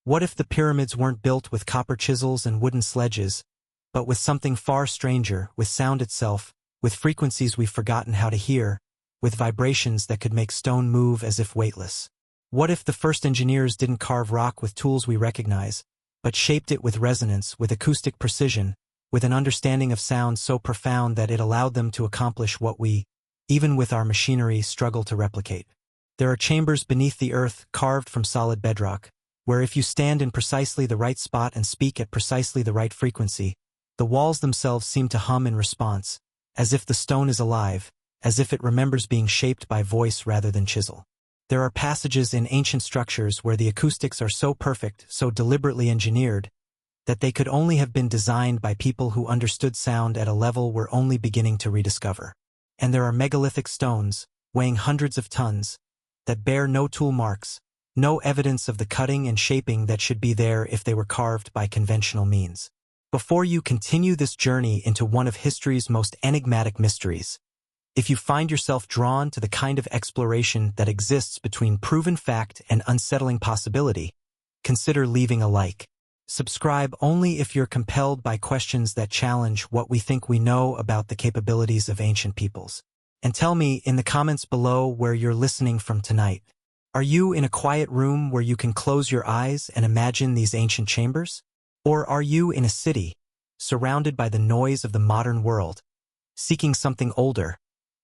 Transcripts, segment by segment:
What if the pyramids weren't built with copper chisels and wooden sledges, but with something far stranger, with sound itself, with frequencies we've forgotten how to hear, with vibrations that could make stone move as if weightless? What if the first engineers didn't carve rock with tools we recognize, but shaped it with resonance, with acoustic precision, with an understanding of sound so profound that it allowed them to accomplish what we, even with our machinery, struggle to replicate? There are chambers beneath the earth, carved from solid bedrock, where if you stand in precisely the right spot and speak at precisely the right frequency, the walls themselves seem to hum in response, as if the stone is alive, as if it remembers being shaped by voice rather than chisel. There are passages in ancient structures where the acoustics are so perfect, so deliberately engineered, that they could only have been designed by people who understood sound at a level we're only beginning to rediscover. And there are megalithic stones, weighing hundreds of tons, that bear no tool marks, no evidence of the cutting and shaping that should be there if they were carved by conventional means. Before you continue this journey into one of history's most enigmatic mysteries, if you find yourself drawn to the kind of exploration that exists between proven fact and unsettling possibility, consider leaving a like. Subscribe only if you're compelled by questions that challenge what we think we know about the capabilities of ancient peoples. And tell me in the comments below where you're listening from tonight. Are you in a quiet room where you can close your eyes and imagine these ancient chambers? Or are you in a city, surrounded by the noise of the modern world, seeking something older,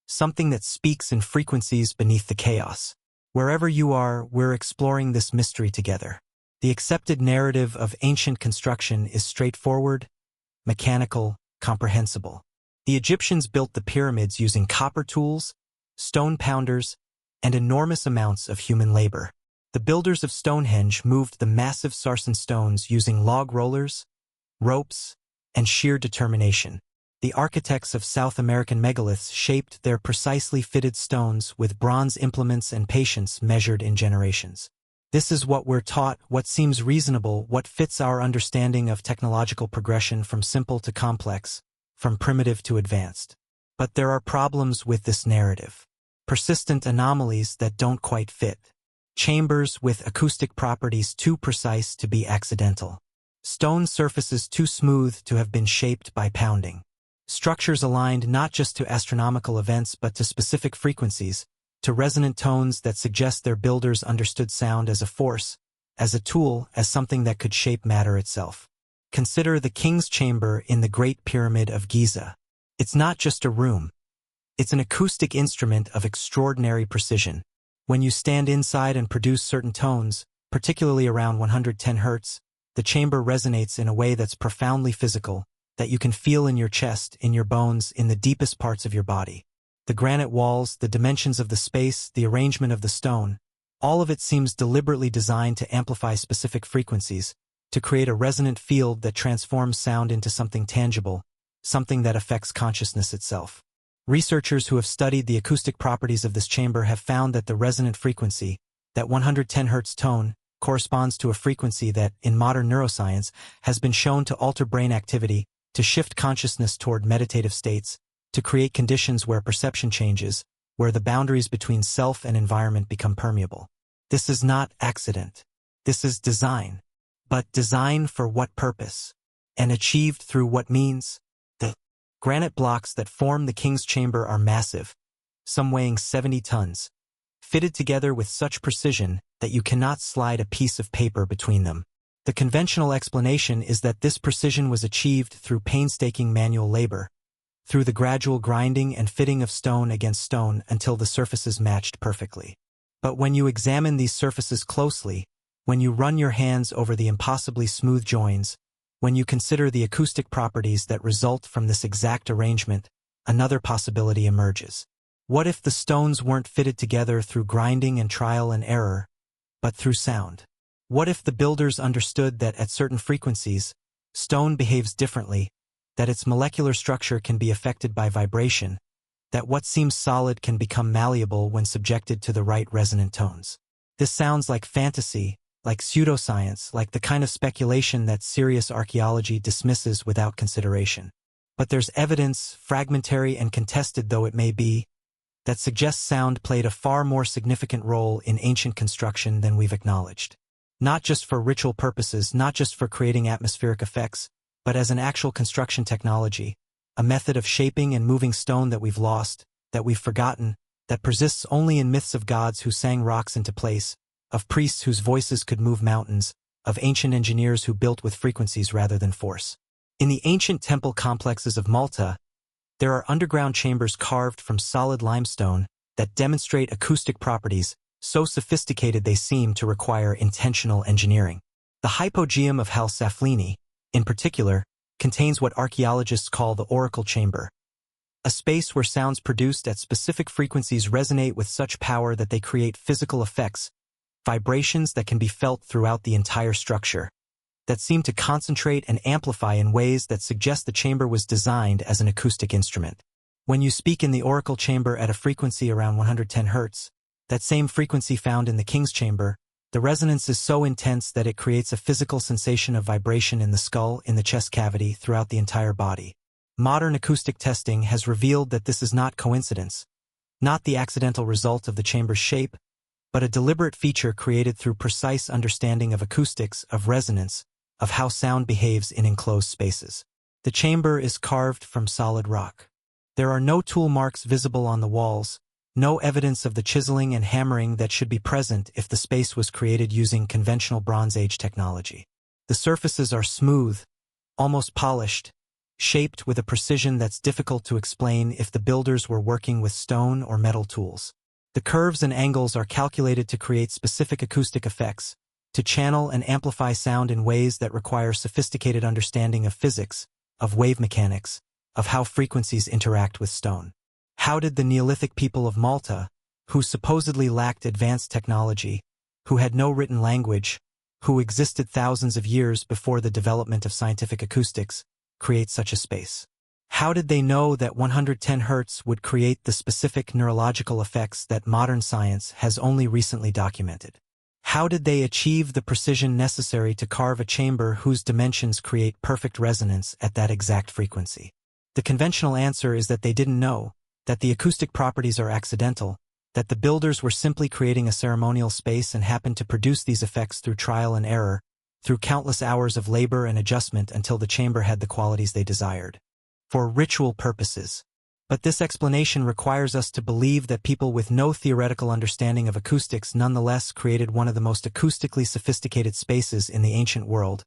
something that speaks in frequencies beneath the chaos? Wherever you are, we're exploring this mystery together. The accepted narrative of ancient construction is straightforward, mechanical, comprehensible. The Egyptians built the pyramids using copper tools, stone pounders, and enormous amounts of human labor. The builders of Stonehenge moved the massive sarsen stones using log rollers, ropes, and sheer determination. The architects of South American megaliths shaped their precisely fitted stones with bronze implements and patience measured in generations. This is what we're taught, what seems reasonable, what fits our understanding of technological progression from simple to complex, from primitive to advanced. But there are problems with this narrative. Persistent anomalies that don't quite fit. Chambers with acoustic properties too precise to be accidental. Stone surfaces too smooth to have been shaped by pounding. Structures aligned not just to astronomical events but to specific frequencies, to resonant tones that suggest their builders understood sound as a force, as a tool, as something that could shape matter itself. Consider the King's Chamber in the Great Pyramid of Giza. It's not just a room. It's an acoustic instrument of extraordinary precision. When you stand inside and produce certain tones, particularly around 110 Hz, the chamber resonates in a way that's profoundly physical, that you can feel in your chest, in your bones, in the deepest parts of your body. The granite walls, the dimensions of the space, the arrangement of the stone, all of it seems deliberately designed to amplify specific frequencies, to create a resonant field that transforms sound into something tangible, something that affects consciousness itself. Researchers who have studied the acoustic properties of this chamber have found that the resonant frequency, that 110 Hz tone, corresponds to a frequency that, in modern neuroscience, has been shown to alter brain activity, to shift consciousness toward meditative states, to create conditions where perception changes, where the boundaries between self and environment become permeable. This is not accident. This is design. But design for what purpose? And achieved through what means? The granite blocks that form the King's Chamber are massive, some weighing 70 tons, fitted together with such precision that you cannot slide a piece of paper between them. The conventional explanation is that this precision was achieved through painstaking manual labor, through the gradual grinding and fitting of stone against stone until the surfaces matched perfectly. But when you examine these surfaces closely, when you run your hands over the impossibly smooth joins, when you consider the acoustic properties that result from this exact arrangement, another possibility emerges. What if the stones weren't fitted together through grinding and trial and error, but through sound? What if the builders understood that at certain frequencies, stone behaves differently, that its molecular structure can be affected by vibration, that what seems solid can become malleable when subjected to the right resonant tones? This sounds like fantasy, like pseudoscience, like the kind of speculation that serious archaeology dismisses without consideration. But there's evidence, fragmentary and contested though it may be, that suggests sound played a far more significant role in ancient construction than we've acknowledged. Not just for ritual purposes, not just for creating atmospheric effects, but as an actual construction technology, a method of shaping and moving stone that we've lost, that we've forgotten, that persists only in myths of gods who sang rocks into place, of priests whose voices could move mountains, of ancient engineers who built with frequencies rather than force. In the ancient temple complexes of Malta, there are underground chambers carved from solid limestone that demonstrate acoustic properties so sophisticated they seem to require intentional engineering. The hypogeum of Halsaflini, in particular, contains what archaeologists call the oracle chamber, a space where sounds produced at specific frequencies resonate with such power that they create physical effects, vibrations that can be felt throughout the entire structure, that seem to concentrate and amplify in ways that suggest the chamber was designed as an acoustic instrument. When you speak in the oracle chamber at a frequency around 110 Hz, that same frequency found in the king's chamber, the resonance is so intense that it creates a physical sensation of vibration in the skull, in the chest cavity, throughout the entire body. Modern acoustic testing has revealed that this is not coincidence, not the accidental result of the chamber's shape, but a deliberate feature created through precise understanding of acoustics, of resonance, of how sound behaves in enclosed spaces. The chamber is carved from solid rock. There are no tool marks visible on the walls, no evidence of the chiseling and hammering that should be present if the space was created using conventional Bronze Age technology. The surfaces are smooth, almost polished, shaped with a precision that's difficult to explain if the builders were working with stone or metal tools. The curves and angles are calculated to create specific acoustic effects, to channel and amplify sound in ways that require sophisticated understanding of physics, of wave mechanics, of how frequencies interact with stone. How did the Neolithic people of Malta, who supposedly lacked advanced technology, who had no written language, who existed thousands of years before the development of scientific acoustics, create such a space? How did they know that 110 Hz would create the specific neurological effects that modern science has only recently documented? How did they achieve the precision necessary to carve a chamber whose dimensions create perfect resonance at that exact frequency? The conventional answer is that they didn't know, that the acoustic properties are accidental, that the builders were simply creating a ceremonial space and happened to produce these effects through trial and error, through countless hours of labor and adjustment until the chamber had the qualities they desired. For ritual purposes. But this explanation requires us to believe that people with no theoretical understanding of acoustics nonetheless created one of the most acoustically sophisticated spaces in the ancient world,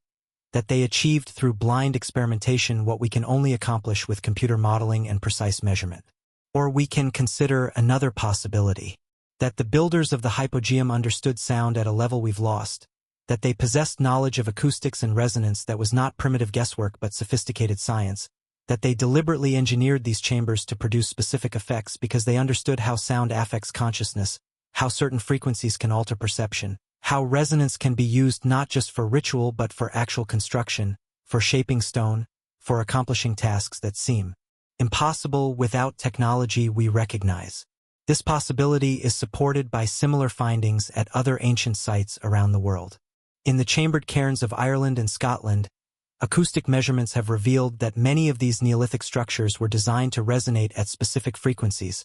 that they achieved through blind experimentation what we can only accomplish with computer modeling and precise measurement. Or we can consider another possibility, that the builders of the hypogeum understood sound at a level we've lost, that they possessed knowledge of acoustics and resonance that was not primitive guesswork but sophisticated science, that they deliberately engineered these chambers to produce specific effects because they understood how sound affects consciousness, how certain frequencies can alter perception, how resonance can be used not just for ritual but for actual construction, for shaping stone, for accomplishing tasks that seem impossible without technology we recognize. This possibility is supported by similar findings at other ancient sites around the world. In the chambered cairns of Ireland and Scotland, acoustic measurements have revealed that many of these Neolithic structures were designed to resonate at specific frequencies,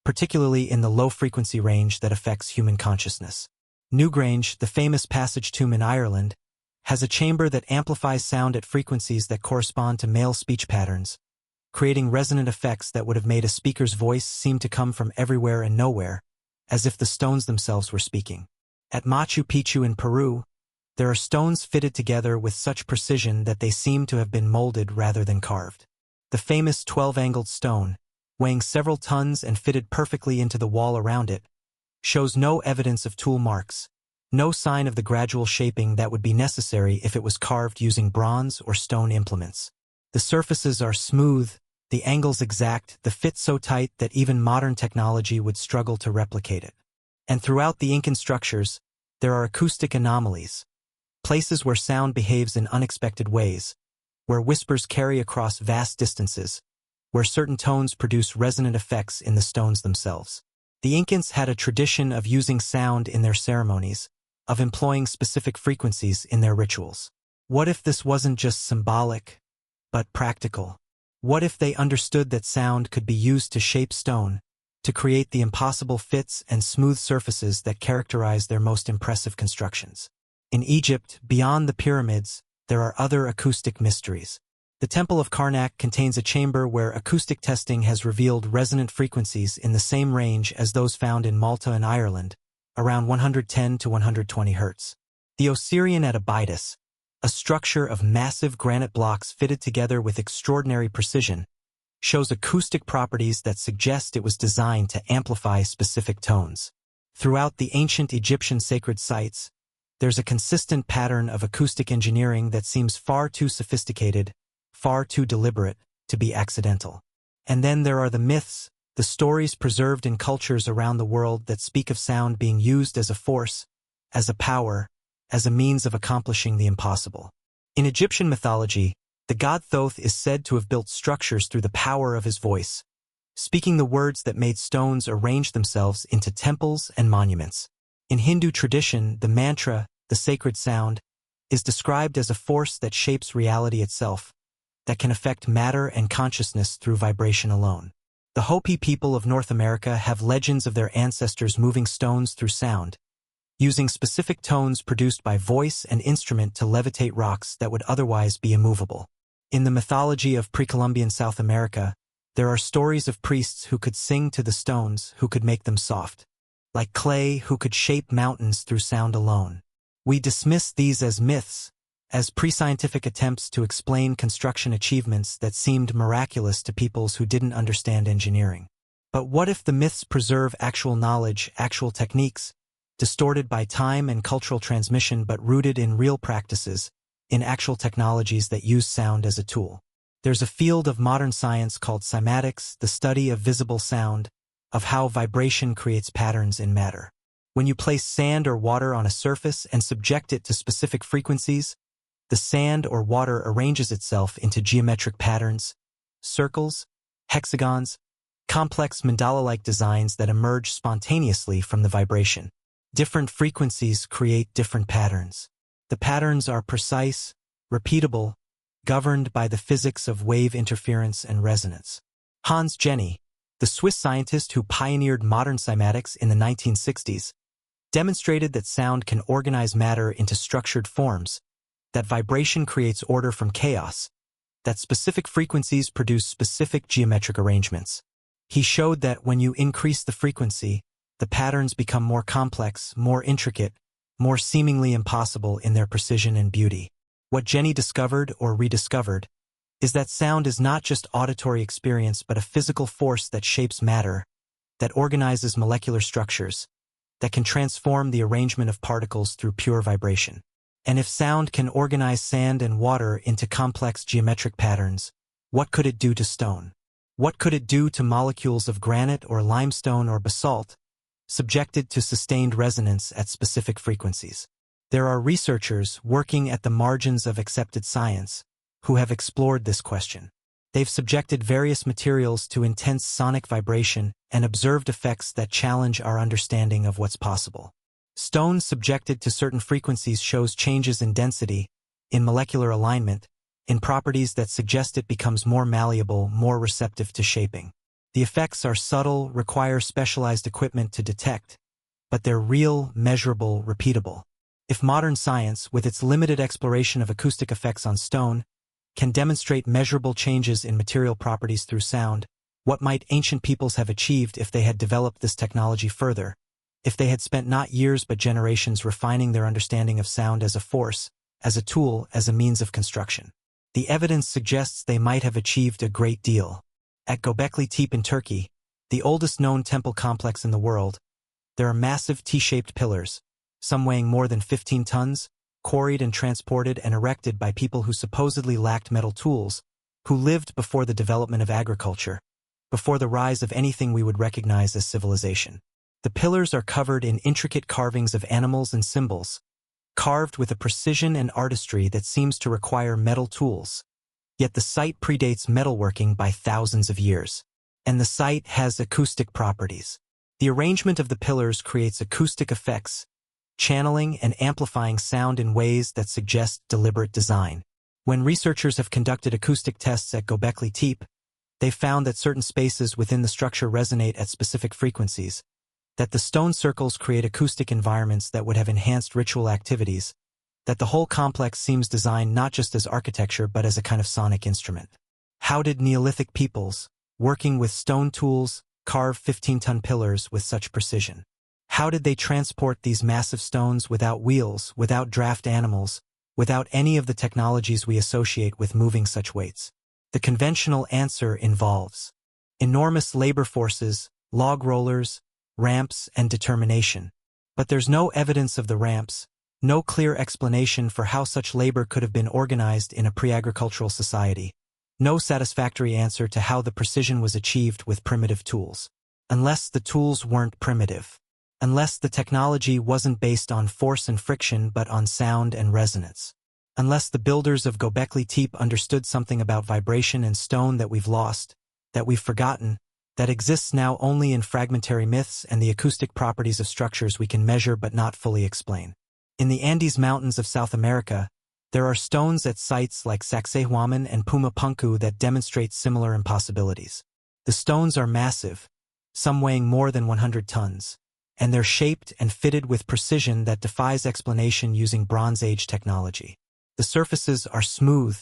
particularly in the low-frequency range that affects human consciousness. Newgrange, the famous passage tomb in Ireland, has a chamber that amplifies sound at frequencies that correspond to male speech patterns, creating resonant effects that would have made a speaker's voice seem to come from everywhere and nowhere, as if the stones themselves were speaking. At Machu Picchu in Peru, there are stones fitted together with such precision that they seem to have been molded rather than carved. The famous 12-angled stone, weighing several tons and fitted perfectly into the wall around it, shows no evidence of tool marks, no sign of the gradual shaping that would be necessary if it was carved using bronze or stone implements. The surfaces are smooth, the angles exact, the fit so tight that even modern technology would struggle to replicate it. And throughout the Incan structures, there are acoustic anomalies, places where sound behaves in unexpected ways, where whispers carry across vast distances, where certain tones produce resonant effects in the stones themselves. The Incans had a tradition of using sound in their ceremonies, of employing specific frequencies in their rituals. What if this wasn't just symbolic, but practical? What if they understood that sound could be used to shape stone, to create the impossible fits and smooth surfaces that characterize their most impressive constructions? In Egypt, beyond the pyramids, there are other acoustic mysteries. The Temple of Karnak contains a chamber where acoustic testing has revealed resonant frequencies in the same range as those found in Malta and Ireland, around 110 to 120 Hz. The Osirian at Abydos, a structure of massive granite blocks fitted together with extraordinary precision, shows acoustic properties that suggest it was designed to amplify specific tones. Throughout the ancient Egyptian sacred sites, there's a consistent pattern of acoustic engineering that seems far too sophisticated, far too deliberate, to be accidental. And then there are the myths, the stories preserved in cultures around the world that speak of sound being used as a force, as a power, as a means of accomplishing the impossible. In Egyptian mythology, the god Thoth is said to have built structures through the power of his voice, speaking the words that made stones arrange themselves into temples and monuments. In Hindu tradition, the mantra, the sacred sound, is described as a force that shapes reality itself, that can affect matter and consciousness through vibration alone. The Hopi people of North America have legends of their ancestors moving stones through sound, using specific tones produced by voice and instrument to levitate rocks that would otherwise be immovable. In the mythology of pre-Columbian South America, there are stories of priests who could sing to the stones, who could make them soft, like clay, who could shape mountains through sound alone. We dismiss these as myths, as pre-scientific attempts to explain construction achievements that seemed miraculous to peoples who didn't understand engineering. But what if the myths preserve actual knowledge, actual techniques, distorted by time and cultural transmission but rooted in real practices, in actual technologies that use sound as a tool? There's a field of modern science called cymatics, the study of visible sound, of how vibration creates patterns in matter. When you place sand or water on a surface and subject it to specific frequencies, the sand or water arranges itself into geometric patterns, circles, hexagons, complex mandala-like designs that emerge spontaneously from the vibration. Different frequencies create different patterns. The patterns are precise, repeatable, governed by the physics of wave interference and resonance. Hans Jenny, the Swiss scientist who pioneered modern cymatics in the 1960s, demonstrated that sound can organize matter into structured forms, that vibration creates order from chaos, that specific frequencies produce specific geometric arrangements. He showed that when you increase the frequency, the patterns become more complex, more intricate, more seemingly impossible in their precision and beauty. What Jenny discovered or rediscovered is that sound is not just auditory experience but a physical force that shapes matter, that organizes molecular structures, that can transform the arrangement of particles through pure vibration. And if sound can organize sand and water into complex geometric patterns, what could it do to stone? What could it do to molecules of granite or limestone or basalt, subjected to sustained resonance at specific frequencies? There are researchers working at the margins of accepted science who have explored this question. They've subjected various materials to intense sonic vibration and observed effects that challenge our understanding of what's possible. Stone subjected to certain frequencies shows changes in density, in molecular alignment, in properties that suggest it becomes more malleable, more receptive to shaping. The effects are subtle, require specialized equipment to detect, but they're real, measurable, repeatable. If modern science, with its limited exploration of acoustic effects on stone, can demonstrate measurable changes in material properties through sound, what might ancient peoples have achieved if they had developed this technology further, if they had spent not years but generations refining their understanding of sound as a force, as a tool, as a means of construction? The evidence suggests they might have achieved a great deal. At Göbekli Tepe in Turkey, the oldest known temple complex in the world, there are massive T-shaped pillars, some weighing more than 15 tons, quarried and transported and erected by people who supposedly lacked metal tools, who lived before the development of agriculture, before the rise of anything we would recognize as civilization. The pillars are covered in intricate carvings of animals and symbols, carved with a precision and artistry that seems to require metal tools. Yet the site predates metalworking by thousands of years, and the site has acoustic properties. The arrangement of the pillars creates acoustic effects, channeling and amplifying sound in ways that suggest deliberate design. When researchers have conducted acoustic tests at Göbekli Tepe, they've found that certain spaces within the structure resonate at specific frequencies, that the stone circles create acoustic environments that would have enhanced ritual activities, that the whole complex seems designed not just as architecture but as a kind of sonic instrument. How did Neolithic peoples, working with stone tools, carve 15-ton pillars with such precision? How did they transport these massive stones without wheels, without draft animals, without any of the technologies we associate with moving such weights? The conventional answer involves enormous labor forces, log rollers, ramps, and determination. But there's no evidence of the ramps, no clear explanation for how such labor could have been organized in a pre-agricultural society. No satisfactory answer to how the precision was achieved with primitive tools. Unless the tools weren't primitive. Unless the technology wasn't based on force and friction but on sound and resonance. Unless the builders of Göbekli Tepe understood something about vibration and stone that we've lost, that we've forgotten, that exists now only in fragmentary myths and the acoustic properties of structures we can measure but not fully explain. In the Andes Mountains of South America, there are stones at sites like Sacsayhuaman and Pumapunku that demonstrate similar impossibilities. The stones are massive, some weighing more than 100 tons, and they're shaped and fitted with precision that defies explanation using Bronze Age technology. The surfaces are smooth,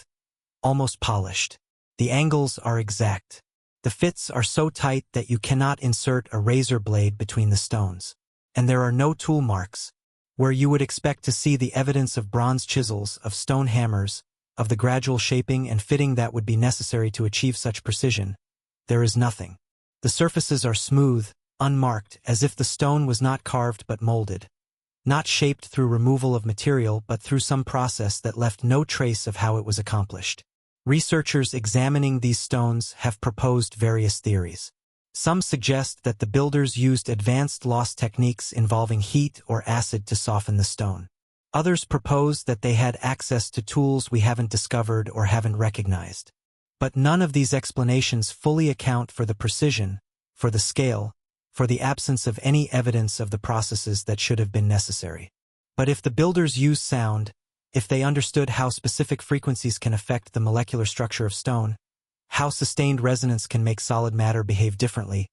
almost polished. The angles are exact. The fits are so tight that you cannot insert a razor blade between the stones. And there are no tool marks, where you would expect to see the evidence of bronze chisels, of stone hammers, of the gradual shaping and fitting that would be necessary to achieve such precision. There is nothing. The surfaces are smooth, unmarked, as if the stone was not carved but molded. Not shaped through removal of material but through some process that left no trace of how it was accomplished. Researchers examining these stones have proposed various theories. Some suggest that the builders used advanced loss techniques involving heat or acid to soften the stone. Others propose that they had access to tools we haven't discovered or haven't recognized. But none of these explanations fully account for the precision, for the scale, for the absence of any evidence of the processes that should have been necessary. But if the builders used sound, if they understood how specific frequencies can affect the molecular structure of stone, how sustained resonance can make solid matter behave differently,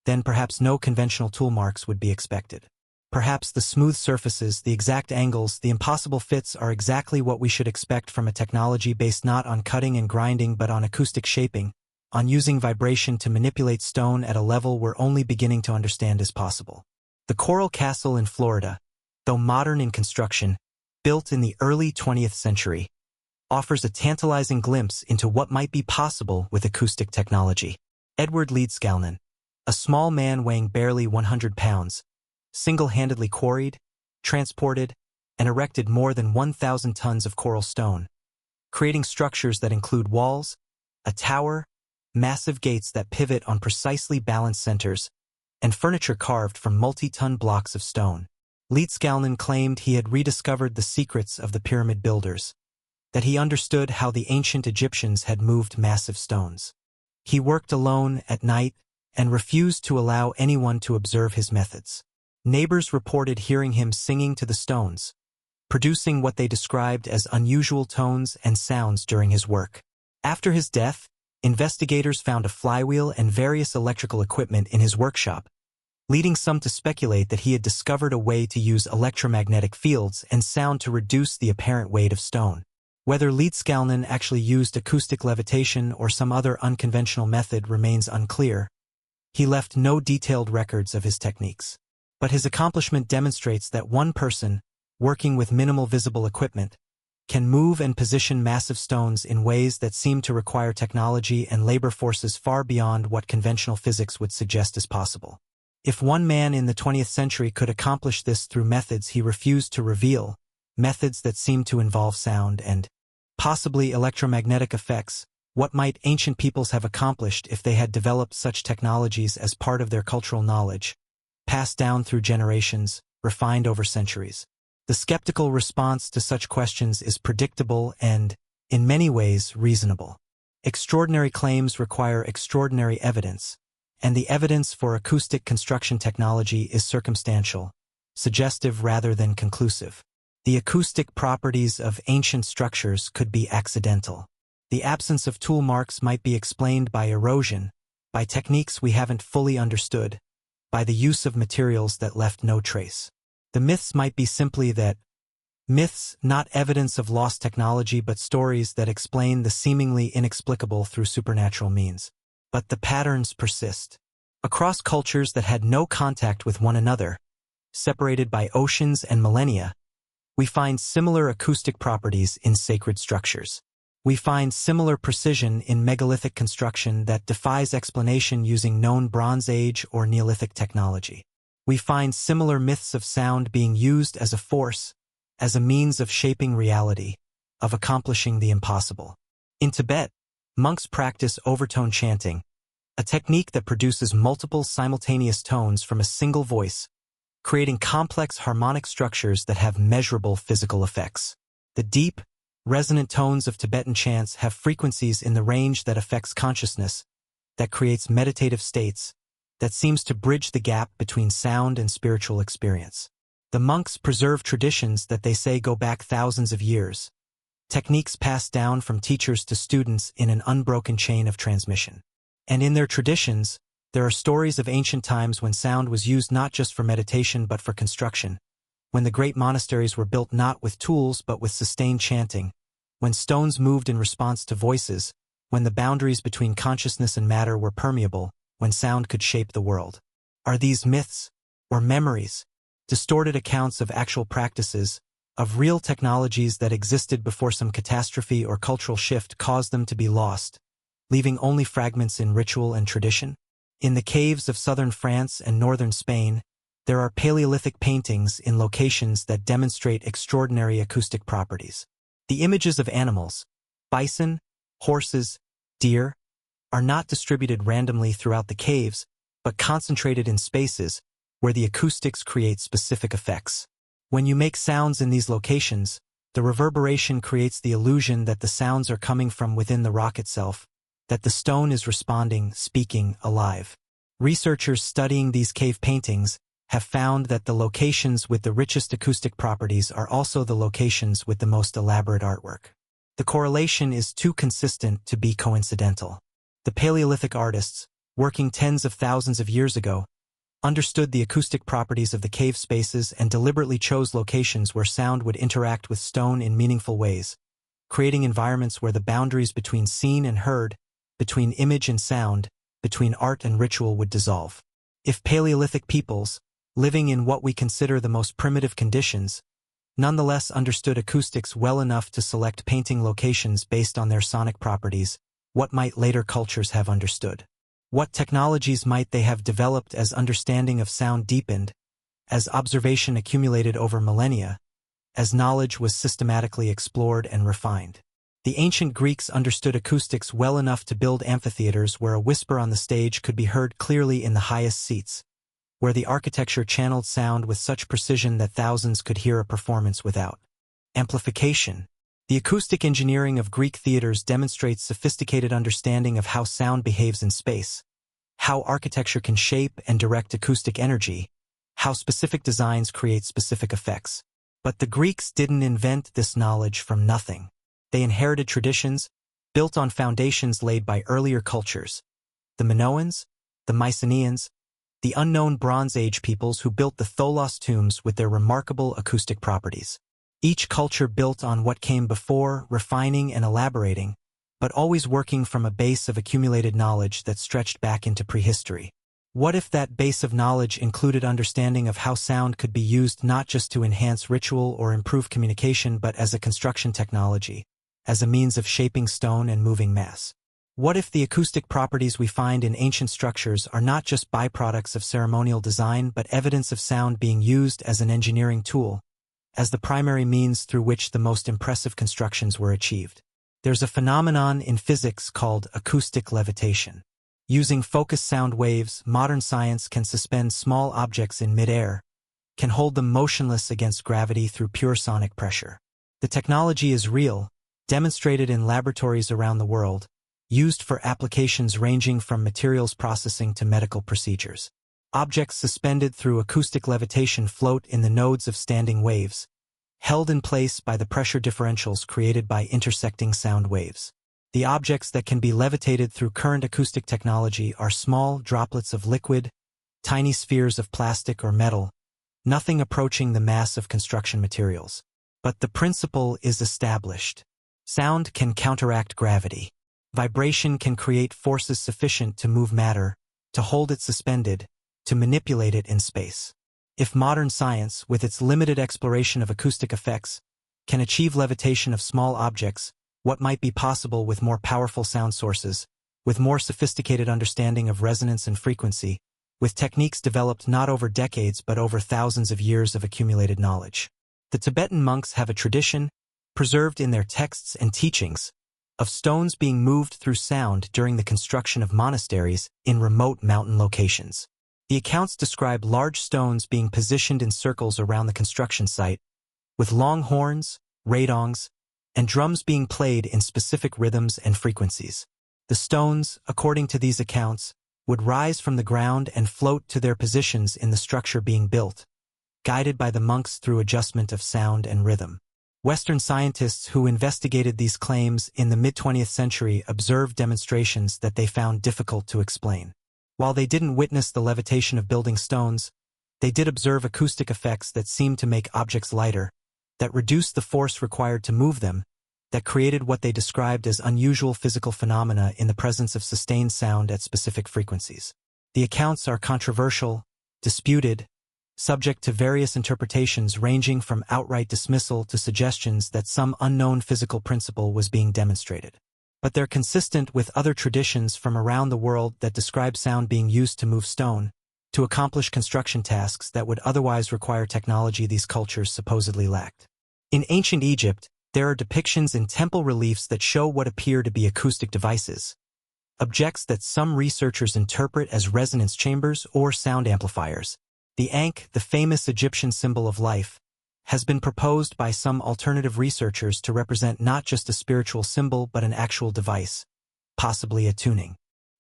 then perhaps no conventional tool marks would be expected. Perhaps the smooth surfaces, the exact angles, the impossible fits are exactly what we should expect from a technology based not on cutting and grinding but on acoustic shaping, on using vibration to manipulate stone at a level we're only beginning to understand is possible. The Coral Castle in Florida, though modern in construction, built in the early 20th century, offers a tantalizing glimpse into what might be possible with acoustic technology. Edward Leedskalnin, a small man weighing barely 100 pounds, single-handedly quarried, transported, and erected more than 1,000 tons of coral stone, creating structures that include walls, a tower, massive gates that pivot on precisely balanced centers, and furniture carved from multi-ton blocks of stone. Leedskalnin claimed he had rediscovered the secrets of the pyramid builders, that he understood how the ancient Egyptians had moved massive stones. He worked alone at night and refused to allow anyone to observe his methods. Neighbors reported hearing him singing to the stones, producing what they described as unusual tones and sounds during his work. After his death, investigators found a flywheel and various electrical equipment in his workshop, leading some to speculate that he had discovered a way to use electromagnetic fields and sound to reduce the apparent weight of stone. Whether Leedskalnin actually used acoustic levitation or some other unconventional method remains unclear. He left no detailed records of his techniques. But his accomplishment demonstrates that one person, working with minimal visible equipment, can move and position massive stones in ways that seem to require technology and labor forces far beyond what conventional physics would suggest is possible. If one man in the 20th century could accomplish this through methods he refused to reveal, methods that seemed to involve sound and possibly electromagnetic effects, what might ancient peoples have accomplished if they had developed such technologies as part of their cultural knowledge, passed down through generations, refined over centuries? The skeptical response to such questions is predictable and, in many ways, reasonable. Extraordinary claims require extraordinary evidence, and the evidence for acoustic construction technology is circumstantial, suggestive rather than conclusive. The acoustic properties of ancient structures could be accidental. The absence of tool marks might be explained by erosion, by techniques we haven't fully understood, by the use of materials that left no trace. The myths might be simply that Myths, not evidence of lost technology but stories that explain the seemingly inexplicable through supernatural means. But the patterns persist. Across cultures that had no contact with one another, separated by oceans and millennia, we find similar acoustic properties in sacred structures. We find similar precision in megalithic construction that defies explanation using known Bronze Age or Neolithic technology. We find similar myths of sound being used as a force, as a means of shaping reality, of accomplishing the impossible. In Tibet, monks practice overtone chanting, a technique that produces multiple simultaneous tones from a single voice, creating complex harmonic structures that have measurable physical effects. The deep, resonant tones of Tibetan chants have frequencies in the range that affects consciousness, that creates meditative states, that seems to bridge the gap between sound and spiritual experience. The monks preserve traditions that they say go back thousands of years, techniques passed down from teachers to students in an unbroken chain of transmission. And in their traditions, there are stories of ancient times when sound was used not just for meditation but for construction, when the great monasteries were built not with tools but with sustained chanting, when stones moved in response to voices, when the boundaries between consciousness and matter were permeable, when sound could shape the world. Are these myths, or memories, distorted accounts of actual practices, of real technologies that existed before some catastrophe or cultural shift caused them to be lost, leaving only fragments in ritual and tradition? In the caves of southern France and northern Spain, there are Paleolithic paintings in locations that demonstrate extraordinary acoustic properties. The images of animals, bison, horses, deer, are not distributed randomly throughout the caves, but concentrated in spaces where the acoustics create specific effects. When you make sounds in these locations, the reverberation creates the illusion that the sounds are coming from within the rock itself, that the stone is responding, speaking, alive. Researchers studying these cave paintings have found that the locations with the richest acoustic properties are also the locations with the most elaborate artwork. The correlation is too consistent to be coincidental. The Paleolithic artists, working tens of thousands of years ago, understood the acoustic properties of the cave spaces and deliberately chose locations where sound would interact with stone in meaningful ways, creating environments where the boundaries between seen and heard, between image and sound, between art and ritual would dissolve. If Paleolithic peoples, living in what we consider the most primitive conditions, nonetheless understood acoustics well enough to select painting locations based on their sonic properties, what might later cultures have understood? What technologies might they have developed as understanding of sound deepened, as observation accumulated over millennia, as knowledge was systematically explored and refined? The ancient Greeks understood acoustics well enough to build amphitheaters where a whisper on the stage could be heard clearly in the highest seats, where the architecture channeled sound with such precision that thousands could hear a performance without amplification. The acoustic engineering of Greek theaters demonstrates sophisticated understanding of how sound behaves in space, how architecture can shape and direct acoustic energy, how specific designs create specific effects. But the Greeks didn't invent this knowledge from nothing. They inherited traditions, built on foundations laid by earlier cultures, the Minoans, the Mycenaeans, the unknown Bronze Age peoples who built the Tholos tombs with their remarkable acoustic properties. Each culture built on what came before, refining and elaborating, but always working from a base of accumulated knowledge that stretched back into prehistory. What if that base of knowledge included understanding of how sound could be used not just to enhance ritual or improve communication but as a construction technology, as a means of shaping stone and moving mass? What if the acoustic properties we find in ancient structures are not just byproducts of ceremonial design but evidence of sound being used as an engineering tool, as the primary means through which the most impressive constructions were achieved? There's a phenomenon in physics called acoustic levitation. Using focused sound waves, modern science can suspend small objects in midair, can hold them motionless against gravity through pure sonic pressure. The technology is real, demonstrated in laboratories around the world, used for applications ranging from materials processing to medical procedures. Objects suspended through acoustic levitation float in the nodes of standing waves, held in place by the pressure differentials created by intersecting sound waves. The objects that can be levitated through current acoustic technology are small droplets of liquid, tiny spheres of plastic or metal, nothing approaching the mass of construction materials. But the principle is established. Sound can counteract gravity. Vibration can create forces sufficient to move matter, to hold it suspended, to manipulate it in space. If modern science, with its limited exploration of acoustic effects, can achieve levitation of small objects, what might be possible with more powerful sound sources, with more sophisticated understanding of resonance and frequency, with techniques developed not over decades but over thousands of years of accumulated knowledge. The Tibetan monks have a tradition, preserved in their texts and teachings, of stones being moved through sound during the construction of monasteries in remote mountain locations. The accounts describe large stones being positioned in circles around the construction site, with long horns, radongs, and drums being played in specific rhythms and frequencies. The stones, according to these accounts, would rise from the ground and float to their positions in the structure being built, guided by the monks through adjustment of sound and rhythm. Western scientists who investigated these claims in the mid-20th century observed demonstrations that they found difficult to explain. While they didn't witness the levitation of building stones, they did observe acoustic effects that seemed to make objects lighter, that reduced the force required to move them, that created what they described as unusual physical phenomena in the presence of sustained sound at specific frequencies. The accounts are controversial, disputed, subject to various interpretations ranging from outright dismissal to suggestions that some unknown physical principle was being demonstrated. But they're consistent with other traditions from around the world that describe sound being used to move stone, to accomplish construction tasks that would otherwise require technology these cultures supposedly lacked. In ancient Egypt, there are depictions in temple reliefs that show what appear to be acoustic devices, objects that some researchers interpret as resonance chambers or sound amplifiers. The Ankh, the famous Egyptian symbol of life, has been proposed by some alternative researchers to represent not just a spiritual symbol but an actual device, possibly a tuning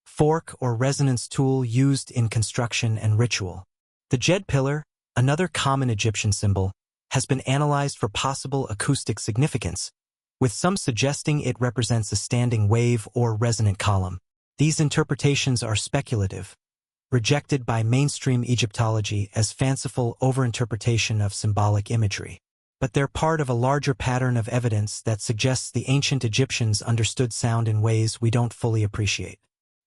fork or resonance tool used in construction and ritual. The Djed pillar, another common Egyptian symbol, has been analyzed for possible acoustic significance, with some suggesting it represents a standing wave or resonant column. These interpretations are speculative, rejected by mainstream Egyptology as fanciful overinterpretation of symbolic imagery. But they're part of a larger pattern of evidence that suggests the ancient Egyptians understood sound in ways we don't fully appreciate.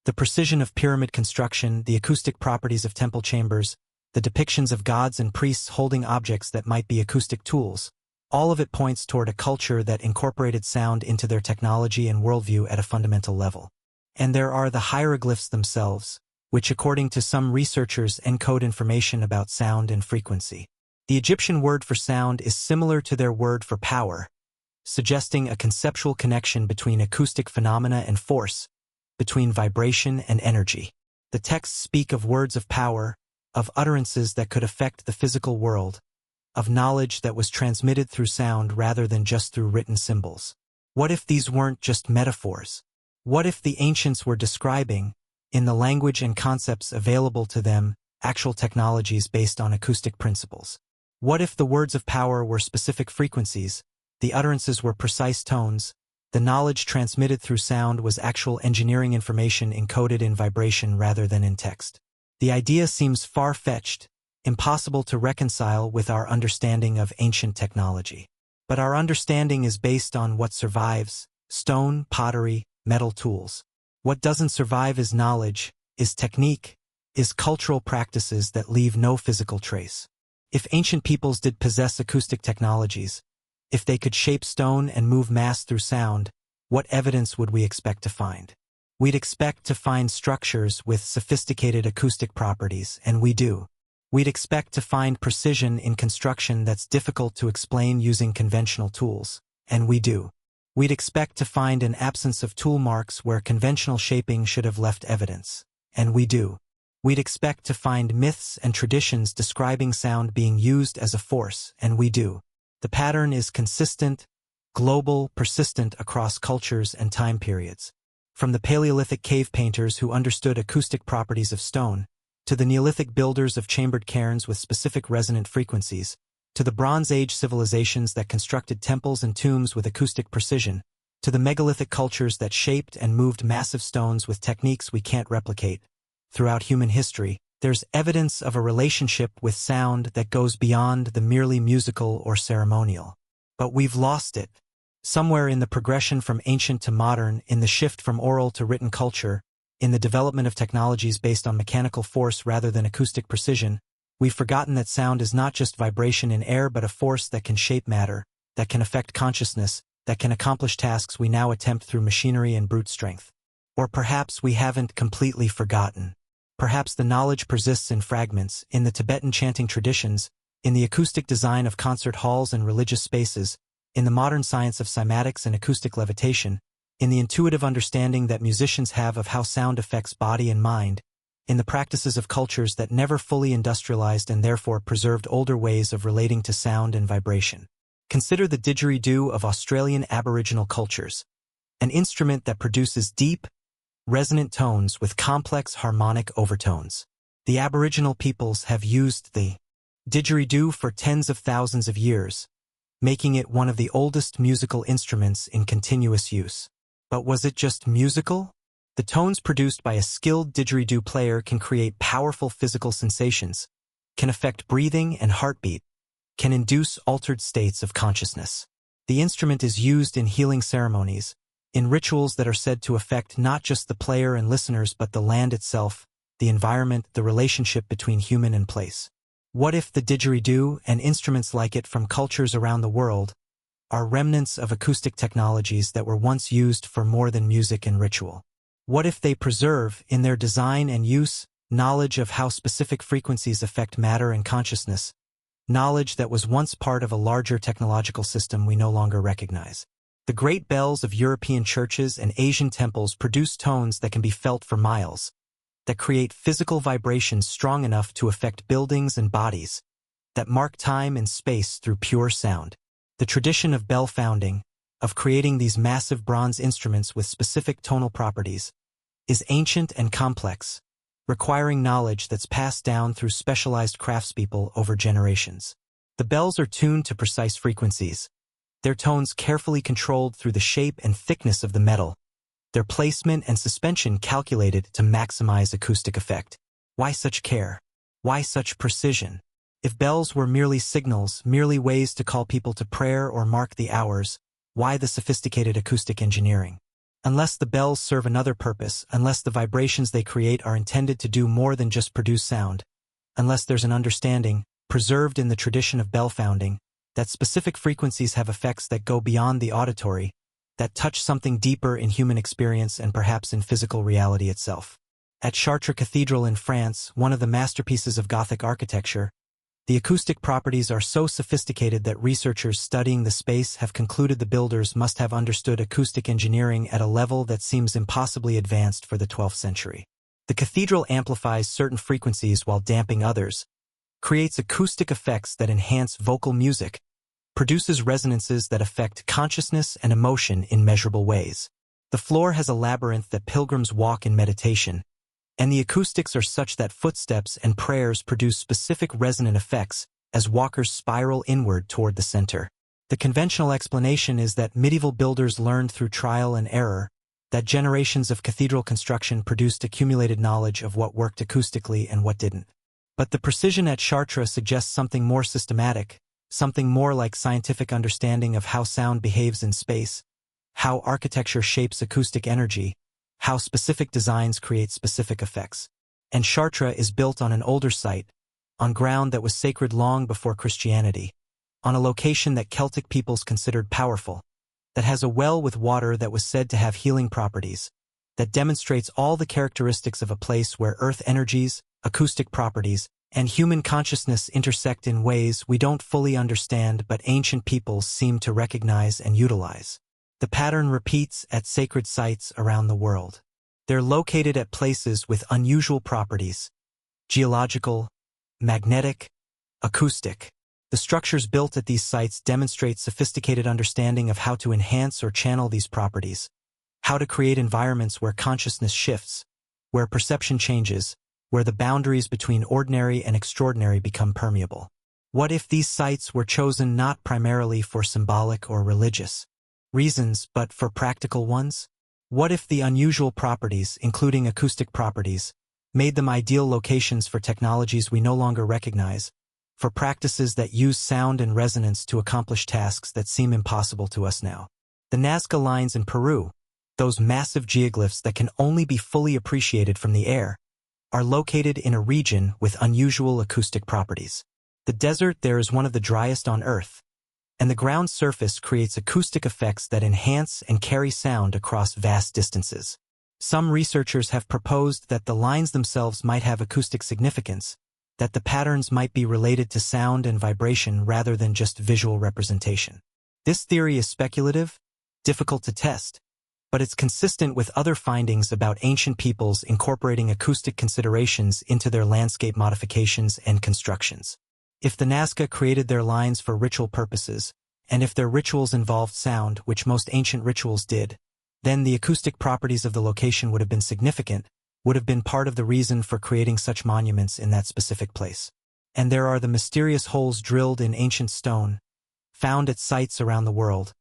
The precision of pyramid construction, the acoustic properties of temple chambers, the depictions of gods and priests holding objects that might be acoustic tools, all of it points toward a culture that incorporated sound into their technology and worldview at a fundamental level. And there are the hieroglyphs themselves, which according to some researchers encode information about sound and frequency. The Egyptian word for sound is similar to their word for power, suggesting a conceptual connection between acoustic phenomena and force, between vibration and energy. The texts speak of words of power, of utterances that could affect the physical world, of knowledge that was transmitted through sound rather than just through written symbols. What if these weren't just metaphors? What if the ancients were describing, in the language and concepts available to them, actual technologies based on acoustic principles? What if the words of power were specific frequencies, the utterances were precise tones, the knowledge transmitted through sound was actual engineering information encoded in vibration rather than in text? The idea seems far-fetched, impossible to reconcile with our understanding of ancient technology. But our understanding is based on what survives: stone, pottery, metal tools. What doesn't survive is knowledge, is technique, is cultural practices that leave no physical trace. If ancient peoples did possess acoustic technologies, if they could shape stone and move mass through sound, what evidence would we expect to find? We'd expect to find structures with sophisticated acoustic properties, and we do. We'd expect to find precision in construction that's difficult to explain using conventional tools, and we do. We'd expect to find an absence of tool marks where conventional shaping should have left evidence, and we do. We'd expect to find myths and traditions describing sound being used as a force, and we do. The pattern is consistent, global, persistent across cultures and time periods. From the Paleolithic cave painters who understood acoustic properties of stone, to the Neolithic builders of chambered cairns with specific resonant frequencies, to the Bronze Age civilizations that constructed temples and tombs with acoustic precision, to the megalithic cultures that shaped and moved massive stones with techniques we can't replicate. Throughout human history, there's evidence of a relationship with sound that goes beyond the merely musical or ceremonial. But we've lost it. Somewhere in the progression from ancient to modern, in the shift from oral to written culture, in the development of technologies based on mechanical force rather than acoustic precision, we've forgotten that sound is not just vibration in air but a force that can shape matter, that can affect consciousness, that can accomplish tasks we now attempt through machinery and brute strength. Or perhaps we haven't completely forgotten. Perhaps the knowledge persists in fragments, in the Tibetan chanting traditions, in the acoustic design of concert halls and religious spaces, in the modern science of cymatics and acoustic levitation, in the intuitive understanding that musicians have of how sound affects body and mind, in the practices of cultures that never fully industrialized and therefore preserved older ways of relating to sound and vibration. Consider the didgeridoo of Australian Aboriginal cultures, an instrument that produces deep, resonant tones with complex harmonic overtones. The Aboriginal peoples have used the didgeridoo for tens of thousands of years, making it one of the oldest musical instruments in continuous use. But was it just musical? The tones produced by a skilled didgeridoo player can create powerful physical sensations, can affect breathing and heartbeat, can induce altered states of consciousness. The instrument is used in healing ceremonies, in rituals that are said to affect not just the player and listeners but the land itself, the environment, the relationship between human and place. What if the didgeridoo and instruments like it from cultures around the world are remnants of acoustic technologies that were once used for more than music and ritual? What if they preserve, in their design and use, knowledge of how specific frequencies affect matter and consciousness, knowledge that was once part of a larger technological system we no longer recognize? The great bells of European churches and Asian temples produce tones that can be felt for miles, that create physical vibrations strong enough to affect buildings and bodies, that mark time and space through pure sound. The tradition of bell founding, of creating these massive bronze instruments with specific tonal properties, is ancient and complex, requiring knowledge that's passed down through specialized craftspeople over generations. The bells are tuned to precise frequencies, their tones carefully controlled through the shape and thickness of the metal, their placement and suspension calculated to maximize acoustic effect. Why such care? Why such precision? If bells were merely signals, merely ways to call people to prayer or mark the hours, why the sophisticated acoustic engineering? Unless the bells serve another purpose, unless the vibrations they create are intended to do more than just produce sound, unless there's an understanding, preserved in the tradition of bell founding, that specific frequencies have effects that go beyond the auditory, that touch something deeper in human experience and perhaps in physical reality itself. At Chartres Cathedral in France, one of the masterpieces of Gothic architecture, the acoustic properties are so sophisticated that researchers studying the space have concluded the builders must have understood acoustic engineering at a level that seems impossibly advanced for the 12th century. The cathedral amplifies certain frequencies while damping others, creates acoustic effects that enhance vocal music, produces resonances that affect consciousness and emotion in measurable ways. The floor has a labyrinth that pilgrims walk in meditation, and the acoustics are such that footsteps and prayers produce specific resonant effects as walkers spiral inward toward the center. The conventional explanation is that medieval builders learned through trial and error, that generations of cathedral construction produced accumulated knowledge of what worked acoustically and what didn't. But the precision at Chartres suggests something more systematic, something more like scientific understanding of how sound behaves in space, how architecture shapes acoustic energy, how specific designs create specific effects. And Chartres is built on an older site, on ground that was sacred long before Christianity, on a location that Celtic peoples considered powerful, that has a well with water that was said to have healing properties, that demonstrates all the characteristics of a place where earth energies, acoustic properties, and human consciousness intersect in ways we don't fully understand but ancient peoples seem to recognize and utilize. The pattern repeats at sacred sites around the world. They're located at places with unusual properties: geological, magnetic, acoustic. The structures built at these sites demonstrate sophisticated understanding of how to enhance or channel these properties, how to create environments where consciousness shifts, where perception changes, where the boundaries between ordinary and extraordinary become permeable. What if these sites were chosen not primarily for symbolic or religious reasons, but for practical ones? What if the unusual properties, including acoustic properties, made them ideal locations for technologies we no longer recognize, for practices that use sound and resonance to accomplish tasks that seem impossible to us now. The Nazca lines in Peru, those massive geoglyphs that can only be fully appreciated from the air, are located in a region with unusual acoustic properties. The desert there is one of the driest on Earth, and the ground surface creates acoustic effects that enhance and carry sound across vast distances. Some researchers have proposed that the lines themselves might have acoustic significance, that the patterns might be related to sound and vibration rather than just visual representation. This theory is speculative, difficult to test, but it's consistent with other findings about ancient peoples incorporating acoustic considerations into their landscape modifications and constructions. If the Nazca created their lines for ritual purposes, and if their rituals involved sound, which most ancient rituals did, then the acoustic properties of the location would have been significant, would have been part of the reason for creating such monuments in that specific place. And there are the mysterious holes drilled in ancient stone, found at sites around the world,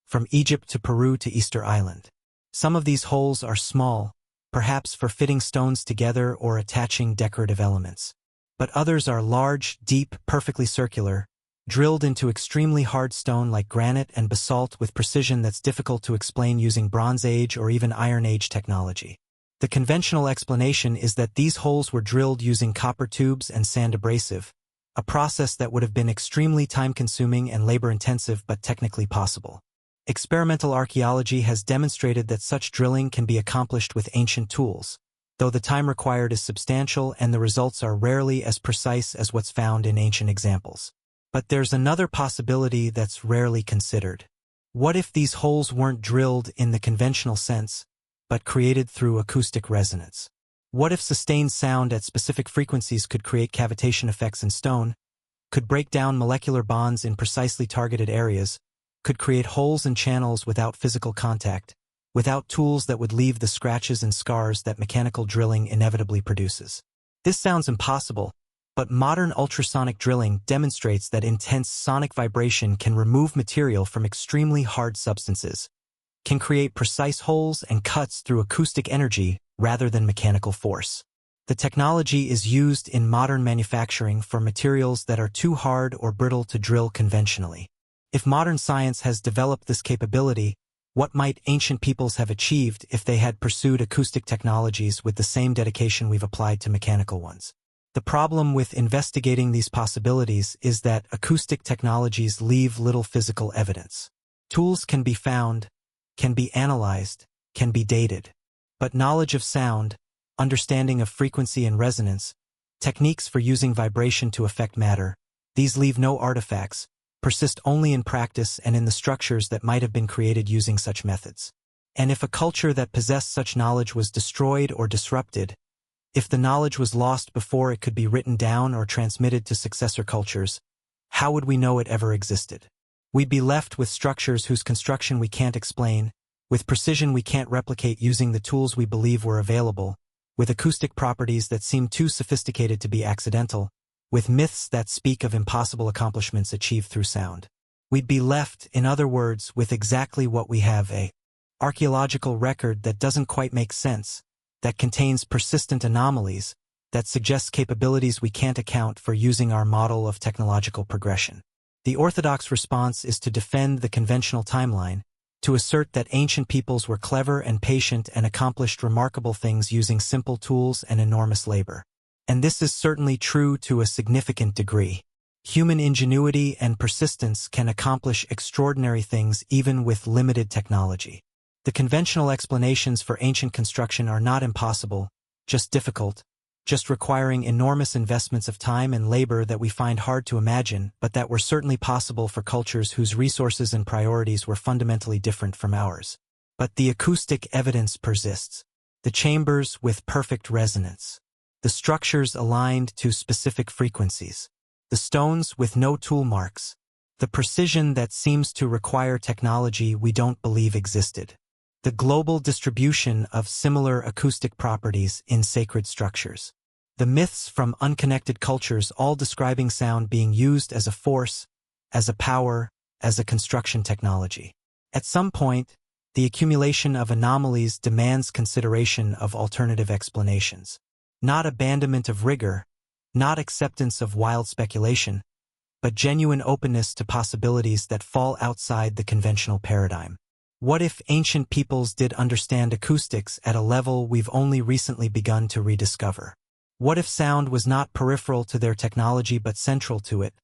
from Egypt to Peru to Easter Island. Some of these holes are small, perhaps for fitting stones together or attaching decorative elements. But others are large, deep, perfectly circular, drilled into extremely hard stone like granite and basalt with precision that's difficult to explain using Bronze Age or even Iron Age technology. The conventional explanation is that these holes were drilled using copper tubes and sand abrasive, a process that would have been extremely time-consuming and labor-intensive but technically possible. Experimental archaeology has demonstrated that such drilling can be accomplished with ancient tools, though the time required is substantial and the results are rarely as precise as what's found in ancient examples. But there's another possibility that's rarely considered. What if these holes weren't drilled in the conventional sense, but created through acoustic resonance? What if sustained sound at specific frequencies could create cavitation effects in stone, could break down molecular bonds in precisely targeted areas, could create holes and channels without physical contact, without tools that would leave the scratches and scars that mechanical drilling inevitably produces? This sounds impossible, but modern ultrasonic drilling demonstrates that intense sonic vibration can remove material from extremely hard substances, can create precise holes and cuts through acoustic energy rather than mechanical force. The technology is used in modern manufacturing for materials that are too hard or brittle to drill conventionally. If modern science has developed this capability, what might ancient peoples have achieved if they had pursued acoustic technologies with the same dedication we've applied to mechanical ones? The problem with investigating these possibilities is that acoustic technologies leave little physical evidence. Tools can be found, can be analyzed, can be dated. But knowledge of sound, understanding of frequency and resonance, techniques for using vibration to affect matter, these leave no artifacts, persist only in practice and in the structures that might have been created using such methods. And if a culture that possessed such knowledge was destroyed or disrupted, if the knowledge was lost before it could be written down or transmitted to successor cultures, how would we know it ever existed? We'd be left with structures whose construction we can't explain, with precision we can't replicate using the tools we believe were available, with acoustic properties that seem too sophisticated to be accidental, with myths that speak of impossible accomplishments achieved through sound. We'd be left, in other words, with exactly what we have: an archaeological record that doesn't quite make sense, that contains persistent anomalies, that suggests capabilities we can't account for using our model of technological progression. The orthodox response is to defend the conventional timeline, to assert that ancient peoples were clever and patient and accomplished remarkable things using simple tools and enormous labor. And this is certainly true to a significant degree. Human ingenuity and persistence can accomplish extraordinary things even with limited technology. The conventional explanations for ancient construction are not impossible, just difficult, just requiring enormous investments of time and labor that we find hard to imagine, but that were certainly possible for cultures whose resources and priorities were fundamentally different from ours. But the acoustic evidence persists. The chambers with perfect resonance. The structures aligned to specific frequencies. The stones with no tool marks. The precision that seems to require technology we don't believe existed. The global distribution of similar acoustic properties in sacred structures. The myths from unconnected cultures all describing sound being used as a force, as a power, as a construction technology. At some point, the accumulation of anomalies demands consideration of alternative explanations. Not abandonment of rigor, not acceptance of wild speculation, but genuine openness to possibilities that fall outside the conventional paradigm. What if ancient peoples did understand acoustics at a level we've only recently begun to rediscover? What if sound was not peripheral to their technology but central to it,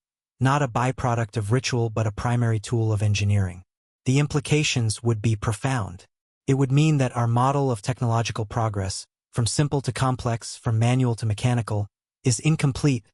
not a byproduct of ritual but a primary tool of engineering? The implications would be profound. It would mean that our model of technological progress, from simple to complex, from manual to mechanical, is incomplete,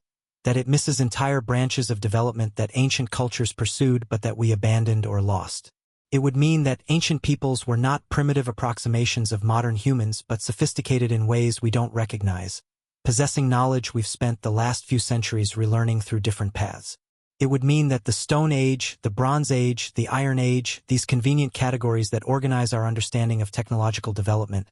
that it misses entire branches of development that ancient cultures pursued but that we abandoned or lost. It would mean that ancient peoples were not primitive approximations of modern humans but sophisticated in ways we don't recognize, possessing knowledge we've spent the last few centuries relearning through different paths. It would mean that the Stone Age, the Bronze Age, the Iron Age, these convenient categories that organize our understanding of technological development,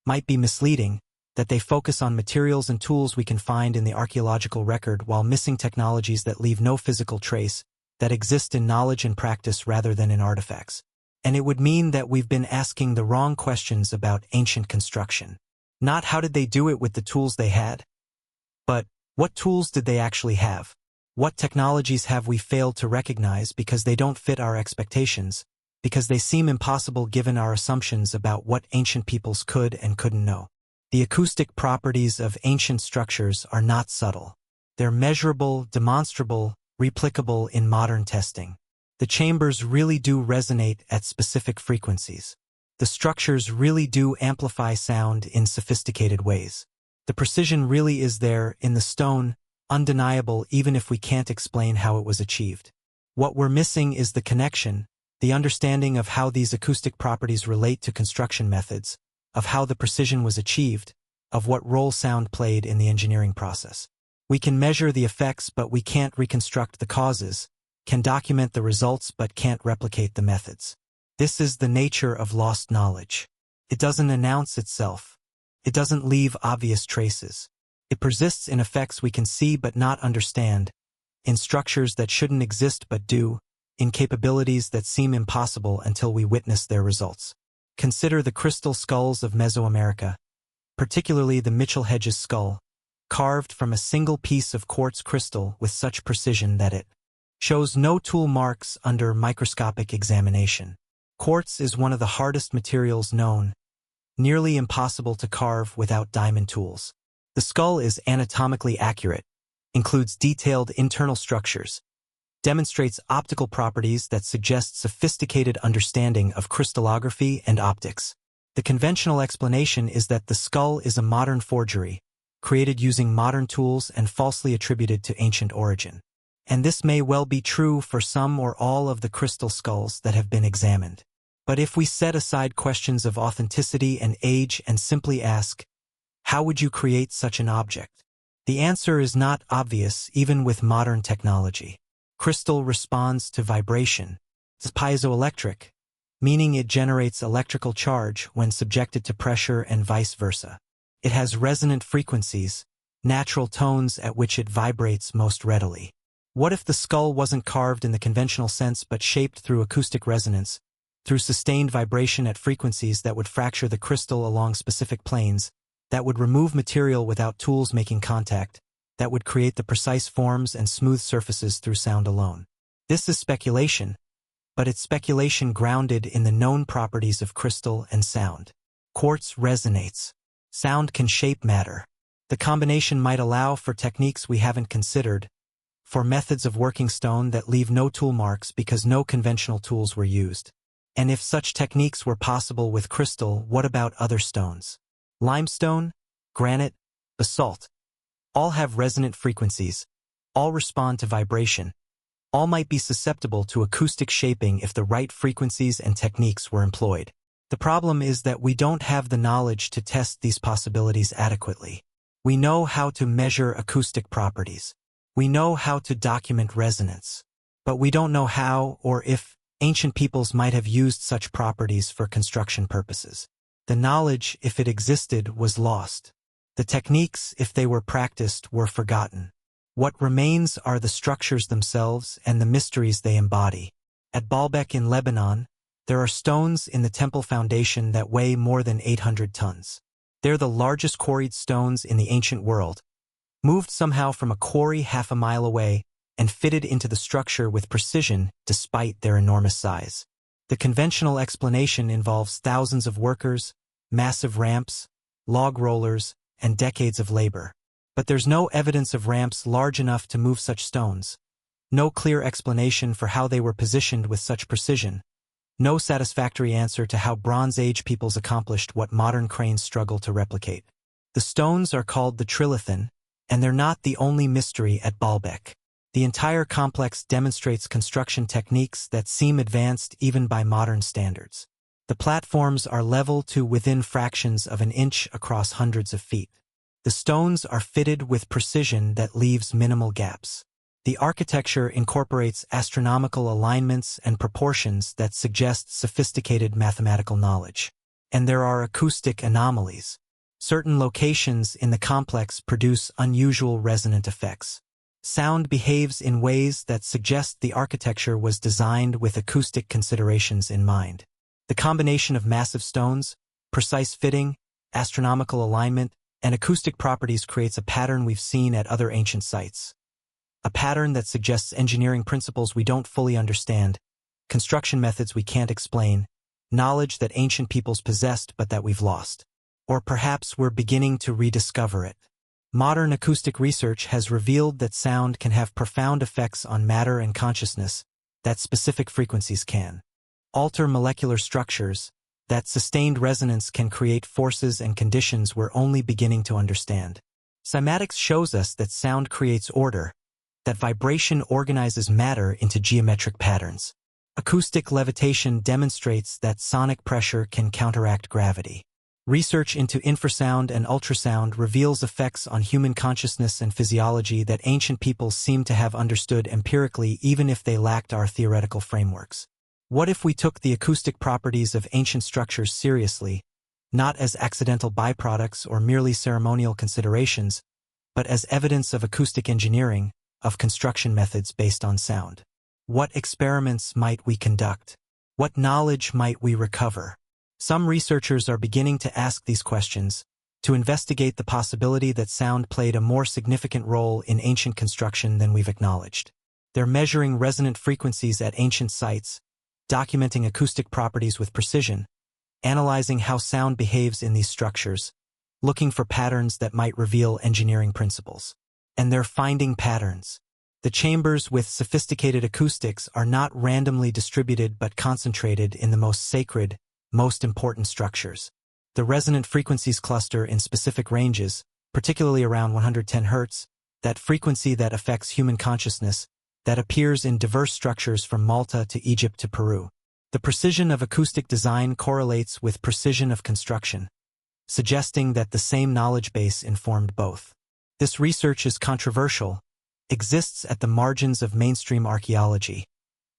might be misleading, that they focus on materials and tools we can find in the archaeological record while missing technologies that leave no physical trace, that exist in knowledge and practice rather than in artifacts. And it would mean that we've been asking the wrong questions about ancient construction. Not how did they do it with the tools they had, but what tools did they actually have? What technologies have we failed to recognize because they don't fit our expectations, because they seem impossible given our assumptions about what ancient peoples could and couldn't know? The acoustic properties of ancient structures are not subtle. They're measurable, demonstrable, replicable in modern testing. The chambers really do resonate at specific frequencies. The structures really do amplify sound in sophisticated ways. The precision really is there in the stone, undeniable even if we can't explain how it was achieved. What we're missing is the connection, the understanding of how these acoustic properties relate to construction methods, of how the precision was achieved, of what role sound played in the engineering process. We can measure the effects but we can't reconstruct the causes, can document the results but can't replicate the methods. This is the nature of lost knowledge. It doesn't announce itself. It doesn't leave obvious traces. It persists in effects we can see but not understand, in structures that shouldn't exist but do, in capabilities that seem impossible until we witness their results. Consider the crystal skulls of Mesoamerica, particularly the Mitchell Hedges skull, carved from a single piece of quartz crystal with such precision that it shows no tool marks under microscopic examination. Quartz is one of the hardest materials known, nearly impossible to carve without diamond tools. The skull is anatomically accurate, includes detailed internal structures, demonstrates optical properties that suggest sophisticated understanding of crystallography and optics. The conventional explanation is that the skull is a modern forgery, created using modern tools and falsely attributed to ancient origin. And this may well be true for some or all of the crystal skulls that have been examined. But if we set aside questions of authenticity and age and simply ask, how would you create such an object? The answer is not obvious even with modern technology. Crystal responds to vibration. It's piezoelectric, meaning it generates electrical charge when subjected to pressure and vice versa. It has resonant frequencies, natural tones at which it vibrates most readily. What if the skull wasn't carved in the conventional sense but shaped through acoustic resonance, through sustained vibration at frequencies that would fracture the crystal along specific planes, that would remove material without tools making contact, that would create the precise forms and smooth surfaces through sound alone? This is speculation, but it's speculation grounded in the known properties of crystal and sound. Quartz resonates. Sound can shape matter. The combination might allow for techniques we haven't considered, for methods of working stone that leave no tool marks because no conventional tools were used. And if such techniques were possible with crystal, what about other stones? Limestone, granite, basalt. All have resonant frequencies. All respond to vibration. All might be susceptible to acoustic shaping if the right frequencies and techniques were employed. The problem is that we don't have the knowledge to test these possibilities adequately. We know how to measure acoustic properties. We know how to document resonance. But we don't know how or if ancient peoples might have used such properties for construction purposes. The knowledge, if it existed, was lost. The techniques, if they were practiced, were forgotten. What remains are the structures themselves and the mysteries they embody. At Baalbek in Lebanon, there are stones in the temple foundation that weigh more than 800 tons. They're the largest quarried stones in the ancient world, moved somehow from a quarry half a mile away and fitted into the structure with precision despite their enormous size. The conventional explanation involves thousands of workers, massive ramps, log rollers, and decades of labor. But there's no evidence of ramps large enough to move such stones. No clear explanation for how they were positioned with such precision. No satisfactory answer to how Bronze Age peoples accomplished what modern cranes struggle to replicate. The stones are called the trilithon, and they're not the only mystery at Baalbek. The entire complex demonstrates construction techniques that seem advanced even by modern standards. The platforms are level to within fractions of an inch across hundreds of feet. The stones are fitted with precision that leaves minimal gaps. The architecture incorporates astronomical alignments and proportions that suggest sophisticated mathematical knowledge. And there are acoustic anomalies. Certain locations in the complex produce unusual resonant effects. Sound behaves in ways that suggest the architecture was designed with acoustic considerations in mind. The combination of massive stones, precise fitting, astronomical alignment, and acoustic properties creates a pattern we've seen at other ancient sites. A pattern that suggests engineering principles we don't fully understand, construction methods we can't explain, knowledge that ancient peoples possessed but that we've lost. Or perhaps we're beginning to rediscover it. Modern acoustic research has revealed that sound can have profound effects on matter and consciousness that specific frequencies can. Alter molecular structures, that sustained resonance can create forces and conditions we're only beginning to understand. Cymatics shows us that sound creates order, that vibration organizes matter into geometric patterns. Acoustic levitation demonstrates that sonic pressure can counteract gravity. Research into infrasound and ultrasound reveals effects on human consciousness and physiology that ancient peoples seem to have understood empirically even if they lacked our theoretical frameworks. What if we took the acoustic properties of ancient structures seriously, not as accidental byproducts or merely ceremonial considerations, but as evidence of acoustic engineering, of construction methods based on sound? What experiments might we conduct? What knowledge might we recover? Some researchers are beginning to ask these questions, to investigate the possibility that sound played a more significant role in ancient construction than we've acknowledged. They're measuring resonant frequencies at ancient sites, documenting acoustic properties with precision, analyzing how sound behaves in these structures, looking for patterns that might reveal engineering principles. And they're finding patterns. The chambers with sophisticated acoustics are not randomly distributed but concentrated in the most sacred, most important structures. The resonant frequencies cluster in specific ranges, particularly around 110 Hz, that frequency that affects human consciousness, that appears in diverse structures from Malta to Egypt to Peru. The precision of acoustic design correlates with precision of construction, suggesting that the same knowledge base informed both. This research is controversial, exists at the margins of mainstream archaeology,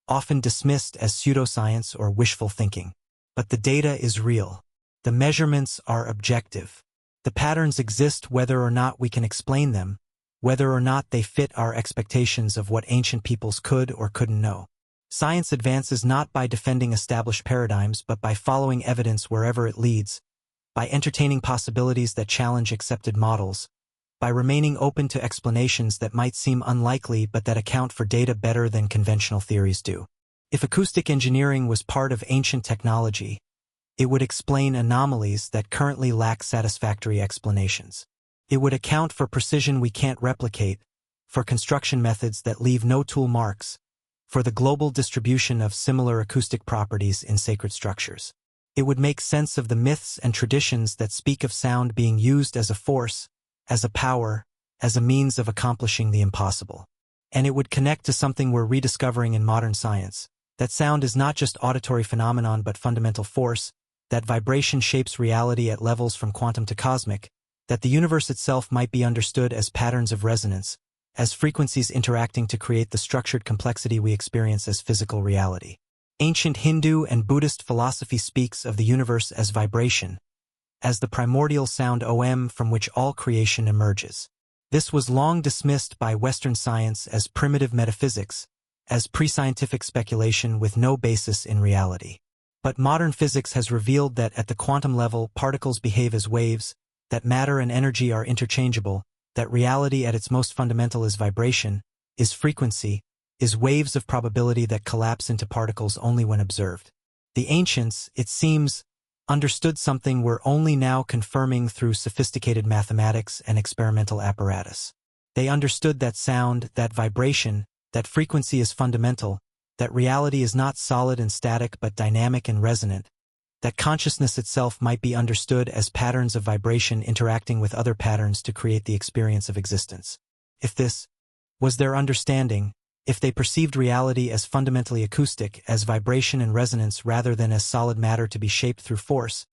often dismissed as pseudoscience or wishful thinking. But the data is real. The measurements are objective. The patterns exist whether or not we can explain them, whether or not they fit our expectations of what ancient peoples could or couldn't know. Science advances not by defending established paradigms but by following evidence wherever it leads, by entertaining possibilities that challenge accepted models, by remaining open to explanations that might seem unlikely but that account for data better than conventional theories do. If acoustic engineering was part of ancient technology, it would explain anomalies that currently lack satisfactory explanations. It would account for precision we can't replicate, for construction methods that leave no tool marks, for the global distribution of similar acoustic properties in sacred structures. It would make sense of the myths and traditions that speak of sound being used as a force, as a power, as a means of accomplishing the impossible. And it would connect to something we're rediscovering in modern science, that sound is not just auditory phenomenon but fundamental force, that vibration shapes reality at levels from quantum to cosmic, that the universe itself might be understood as patterns of resonance, as frequencies interacting to create the structured complexity we experience as physical reality. Ancient Hindu and Buddhist philosophy speaks of the universe as vibration, as the primordial sound Om from which all creation emerges. This was long dismissed by Western science as primitive metaphysics, as pre-scientific speculation with no basis in reality. But modern physics has revealed that at the quantum level particles behave as waves, that matter and energy are interchangeable, that reality at its most fundamental is vibration, is frequency, is waves of probability that collapse into particles only when observed. The ancients, it seems, understood something we're only now confirming through sophisticated mathematics and experimental apparatus. They understood that sound, that vibration, that frequency is fundamental, that reality is not solid and static but dynamic and resonant, that consciousness itself might be understood as patterns of vibration interacting with other patterns to create the experience of existence. If this was their understanding, if they perceived reality as fundamentally acoustic, as vibration and resonance rather than as solid matter to be shaped through force,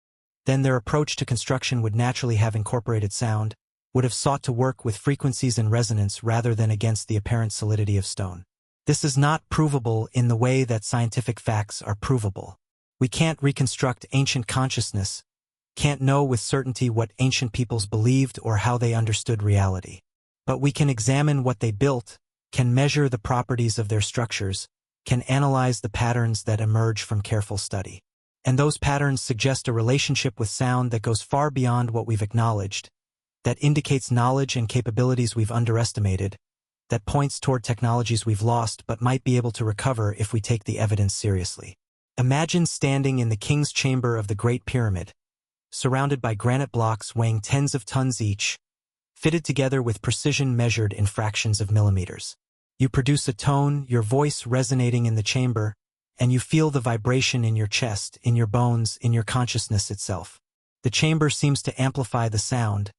then their approach to construction would naturally have incorporated sound, would have sought to work with frequencies and resonance rather than against the apparent solidity of stone. This is not provable in the way that scientific facts are provable. We can't reconstruct ancient consciousness, can't know with certainty what ancient peoples believed or how they understood reality. But we can examine what they built, can measure the properties of their structures, can analyze the patterns that emerge from careful study. And those patterns suggest a relationship with sound that goes far beyond what we've acknowledged, that indicates knowledge and capabilities we've underestimated, that points toward technologies we've lost but might be able to recover if we take the evidence seriously. Imagine standing in the king's chamber of the Great Pyramid, surrounded by granite blocks weighing tens of tons each, fitted together with precision measured in fractions of millimeters. You produce a tone, your voice resonating in the chamber, and you feel the vibration in your chest, in your bones, in your consciousness itself. The chamber seems to amplify the sound,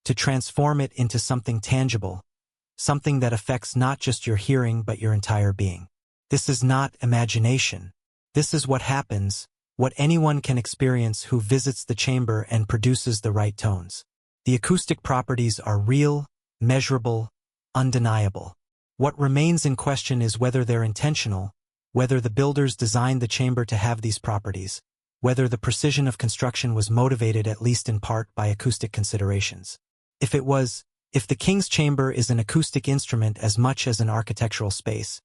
to transform it into something tangible, something that affects not just your hearing but your entire being. This is not imagination. This is what happens, what anyone can experience who visits the chamber and produces the right tones. The acoustic properties are real, measurable, undeniable. What remains in question is whether they're intentional, whether the builders designed the chamber to have these properties, whether the precision of construction was motivated at least in part by acoustic considerations. If the king's chamber is an acoustic instrument as much as an architectural space,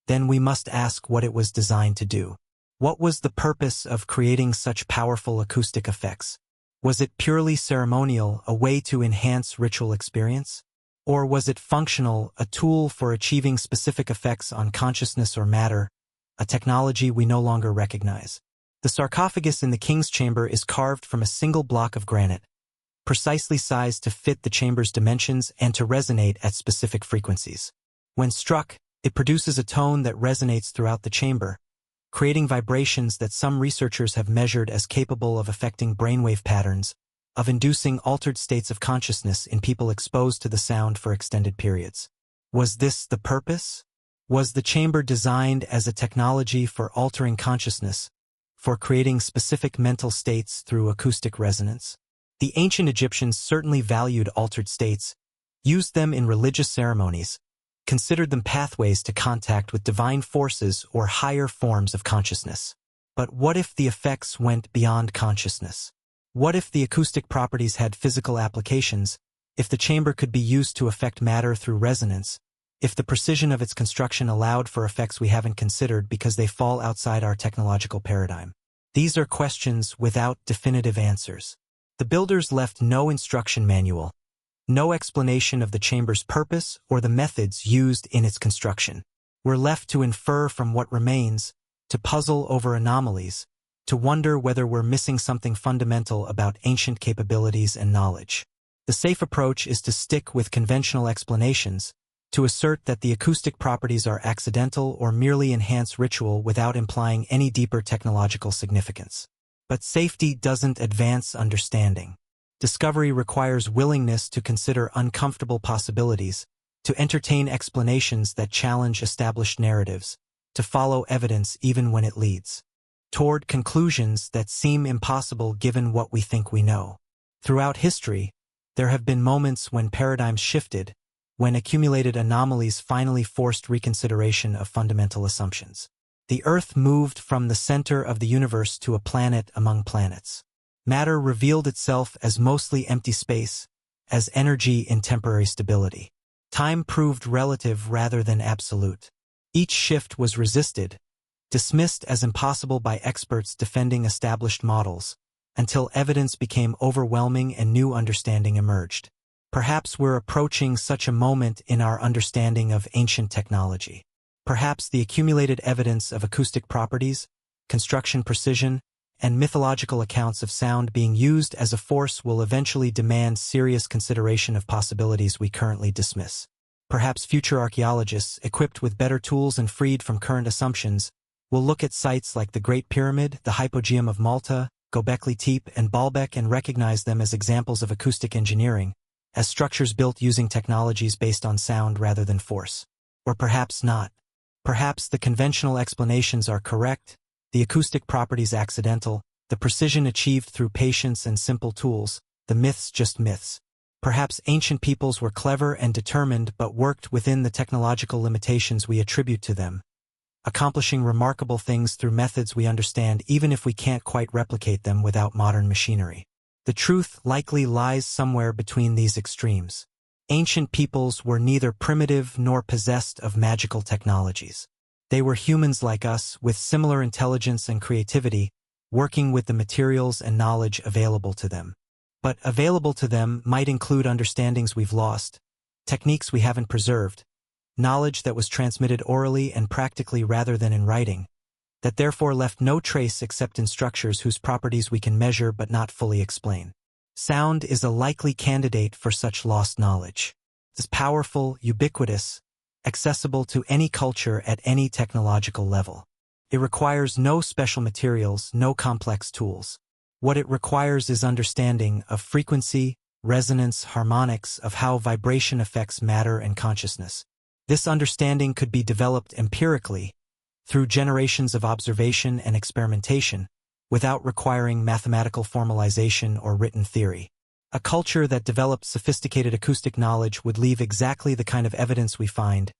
then we must ask what it was designed to do. What was the purpose of creating such powerful acoustic effects? Was it purely ceremonial, a way to enhance ritual experience? Or was it functional, a tool for achieving specific effects on consciousness or matter, a technology we no longer recognize? The sarcophagus in the king's chamber is carved from a single block of granite, precisely sized to fit the chamber's dimensions and to resonate at specific frequencies. When struck, it produces a tone that resonates throughout the chamber, creating vibrations that some researchers have measured as capable of affecting brainwave patterns, of inducing altered states of consciousness in people exposed to the sound for extended periods. Was this the purpose? Was the chamber designed as a technology for altering consciousness, for creating specific mental states through acoustic resonance? The ancient Egyptians certainly valued altered states, used them in religious ceremonies, considered them pathways to contact with divine forces or higher forms of consciousness. But what if the effects went beyond consciousness? What if the acoustic properties had physical applications, if the chamber could be used to affect matter through resonance, if the precision of its construction allowed for effects we haven't considered because they fall outside our technological paradigm? These are questions without definitive answers. The builders left no instruction manual, no explanation of the chamber's purpose or the methods used in its construction. We're left to infer from what remains, to puzzle over anomalies, to wonder whether we're missing something fundamental about ancient capabilities and knowledge. The safe approach is to stick with conventional explanations, to assert that the acoustic properties are accidental or merely enhance ritual without implying any deeper technological significance. But safety doesn't advance understanding. Discovery requires willingness to consider uncomfortable possibilities, to entertain explanations that challenge established narratives, to follow evidence even when it leads toward conclusions that seem impossible given what we think we know. Throughout history, there have been moments when paradigms shifted, when accumulated anomalies finally forced reconsideration of fundamental assumptions. The Earth moved from the center of the universe to a planet among planets. Matter revealed itself as mostly empty space, as energy in temporary stability. Time proved relative rather than absolute. Each shift was resisted, dismissed as impossible by experts defending established models, until evidence became overwhelming and new understanding emerged. Perhaps we're approaching such a moment in our understanding of ancient technology. Perhaps the accumulated evidence of acoustic properties, construction precision, and mythological accounts of sound being used as a force will eventually demand serious consideration of possibilities we currently dismiss. Perhaps future archaeologists, equipped with better tools and freed from current assumptions, will look at sites like the Great Pyramid, the Hypogeum of Malta, Göbekli Tepe, and Baalbek and recognize them as examples of acoustic engineering, as structures built using technologies based on sound rather than force. Or perhaps not. Perhaps the conventional explanations are correct, the acoustic properties accidental, the precision achieved through patience and simple tools, the myths just myths. Perhaps ancient peoples were clever and determined but worked within the technological limitations we attribute to them, accomplishing remarkable things through methods we understand even if we can't quite replicate them without modern machinery. The truth likely lies somewhere between these extremes. Ancient peoples were neither primitive nor possessed of magical technologies. They were humans like us, with similar intelligence and creativity, working with the materials and knowledge available to them. But available to them might include understandings we've lost, techniques we haven't preserved, knowledge that was transmitted orally and practically rather than in writing, that therefore left no trace except in structures whose properties we can measure but not fully explain. Sound is a likely candidate for such lost knowledge. It's powerful, ubiquitous, accessible to any culture at any technological level. It requires no special materials, no complex tools. What it requires is understanding of frequency, resonance, harmonics, of how vibration affects matter and consciousness. This understanding could be developed empirically, through generations of observation and experimentation, without requiring mathematical formalization or written theory. A culture that developed sophisticated acoustic knowledge would leave exactly the kind of evidence we find: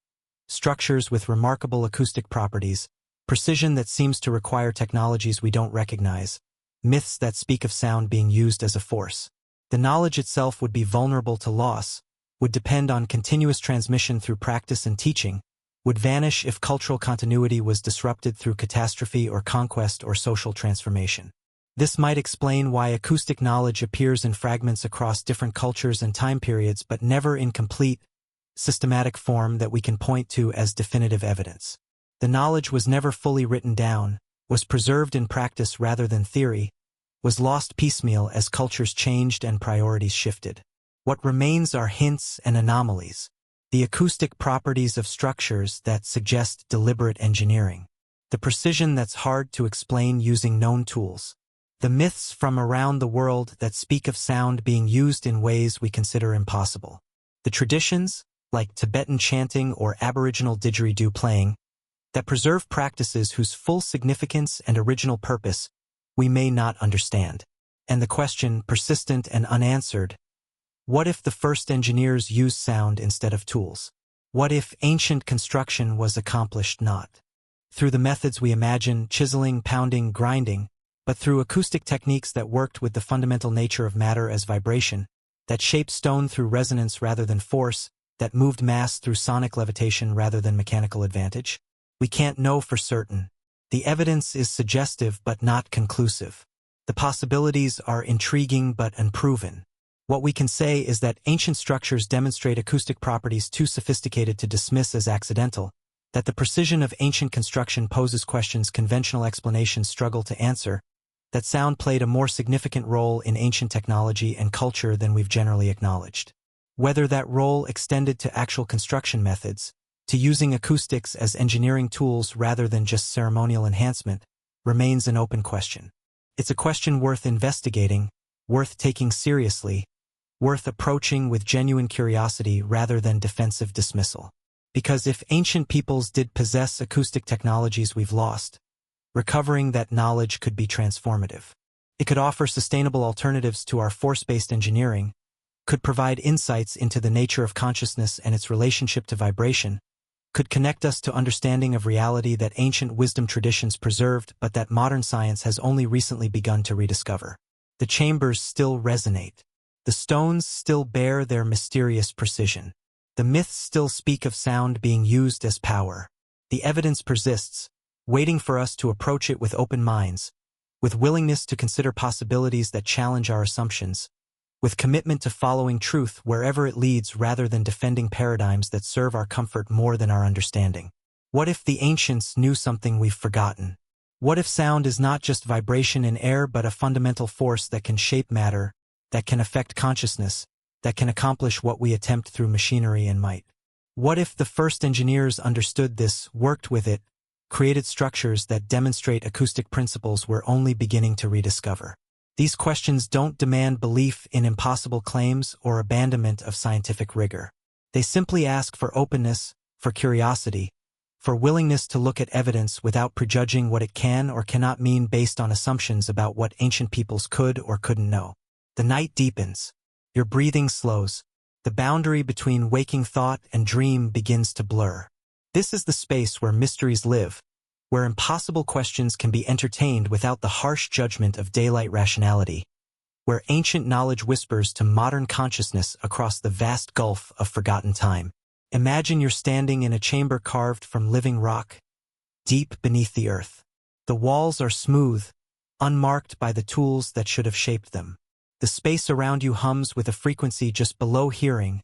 structures with remarkable acoustic properties, precision that seems to require technologies we don't recognize, myths that speak of sound being used as a force. The knowledge itself would be vulnerable to loss, would depend on continuous transmission through practice and teaching, would vanish if cultural continuity was disrupted through catastrophe or conquest or social transformation. This might explain why acoustic knowledge appears in fragments across different cultures and time periods but never in complete, systematic form that we can point to as definitive evidence. The knowledge was never fully written down, was preserved in practice rather than theory, was lost piecemeal as cultures changed and priorities shifted. What remains are hints and anomalies, the acoustic properties of structures that suggest deliberate engineering, the precision that's hard to explain using known tools, the myths from around the world that speak of sound being used in ways we consider impossible, the traditions, like Tibetan chanting or Aboriginal didgeridoo playing, that preserve practices whose full significance and original purpose we may not understand. And the question, persistent and unanswered: what if the first engineers used sound instead of tools? What if ancient construction was accomplished not through the methods we imagine, chiseling, pounding, grinding, but through acoustic techniques that worked with the fundamental nature of matter as vibration, that shaped stone through resonance rather than force, that moved mass through sonic levitation rather than mechanical advantage? We can't know for certain. The evidence is suggestive but not conclusive. The possibilities are intriguing but unproven. What we can say is that ancient structures demonstrate acoustic properties too sophisticated to dismiss as accidental, that the precision of ancient construction poses questions conventional explanations struggle to answer, that sound played a more significant role in ancient technology and culture than we've generally acknowledged. Whether that role extended to actual construction methods, to using acoustics as engineering tools rather than just ceremonial enhancement, remains an open question. It's a question worth investigating, worth taking seriously, worth approaching with genuine curiosity rather than defensive dismissal. Because if ancient peoples did possess acoustic technologies we've lost, recovering that knowledge could be transformative. It could offer sustainable alternatives to our force-based engineering, could provide insights into the nature of consciousness and its relationship to vibration, could connect us to understanding of reality that ancient wisdom traditions preserved but that modern science has only recently begun to rediscover. The chambers still resonate. The stones still bear their mysterious precision. The myths still speak of sound being used as power. The evidence persists, waiting for us to approach it with open minds, with willingness to consider possibilities that challenge our assumptions, with commitment to following truth wherever it leads rather than defending paradigms that serve our comfort more than our understanding. What if the ancients knew something we've forgotten? What if sound is not just vibration in air but a fundamental force that can shape matter, that can affect consciousness, that can accomplish what we attempt through machinery and might? What if the first engineers understood this, worked with it, created structures that demonstrate acoustic principles we're only beginning to rediscover? These questions don't demand belief in impossible claims or abandonment of scientific rigor. They simply ask for openness, for curiosity, for willingness to look at evidence without prejudging what it can or cannot mean based on assumptions about what ancient peoples could or couldn't know. The night deepens. Your breathing slows. The boundary between waking thought and dream begins to blur. This is the space where mysteries live, where impossible questions can be entertained without the harsh judgment of daylight rationality, where ancient knowledge whispers to modern consciousness across the vast gulf of forgotten time. Imagine you're standing in a chamber carved from living rock, deep beneath the earth. The walls are smooth, unmarked by the tools that should have shaped them. The space around you hums with a frequency just below hearing,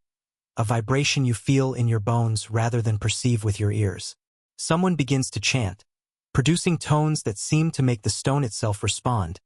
a vibration you feel in your bones rather than perceive with your ears. Someone begins to chant, producing tones that seem to make the stone itself respond,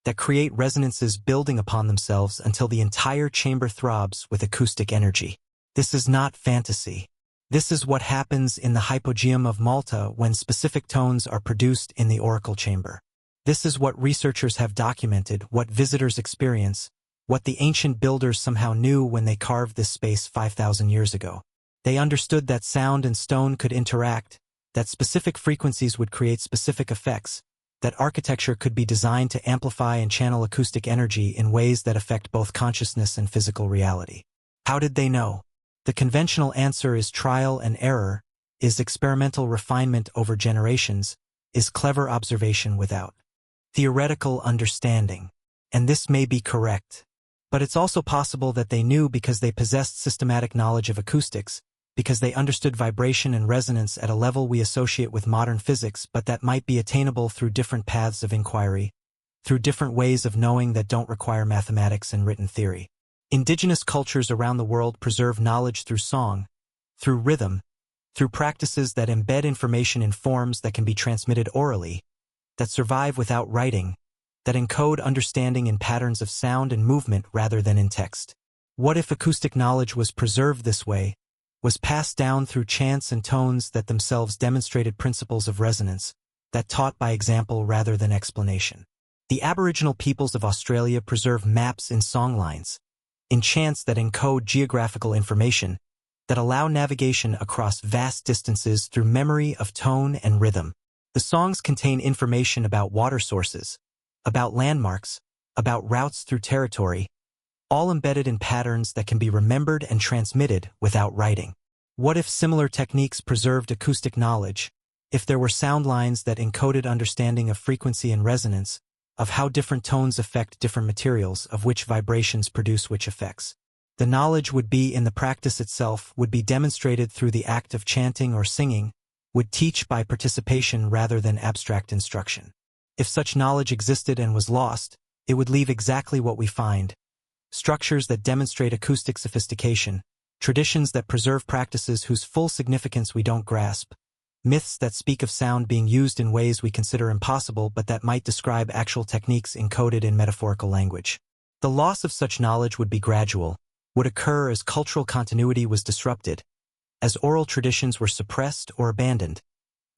that create resonances building upon themselves until the entire chamber throbs with acoustic energy. This is not fantasy. This is what happens in the hypogeum of Malta when specific tones are produced in the oracle chamber. This is what researchers have documented, what visitors experience, what the ancient builders somehow knew when they carved this space 5,000 years ago. They understood that sound and stone could interact, that specific frequencies would create specific effects, that architecture could be designed to amplify and channel acoustic energy in ways that affect both consciousness and physical reality. How did they know? The conventional answer is trial and error, is experimental refinement over generations, is clever observation without theoretical understanding. And this may be correct. But it's also possible that they knew because they possessed systematic knowledge of acoustics, because they understood vibration and resonance at a level we associate with modern physics, but that might be attainable through different paths of inquiry, through different ways of knowing that don't require mathematics and written theory. Indigenous cultures around the world preserve knowledge through song, through rhythm, through practices that embed information in forms that can be transmitted orally, that survive without writing, that encode understanding in patterns of sound and movement rather than in text. What if acoustic knowledge was preserved this way, was passed down through chants and tones that themselves demonstrated principles of resonance, that taught by example rather than explanation? The Aboriginal peoples of Australia preserve maps in songlines, in chants that encode geographical information, that allow navigation across vast distances through memory of tone and rhythm. The songs contain information about water sources, about landmarks, about routes through territory, all embedded in patterns that can be remembered and transmitted without writing. What if similar techniques preserved acoustic knowledge, if there were sound lines that encoded understanding of frequency and resonance, of how different tones affect different materials, of which vibrations produce which effects? The knowledge would be in the practice itself, would be demonstrated through the act of chanting or singing, would teach by participation rather than abstract instruction. If such knowledge existed and was lost, it would leave exactly what we find: structures that demonstrate acoustic sophistication, traditions that preserve practices whose full significance we don't grasp, myths that speak of sound being used in ways we consider impossible but that might describe actual techniques encoded in metaphorical language. The loss of such knowledge would be gradual, would occur as cultural continuity was disrupted, as oral traditions were suppressed or abandoned,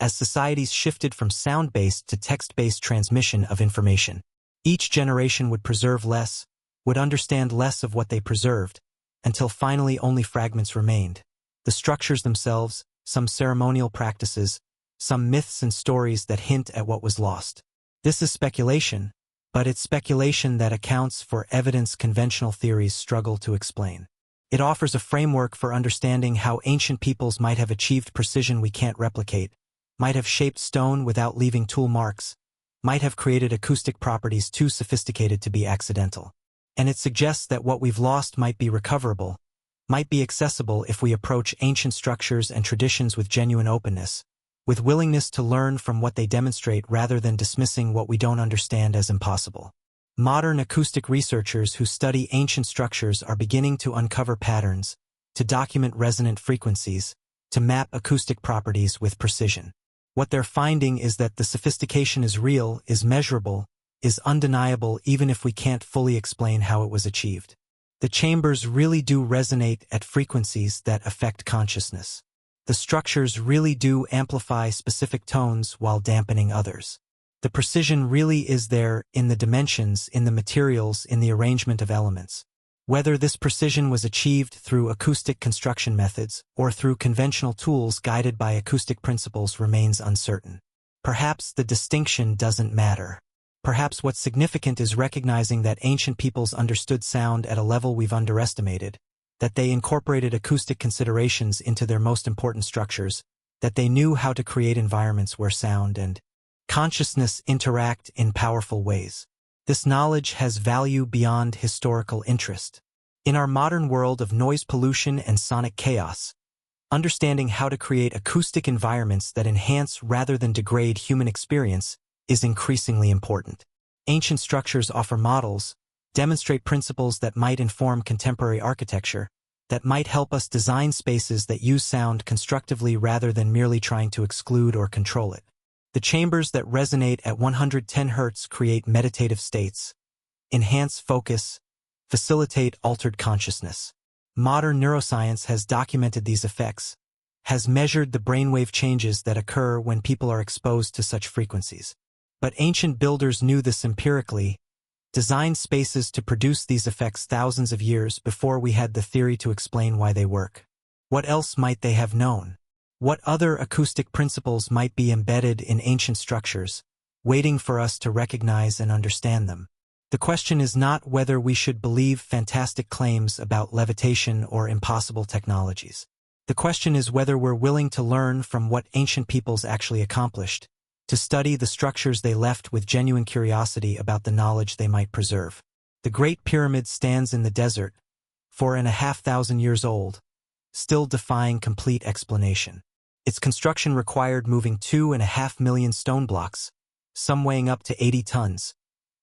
as societies shifted from sound-based to text-based transmission of information. Each generation would preserve less, would understand less of what they preserved, until finally only fragments remained. The structures themselves, some ceremonial practices, some myths and stories that hint at what was lost. This is speculation, but it's speculation that accounts for evidence conventional theories struggle to explain. It offers a framework for understanding how ancient peoples might have achieved precision we can't replicate, might have shaped stone without leaving tool marks, might have created acoustic properties too sophisticated to be accidental. And it suggests that what we've lost might be recoverable, might be accessible if we approach ancient structures and traditions with genuine openness, with willingness to learn from what they demonstrate rather than dismissing what we don't understand as impossible. Modern acoustic researchers who study ancient structures are beginning to uncover patterns, to document resonant frequencies, to map acoustic properties with precision. What they're finding is that the sophistication is real, is measurable, is undeniable even if we can't fully explain how it was achieved. The chambers really do resonate at frequencies that affect consciousness. The structures really do amplify specific tones while dampening others. The precision really is there in the dimensions, in the materials, in the arrangement of elements. Whether this precision was achieved through acoustic construction methods or through conventional tools guided by acoustic principles remains uncertain. Perhaps the distinction doesn't matter. Perhaps what's significant is recognizing that ancient peoples understood sound at a level we've underestimated, that they incorporated acoustic considerations into their most important structures, that they knew how to create environments where sound and consciousness interact in powerful ways. This knowledge has value beyond historical interest. In our modern world of noise pollution and sonic chaos, understanding how to create acoustic environments that enhance rather than degrade human experience is increasingly important. Ancient structures offer models, demonstrate principles that might inform contemporary architecture, that might help us design spaces that use sound constructively rather than merely trying to exclude or control it. The chambers that resonate at 110 Hz create meditative states, enhance focus, facilitate altered consciousness. Modern neuroscience has documented these effects, has measured the brainwave changes that occur when people are exposed to such frequencies. But ancient builders knew this empirically, designed spaces to produce these effects thousands of years before we had the theory to explain why they work. What else might they have known? What other acoustic principles might be embedded in ancient structures, waiting for us to recognize and understand them? The question is not whether we should believe fantastic claims about levitation or impossible technologies. The question is whether we're willing to learn from what ancient peoples actually accomplished, to study the structures they left with genuine curiosity about the knowledge they might preserve. The Great Pyramid stands in the desert, 4,500 years old, still defying complete explanation. Its construction required moving 2.5 million stone blocks, some weighing up to 80 tons,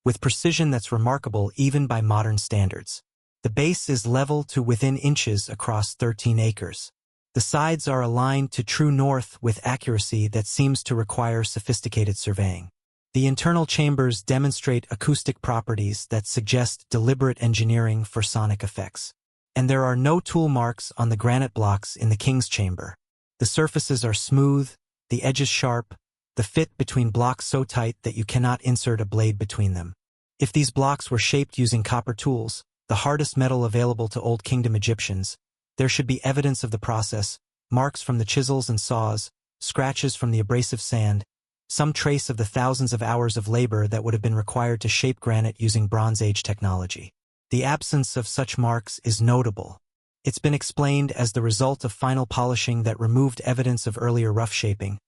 with precision that's remarkable even by modern standards. The base is level to within inches across 13 acres. The sides are aligned to true north with accuracy that seems to require sophisticated surveying. The internal chambers demonstrate acoustic properties that suggest deliberate engineering for sonic effects. And there are no tool marks on the granite blocks in the king's chamber. The surfaces are smooth, the edges sharp, the fit between blocks so tight that you cannot insert a blade between them. If these blocks were shaped using copper tools, the hardest metal available to Old Kingdom Egyptians, there should be evidence of the process, marks from the chisels and saws, scratches from the abrasive sand, some trace of the thousands of hours of labor that would have been required to shape granite using Bronze Age technology. The absence of such marks is notable. It's been explained as the result of final polishing that removed evidence of earlier rough shaping.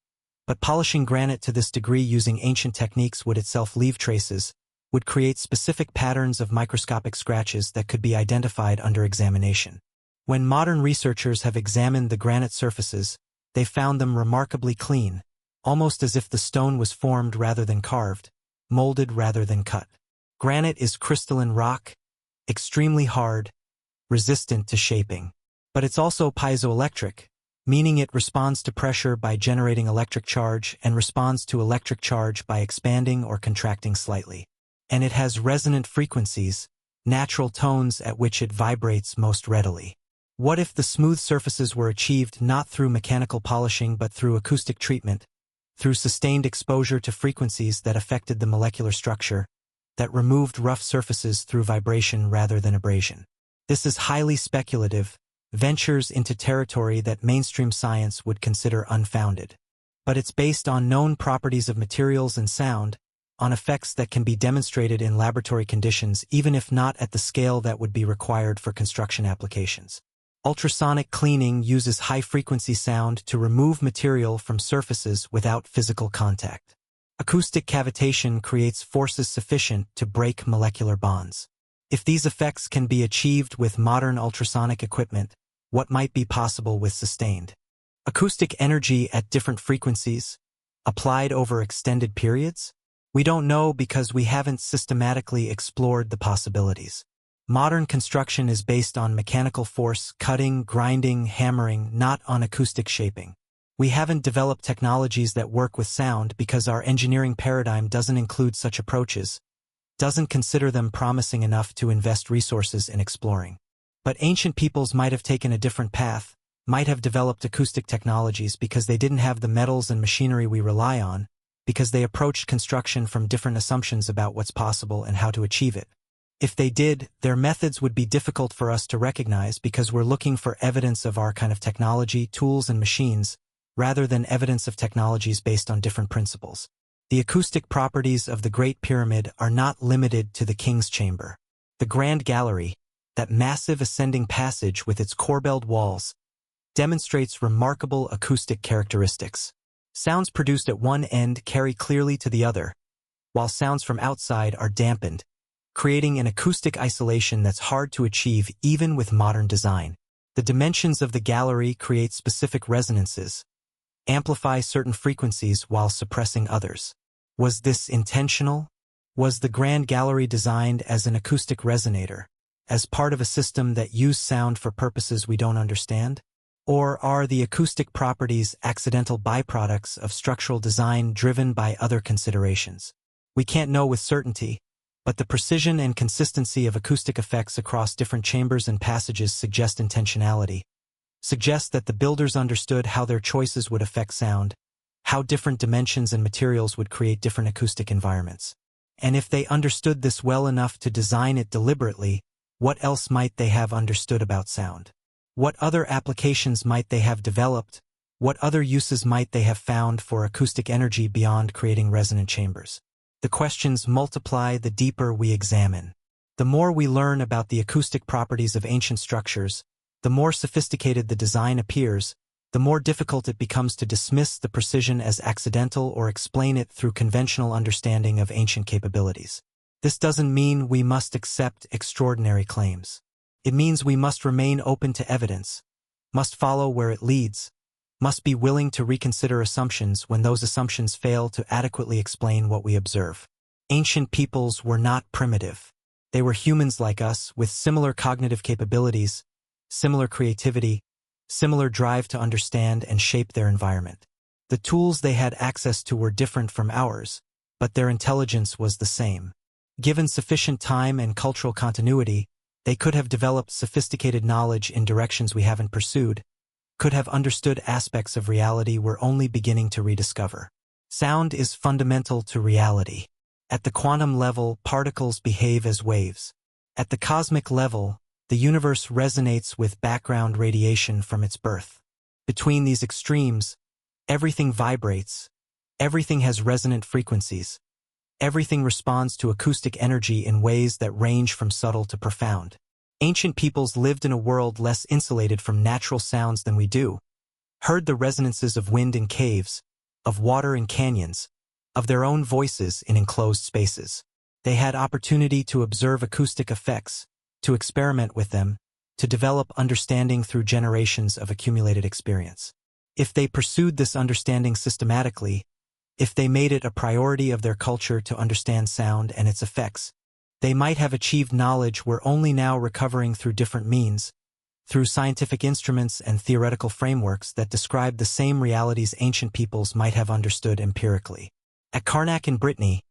But polishing granite to this degree using ancient techniques would itself leave traces, would create specific patterns of microscopic scratches that could be identified under examination. When modern researchers have examined the granite surfaces, they found them remarkably clean, almost as if the stone was formed rather than carved, molded rather than cut. Granite is crystalline rock, extremely hard, resistant to shaping. But it's also piezoelectric, meaning it responds to pressure by generating electric charge and responds to electric charge by expanding or contracting slightly. And it has resonant frequencies, natural tones at which it vibrates most readily. What if the smooth surfaces were achieved not through mechanical polishing but through acoustic treatment, through sustained exposure to frequencies that affected the molecular structure, that removed rough surfaces through vibration rather than abrasion? This is highly speculative, ventures into territory that mainstream science would consider unfounded. But it's based on known properties of materials and sound, on effects that can be demonstrated in laboratory conditions even if not at the scale that would be required for construction applications. Ultrasonic cleaning uses high-frequency sound to remove material from surfaces without physical contact. Acoustic cavitation creates forces sufficient to break molecular bonds. If these effects can be achieved with modern ultrasonic equipment, what might be possible with sustained acoustic energy at different frequencies, applied over extended periods? We don't know because we haven't systematically explored the possibilities. Modern construction is based on mechanical force, cutting, grinding, hammering, not on acoustic shaping. We haven't developed technologies that work with sound because our engineering paradigm doesn't include such approaches, doesn't consider them promising enough to invest resources in exploring. But ancient peoples might have taken a different path, might have developed acoustic technologies because they didn't have the metals and machinery we rely on, because they approached construction from different assumptions about what's possible and how to achieve it. If they did, their methods would be difficult for us to recognize because we're looking for evidence of our kind of technology, tools, and machines, rather than evidence of technologies based on different principles. The acoustic properties of the Great Pyramid are not limited to the King's Chamber. The Grand Gallery, that massive ascending passage with its corbelled walls, demonstrates remarkable acoustic characteristics. Sounds produced at one end carry clearly to the other, while sounds from outside are dampened, creating an acoustic isolation that's hard to achieve even with modern design. The dimensions of the gallery create specific resonances, amplify certain frequencies while suppressing others. Was this intentional? Was the Grand Gallery designed as an acoustic resonator, as part of a system that used sound for purposes we don't understand? Or are the acoustic properties accidental byproducts of structural design driven by other considerations? We can't know with certainty, but the precision and consistency of acoustic effects across different chambers and passages suggest intentionality, suggest that the builders understood how their choices would affect sound, how different dimensions and materials would create different acoustic environments. And if they understood this well enough to design it deliberately, what else might they have understood about sound? What other applications might they have developed? What other uses might they have found for acoustic energy beyond creating resonant chambers? The questions multiply the deeper we examine. The more we learn about the acoustic properties of ancient structures, the more sophisticated the design appears, the more difficult it becomes to dismiss the precision as accidental or explain it through conventional understanding of ancient capabilities. This doesn't mean we must accept extraordinary claims. It means we must remain open to evidence, must follow where it leads, must be willing to reconsider assumptions when those assumptions fail to adequately explain what we observe. Ancient peoples were not primitive. They were humans like us with similar cognitive capabilities, similar creativity, similar drive to understand and shape their environment. The tools they had access to were different from ours, but their intelligence was the same. Given sufficient time and cultural continuity, they could have developed sophisticated knowledge in directions we haven't pursued, could have understood aspects of reality we're only beginning to rediscover. Sound is fundamental to reality. At the quantum level, particles behave as waves. At the cosmic level, the universe resonates with background radiation from its birth. Between these extremes, everything vibrates, everything has resonant frequencies, everything responds to acoustic energy in ways that range from subtle to profound. Ancient peoples lived in a world less insulated from natural sounds than we do, heard the resonances of wind in caves, of water in canyons, of their own voices in enclosed spaces. They had opportunity to observe acoustic effects, to experiment with them, to develop understanding through generations of accumulated experience. If they pursued this understanding systematically, if they made it a priority of their culture to understand sound and its effects, they might have achieved knowledge we're only now recovering through different means, through scientific instruments and theoretical frameworks that describe the same realities ancient peoples might have understood empirically. At Karnak in Brittany,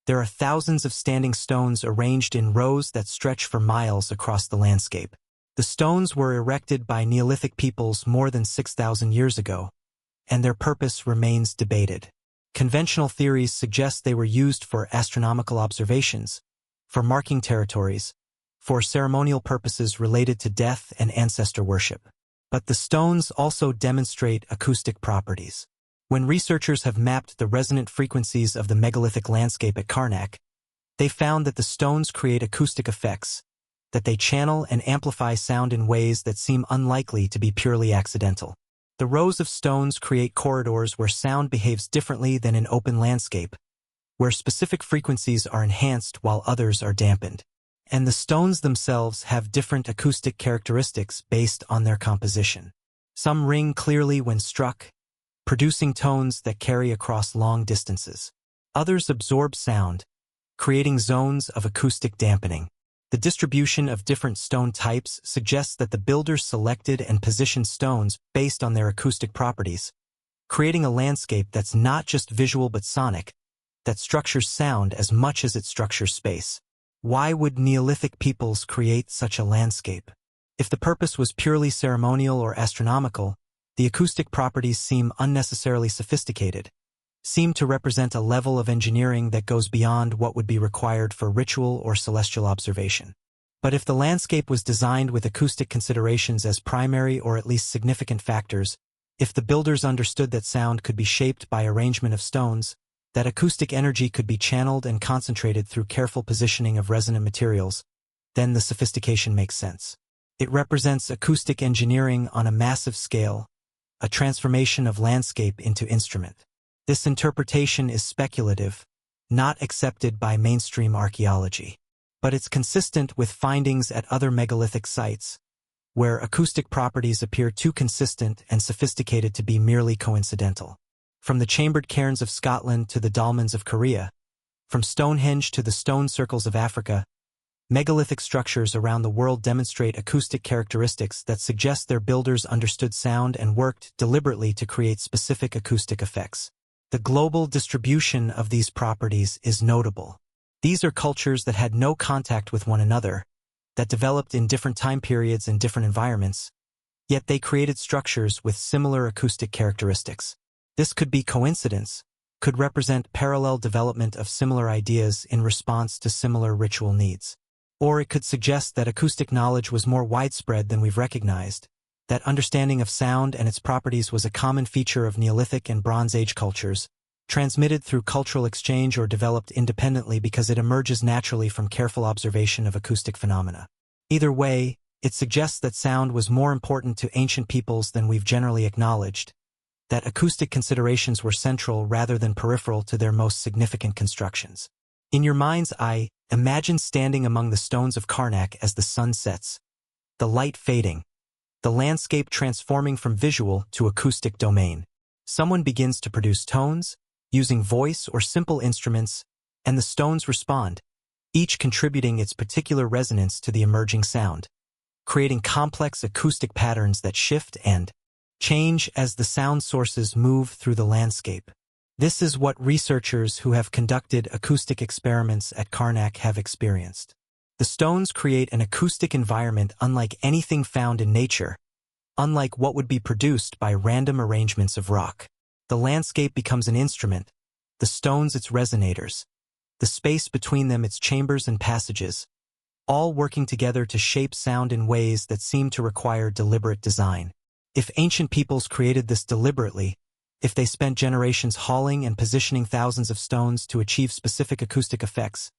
there are thousands of standing stones arranged in rows that stretch for miles across the landscape. The stones were erected by Neolithic peoples more than 6,000 years ago, and their purpose remains debated. Conventional theories suggest they were used for astronomical observations, for marking territories, for ceremonial purposes related to death and ancestor worship. But the stones also demonstrate acoustic properties. When researchers have mapped the resonant frequencies of the megalithic landscape at Karnak, they found that the stones create acoustic effects, that they channel and amplify sound in ways that seem unlikely to be purely accidental. The rows of stones create corridors where sound behaves differently than in open landscape, where specific frequencies are enhanced while others are dampened. And the stones themselves have different acoustic characteristics based on their composition. Some ring clearly when struck, producing tones that carry across long distances. Others absorb sound, creating zones of acoustic dampening. The distribution of different stone types suggests that the builders selected and positioned stones based on their acoustic properties, creating a landscape that's not just visual but sonic, that structures sound as much as it structures space. Why would Neolithic peoples create such a landscape? If the purpose was purely ceremonial or astronomical, the acoustic properties seem unnecessarily sophisticated, seem to represent a level of engineering that goes beyond what would be required for ritual or celestial observation. But if the landscape was designed with acoustic considerations as primary or at least significant factors, if the builders understood that sound could be shaped by arrangement of stones, that acoustic energy could be channeled and concentrated through careful positioning of resonant materials, then the sophistication makes sense. It represents acoustic engineering on a massive scale, a transformation of landscape into instrument. This interpretation is speculative, not accepted by mainstream archaeology. But it's consistent with findings at other megalithic sites, where acoustic properties appear too consistent and sophisticated to be merely coincidental. From the chambered cairns of Scotland to the dolmens of Korea, from Stonehenge to the stone circles of Africa, megalithic structures around the world demonstrate acoustic characteristics that suggest their builders understood sound and worked deliberately to create specific acoustic effects. The global distribution of these properties is notable. These are cultures that had no contact with one another, that developed in different time periods and different environments, yet they created structures with similar acoustic characteristics. This could be coincidence, could represent parallel development of similar ideas in response to similar ritual needs. Or it could suggest that acoustic knowledge was more widespread than we've recognized, that understanding of sound and its properties was a common feature of Neolithic and Bronze Age cultures, transmitted through cultural exchange or developed independently because it emerges naturally from careful observation of acoustic phenomena. Either way, it suggests that sound was more important to ancient peoples than we've generally acknowledged, that acoustic considerations were central rather than peripheral to their most significant constructions. In your mind's eye, imagine standing among the stones of Karnak as the sun sets, the light fading, the landscape transforming from visual to acoustic domain. Someone begins to produce tones, using voice or simple instruments, and the stones respond, each contributing its particular resonance to the emerging sound, creating complex acoustic patterns that shift and change as the sound sources move through the landscape. This is what researchers who have conducted acoustic experiments at Karnak have experienced. The stones create an acoustic environment unlike anything found in nature, unlike what would be produced by random arrangements of rock. The landscape becomes an instrument, the stones its resonators, the space between them its chambers and passages, all working together to shape sound in ways that seem to require deliberate design. If ancient peoples created this deliberately, if they spent generations hauling and positioning thousands of stones to achieve specific acoustic effects,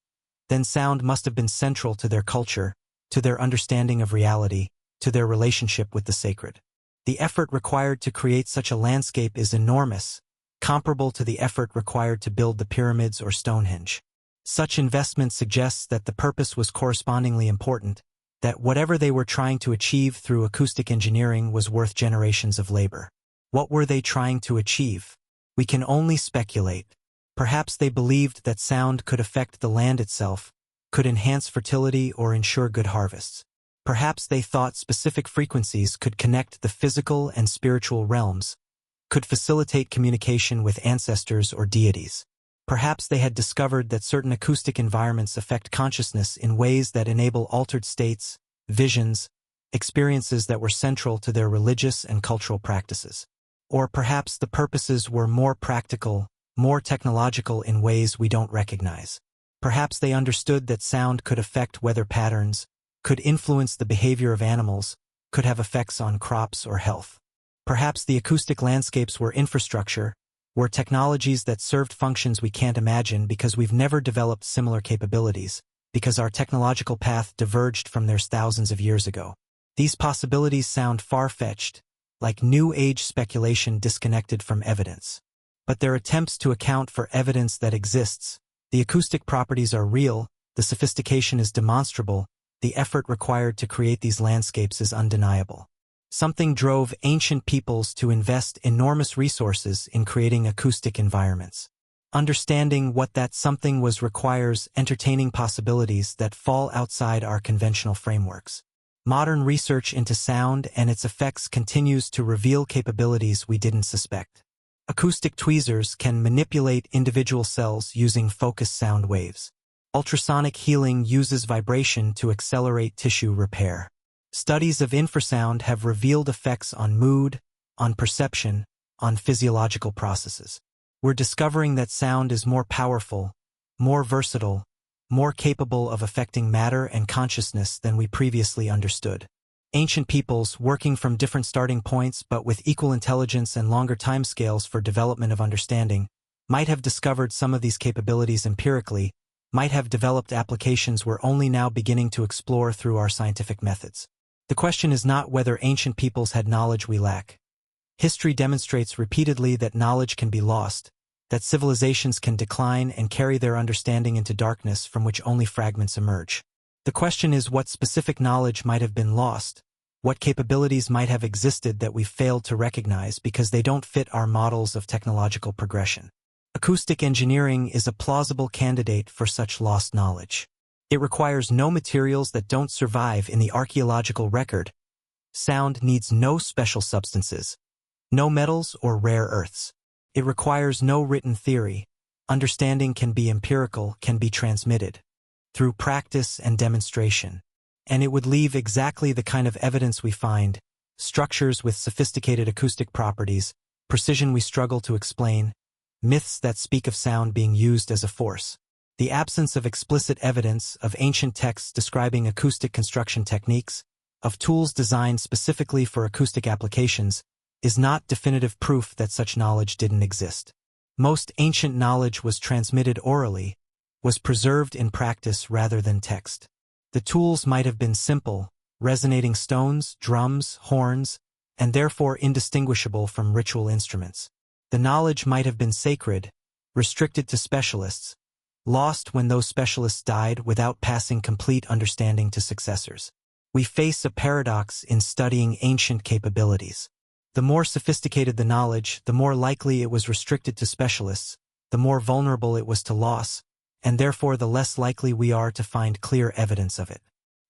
then sound must have been central to their culture, to their understanding of reality, to their relationship with the sacred. The effort required to create such a landscape is enormous, comparable to the effort required to build the pyramids or Stonehenge. Such investment suggests that the purpose was correspondingly important, that whatever they were trying to achieve through acoustic engineering was worth generations of labor. What were they trying to achieve? We can only speculate. Perhaps they believed that sound could affect the land itself, could enhance fertility or ensure good harvests. Perhaps they thought specific frequencies could connect the physical and spiritual realms, could facilitate communication with ancestors or deities. Perhaps they had discovered that certain acoustic environments affect consciousness in ways that enable altered states, visions, experiences that were central to their religious and cultural practices. Or perhaps the purposes were more practical, more technological in ways we don't recognize. Perhaps they understood that sound could affect weather patterns, could influence the behavior of animals, could have effects on crops or health. Perhaps the acoustic landscapes were infrastructure, were technologies that served functions we can't imagine because we've never developed similar capabilities, because our technological path diverged from theirs thousands of years ago. These possibilities sound far-fetched, like New Age speculation disconnected from evidence. But they're attempts to account for evidence that exists. The acoustic properties are real, the sophistication is demonstrable, the effort required to create these landscapes is undeniable. Something drove ancient peoples to invest enormous resources in creating acoustic environments. Understanding what that something was requires entertaining possibilities that fall outside our conventional frameworks. Modern research into sound and its effects continues to reveal capabilities we didn't suspect. Acoustic tweezers can manipulate individual cells using focused sound waves. Ultrasonic healing uses vibration to accelerate tissue repair. Studies of infrasound have revealed effects on mood, on perception, on physiological processes. We're discovering that sound is more powerful, more versatile, more capable of affecting matter and consciousness than we previously understood. Ancient peoples, working from different starting points but with equal intelligence and longer timescales for development of understanding, might have discovered some of these capabilities empirically, might have developed applications we're only now beginning to explore through our scientific methods. The question is not whether ancient peoples had knowledge we lack. History demonstrates repeatedly that knowledge can be lost, that civilizations can decline and carry their understanding into darkness from which only fragments emerge. The question is what specific knowledge might have been lost, what capabilities might have existed that we've failed to recognize because they don't fit our models of technological progression. Acoustic engineering is a plausible candidate for such lost knowledge. It requires no materials that don't survive in the archaeological record. Sound needs no special substances, no metals or rare earths. It requires no written theory. Understanding can be empirical, can be transmitted through practice and demonstration. And it would leave exactly the kind of evidence we find, structures with sophisticated acoustic properties, precision we struggle to explain, myths that speak of sound being used as a force. The absence of explicit evidence, of ancient texts describing acoustic construction techniques, of tools designed specifically for acoustic applications, is not definitive proof that such knowledge didn't exist. Most ancient knowledge was transmitted orally, was preserved in practice rather than text. The tools might have been simple, resonating stones, drums, horns, and therefore indistinguishable from ritual instruments. The knowledge might have been sacred, restricted to specialists, lost when those specialists died without passing complete understanding to successors. We face a paradox in studying ancient capabilities. The more sophisticated the knowledge, the more likely it was restricted to specialists, the more vulnerable it was to loss, and therefore the less likely we are to find clear evidence of it.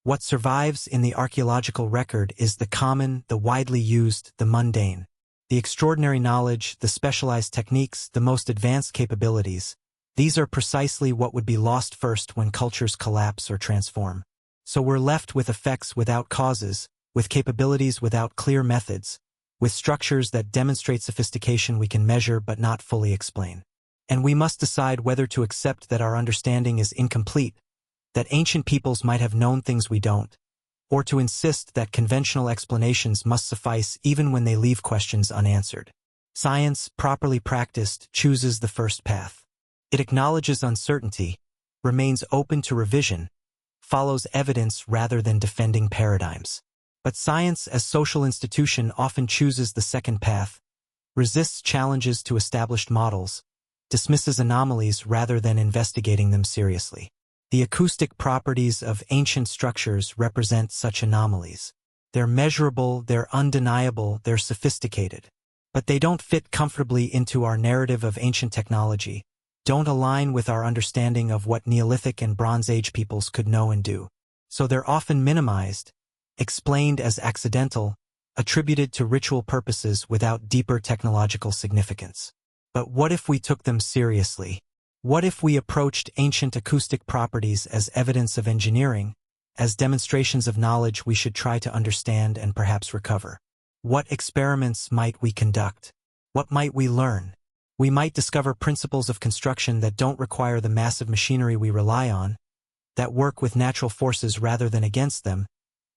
What survives in the archaeological record is the common, the widely used, the mundane. The extraordinary knowledge, the specialized techniques, the most advanced capabilities, these are precisely what would be lost first when cultures collapse or transform. So we're left with effects without causes, with capabilities without clear methods, with structures that demonstrate sophistication we can measure but not fully explain. And we must decide whether to accept that our understanding is incomplete, that ancient peoples might have known things we don't, or to insist that conventional explanations must suffice even when they leave questions unanswered. Science, properly practiced, chooses the first path. It acknowledges uncertainty, remains open to revision, follows evidence rather than defending paradigms. But science as social institution often chooses the second path, resists challenges to established models, dismisses anomalies rather than investigating them seriously. The acoustic properties of ancient structures represent such anomalies. They're measurable, they're undeniable, they're sophisticated. But they don't fit comfortably into our narrative of ancient technology, don't align with our understanding of what Neolithic and Bronze Age peoples could know and do. So they're often minimized, explained as accidental, attributed to ritual purposes without deeper technological significance. But what if we took them seriously? What if we approached ancient acoustic properties as evidence of engineering, as demonstrations of knowledge we should try to understand and perhaps recover? What experiments might we conduct? What might we learn? We might discover principles of construction that don't require the massive machinery we rely on, that work with natural forces rather than against them,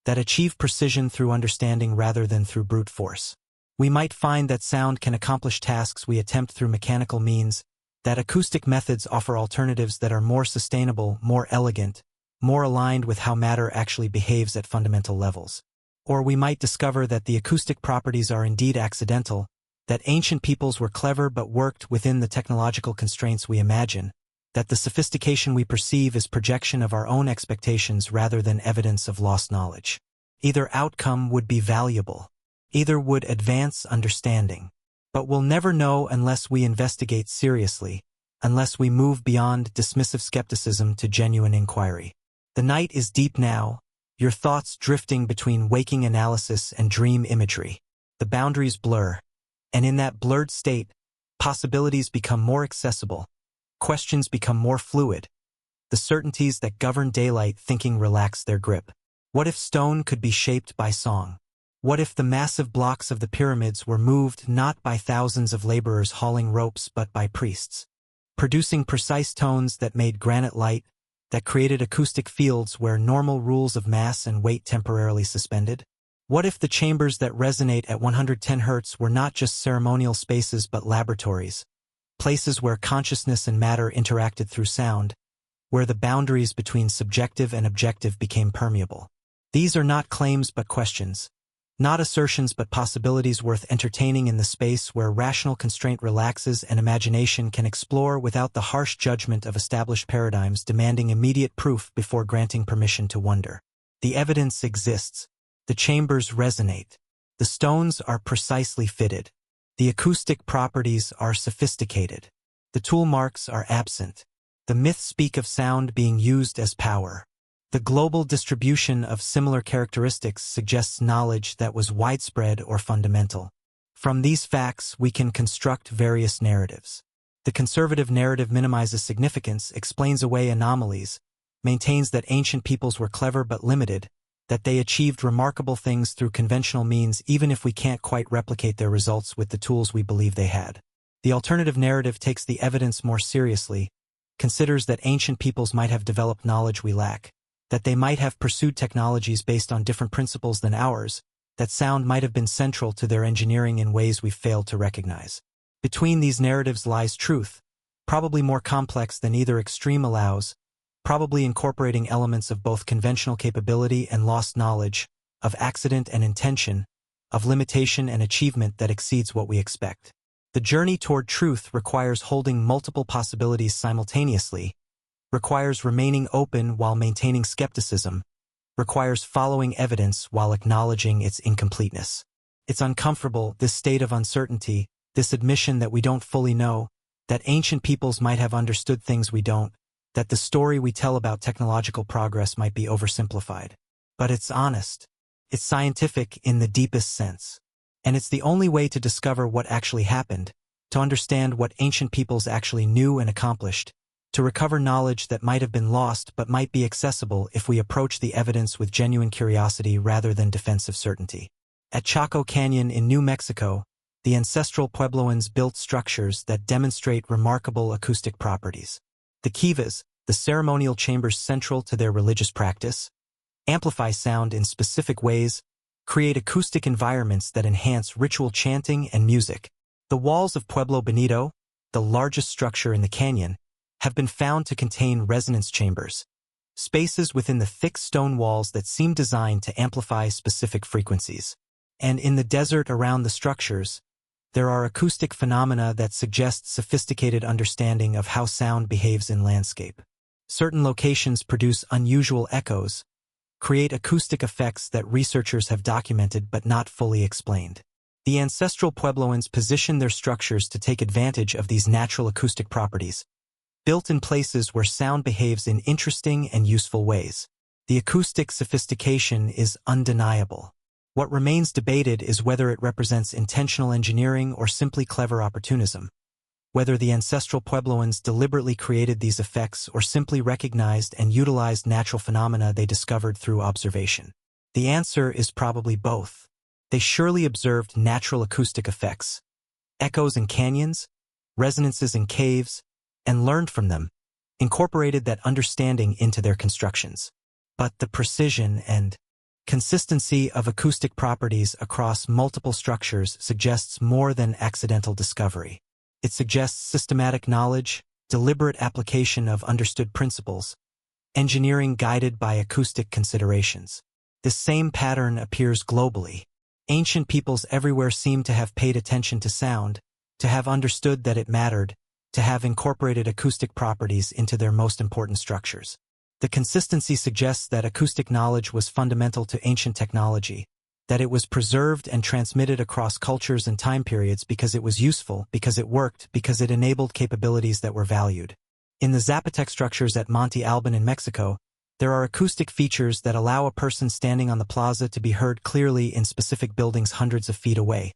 that achieve precision through understanding rather than through brute force. We might find that sound can accomplish tasks we attempt through mechanical means, that acoustic methods offer alternatives that are more sustainable, more elegant, more aligned with how matter actually behaves at fundamental levels. Or we might discover that the acoustic properties are indeed accidental, that ancient peoples were clever but worked within the technological constraints we imagine, that the sophistication we perceive is projection of our own expectations rather than evidence of lost knowledge. Either outcome would be valuable. Either would advance understanding. But we'll never know unless we investigate seriously, unless we move beyond dismissive skepticism to genuine inquiry. The night is deep now, your thoughts drifting between waking analysis and dream imagery. The boundaries blur, and in that blurred state, possibilities become more accessible, questions become more fluid. The certainties that govern daylight thinking relax their grip. What if stone could be shaped by song? What if the massive blocks of the pyramids were moved not by thousands of laborers hauling ropes but by priests, producing precise tones that made granite light, that created acoustic fields where normal rules of mass and weight temporarily suspended? What if the chambers that resonate at 110 Hz were not just ceremonial spaces but laboratories, places where consciousness and matter interacted through sound, where the boundaries between subjective and objective became permeable? These are not claims but questions, not assertions but possibilities worth entertaining in the space where rational constraint relaxes and imagination can explore without the harsh judgment of established paradigms demanding immediate proof before granting permission to wonder. The evidence exists. The chambers resonate. The stones are precisely fitted. The acoustic properties are sophisticated. The tool marks are absent. The myths speak of sound being used as power. The global distribution of similar characteristics suggests knowledge that was widespread or fundamental. From these facts, we can construct various narratives. The conservative narrative minimizes significance, explains away anomalies, maintains that ancient peoples were clever but limited, that they achieved remarkable things through conventional means even if we can't quite replicate their results with the tools we believe they had. The alternative narrative takes the evidence more seriously, considers that ancient peoples might have developed knowledge we lack, that they might have pursued technologies based on different principles than ours, that sound might have been central to their engineering in ways we've failed to recognize. Between these narratives lies truth, probably more complex than either extreme allows, probably incorporating elements of both conventional capability and lost knowledge, of accident and intention, of limitation and achievement that exceeds what we expect. The journey toward truth requires holding multiple possibilities simultaneously, requires remaining open while maintaining skepticism, requires following evidence while acknowledging its incompleteness. It's uncomfortable, this state of uncertainty, this admission that we don't fully know, that ancient peoples might have understood things we don't, that the story we tell about technological progress might be oversimplified. But it's honest. It's scientific in the deepest sense. And it's the only way to discover what actually happened, to understand what ancient peoples actually knew and accomplished, to recover knowledge that might have been lost but might be accessible if we approach the evidence with genuine curiosity rather than defensive certainty. At Chaco Canyon in New Mexico, the ancestral Puebloans built structures that demonstrate remarkable acoustic properties. The kivas, the ceremonial chambers central to their religious practice, amplify sound in specific ways, create acoustic environments that enhance ritual chanting and music. The walls of Pueblo Bonito, the largest structure in the canyon, have been found to contain resonance chambers, spaces within the thick stone walls that seem designed to amplify specific frequencies. And in the desert around the structures, there are acoustic phenomena that suggest sophisticated understanding of how sound behaves in landscape. Certain locations produce unusual echoes, create acoustic effects that researchers have documented but not fully explained. The ancestral Puebloans position their structures to take advantage of these natural acoustic properties, built in places where sound behaves in interesting and useful ways. The acoustic sophistication is undeniable. What remains debated is whether it represents intentional engineering or simply clever opportunism, whether the ancestral Puebloans deliberately created these effects or simply recognized and utilized natural phenomena they discovered through observation. The answer is probably both. They surely observed natural acoustic effects, echoes in canyons, resonances in caves, and learned from them, incorporated that understanding into their constructions. But the precision and consistency of acoustic properties across multiple structures suggests more than accidental discovery. It suggests systematic knowledge, deliberate application of understood principles, engineering guided by acoustic considerations. This same pattern appears globally. Ancient peoples everywhere seem to have paid attention to sound, to have understood that it mattered, to have incorporated acoustic properties into their most important structures. The consistency suggests that acoustic knowledge was fundamental to ancient technology, that it was preserved and transmitted across cultures and time periods because it was useful, because it worked, because it enabled capabilities that were valued. In the Zapotec structures at Monte Alban in Mexico, there are acoustic features that allow a person standing on the plaza to be heard clearly in specific buildings hundreds of feet away,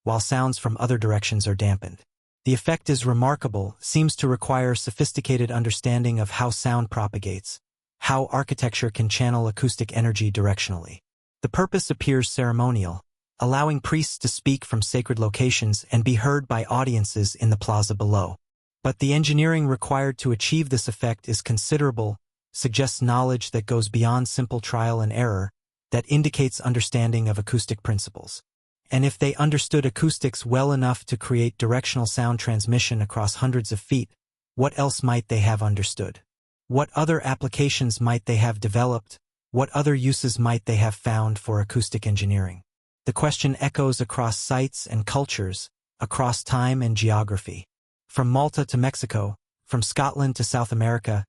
while sounds from other directions are dampened. The effect is remarkable, seems to require sophisticated understanding of how sound propagates, how architecture can channel acoustic energy directionally. The purpose appears ceremonial, allowing priests to speak from sacred locations and be heard by audiences in the plaza below. But the engineering required to achieve this effect is considerable, suggests knowledge that goes beyond simple trial and error, that indicates understanding of acoustic principles. And if they understood acoustics well enough to create directional sound transmission across hundreds of feet, what else might they have understood? What other applications might they have developed? What other uses might they have found for acoustic engineering? The question echoes across sites and cultures, across time and geography. From Malta to Mexico, from Scotland to South America,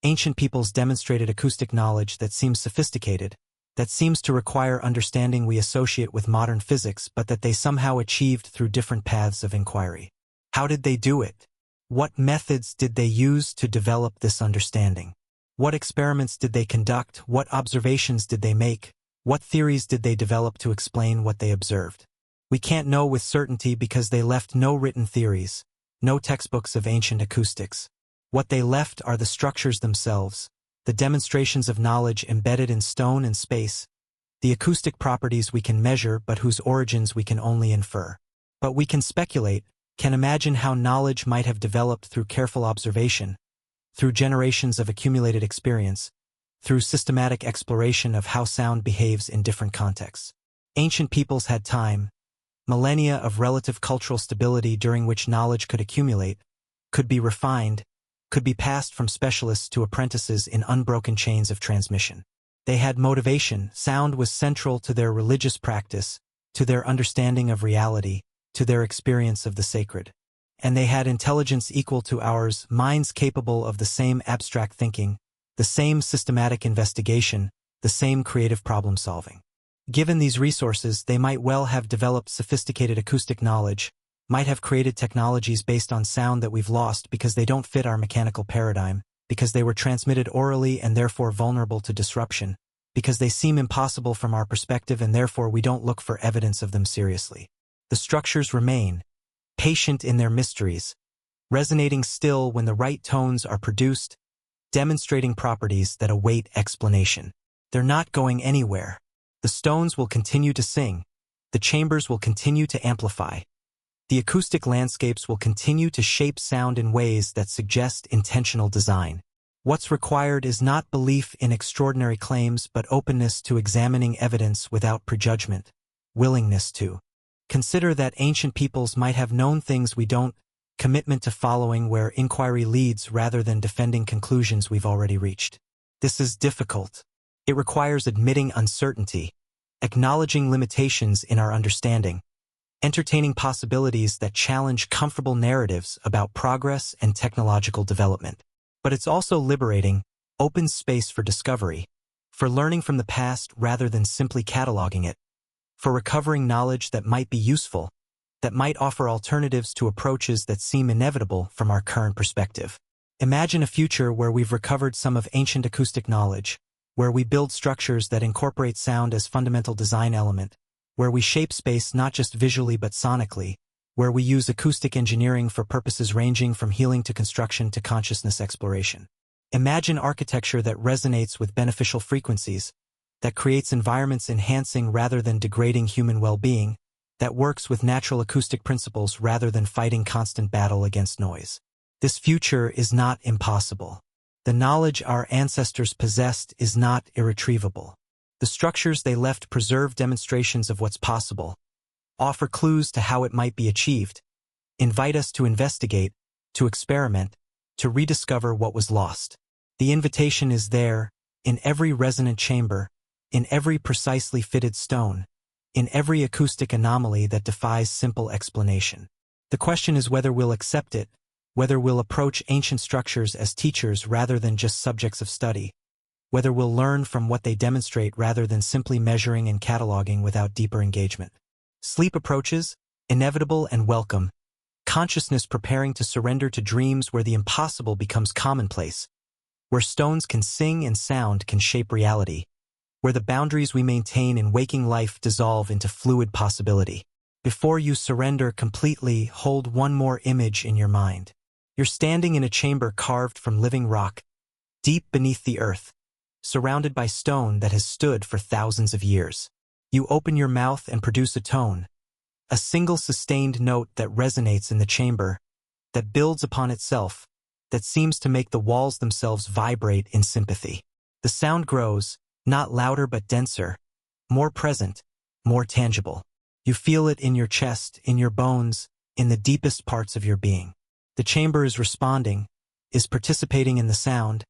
ancient peoples demonstrated acoustic knowledge that seems sophisticated, that seems to require understanding we associate with modern physics, but that they somehow achieved through different paths of inquiry. How did they do it? What methods did they use to develop this understanding? What experiments did they conduct? What observations did they make? What theories did they develop to explain what they observed? We can't know with certainty because they left no written theories, no textbooks of ancient acoustics. What they left are the structures themselves, the demonstrations of knowledge embedded in stone and space, the acoustic properties we can measure but whose origins we can only infer. But we can speculate, can imagine how knowledge might have developed through careful observation, through generations of accumulated experience, through systematic exploration of how sound behaves in different contexts. Ancient peoples had time, millennia of relative cultural stability during which knowledge could accumulate, could be refined, could be passed from specialists to apprentices in unbroken chains of transmission. They had motivation. Sound was central to their religious practice, to their understanding of reality, to their experience of the sacred. And they had intelligence equal to ours, minds capable of the same abstract thinking, the same systematic investigation, the same creative problem-solving. Given these resources, they might well have developed sophisticated acoustic knowledge, might have created technologies based on sound that we've lost because they don't fit our mechanical paradigm, because they were transmitted orally and therefore vulnerable to disruption, because they seem impossible from our perspective and therefore we don't look for evidence of them seriously. The structures remain, patient in their mysteries, resonating still when the right tones are produced, demonstrating properties that await explanation. They're not going anywhere. The stones will continue to sing. The chambers will continue to amplify. The acoustic landscapes will continue to shape sound in ways that suggest intentional design. What's required is not belief in extraordinary claims but openness to examining evidence without prejudgment, willingness to consider that ancient peoples might have known things we don't, commitment to following where inquiry leads rather than defending conclusions we've already reached. This is difficult. It requires admitting uncertainty, acknowledging limitations in our understanding, entertaining possibilities that challenge comfortable narratives about progress and technological development. But it's also liberating, opens space for discovery, for learning from the past rather than simply cataloging it, for recovering knowledge that might be useful, that might offer alternatives to approaches that seem inevitable from our current perspective. Imagine a future where we've recovered some of ancient acoustic knowledge, where we build structures that incorporate sound as fundamental design element, where we shape space not just visually but sonically, where we use acoustic engineering for purposes ranging from healing to construction to consciousness exploration. Imagine architecture that resonates with beneficial frequencies, that creates environments enhancing rather than degrading human well-being, that works with natural acoustic principles rather than fighting constant battle against noise. This future is not impossible. The knowledge our ancestors possessed is not irretrievable. The structures they left preserve demonstrations of what's possible, offer clues to how it might be achieved, invite us to investigate, to experiment, to rediscover what was lost. The invitation is there, in every resonant chamber, in every precisely fitted stone, in every acoustic anomaly that defies simple explanation. The question is whether we'll accept it, whether we'll approach ancient structures as teachers rather than just subjects of study, whether we'll learn from what they demonstrate rather than simply measuring and cataloging without deeper engagement. Sleep approaches, inevitable and welcome, consciousness preparing to surrender to dreams where the impossible becomes commonplace, where stones can sing and sound can shape reality, where the boundaries we maintain in waking life dissolve into fluid possibility. Before you surrender completely, hold one more image in your mind. You're standing in a chamber carved from living rock, deep beneath the earth, surrounded by stone that has stood for thousands of years. You open your mouth and produce a tone, a single sustained note that resonates in the chamber, that builds upon itself, that seems to make the walls themselves vibrate in sympathy. The sound grows, not louder but denser, more present, more tangible. You feel it in your chest, in your bones, in the deepest parts of your being. The chamber is responding, is participating in the sound,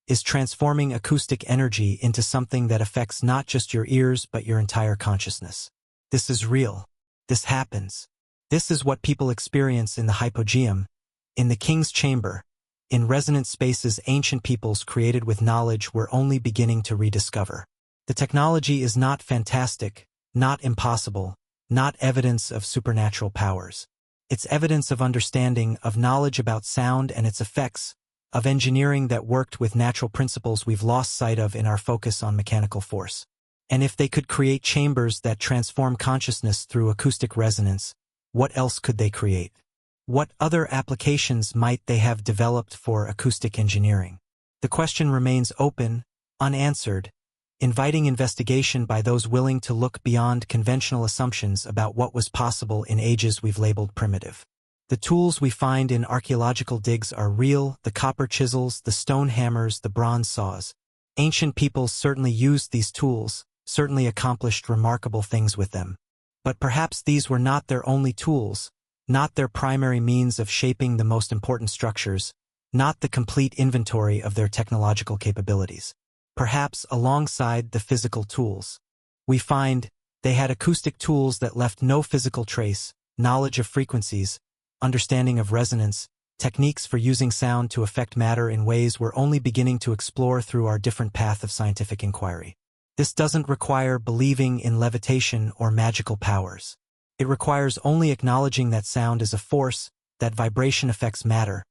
is transforming acoustic energy into something that affects not just your ears but your entire consciousness. This is real. This happens. This is what people experience in the hypogeum, in the king's chamber, in resonant spaces ancient peoples created with knowledge we're only beginning to rediscover. The technology is not fantastic, not impossible, not evidence of supernatural powers. It's evidence of understanding, of knowledge about sound and its effects, of engineering that worked with natural principles we've lost sight of in our focus on mechanical force. And if they could create chambers that transform consciousness through acoustic resonance, what else could they create? What other applications might they have developed for acoustic engineering? The question remains open, unanswered, inviting investigation by those willing to look beyond conventional assumptions about what was possible in ages we've labeled primitive. The tools we find in archaeological digs are real, the copper chisels, the stone hammers, the bronze saws. Ancient peoples certainly used these tools, certainly accomplished remarkable things with them. But perhaps these were not their only tools, not their primary means of shaping the most important structures, not the complete inventory of their technological capabilities. Perhaps alongside the physical tools, we find they had acoustic tools that left no physical trace, knowledge of frequencies, understanding of resonance, techniques for using sound to affect matter in ways we're only beginning to explore through our different path of scientific inquiry. This doesn't require believing in levitation or magical powers. It requires only acknowledging that sound is a force, that vibration affects matter,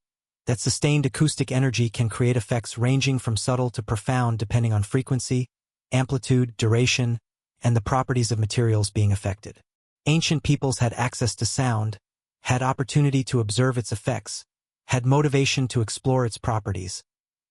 that sustained acoustic energy can create effects ranging from subtle to profound depending on frequency, amplitude, duration, and the properties of materials being affected. Ancient peoples had access to sound, had opportunity to observe its effects, had motivation to explore its properties,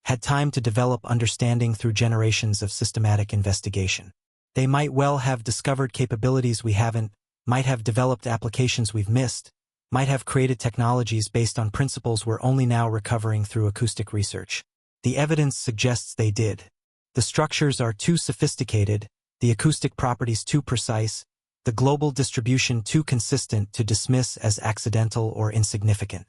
had time to develop understanding through generations of systematic investigation. They might well have discovered capabilities we haven't, might have developed applications we've missed, might have created technologies based on principles we're only now recovering through acoustic research. The evidence suggests they did. The structures are too sophisticated, the acoustic properties too precise, the global distribution too consistent to dismiss as accidental or insignificant.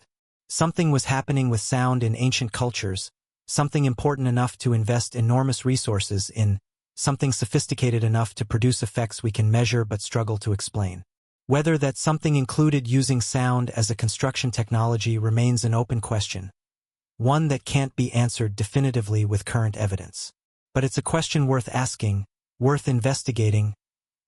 Something was happening with sound in ancient cultures, something important enough to invest enormous resources in, something sophisticated enough to produce effects we can measure but struggle to explain. Whether that something included using sound as a construction technology remains an open question, one that can't be answered definitively with current evidence. But it's a question worth asking, worth investigating,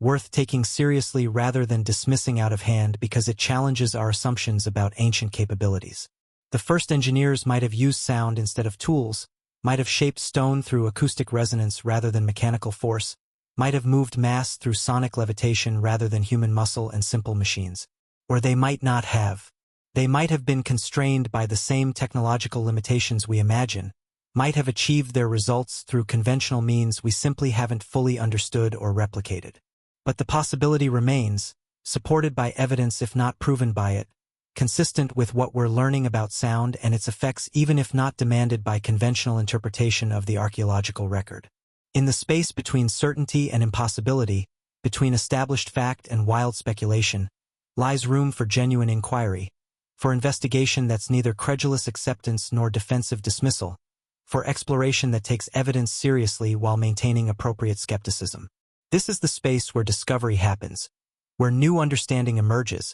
worth taking seriously rather than dismissing out of hand because it challenges our assumptions about ancient capabilities. The first engineers might have used sound instead of tools, might have shaped stone through acoustic resonance rather than mechanical force, might have moved mass through sonic levitation rather than human muscle and simple machines. Or they might not have. They might have been constrained by the same technological limitations we imagine, might have achieved their results through conventional means we simply haven't fully understood or replicated. But the possibility remains, supported by evidence if not proven by it, consistent with what we're learning about sound and its effects even if not demanded by conventional interpretation of the archaeological record. In the space between certainty and impossibility, between established fact and wild speculation, lies room for genuine inquiry, for investigation that's neither credulous acceptance nor defensive dismissal, for exploration that takes evidence seriously while maintaining appropriate skepticism. This is the space where discovery happens, where new understanding emerges,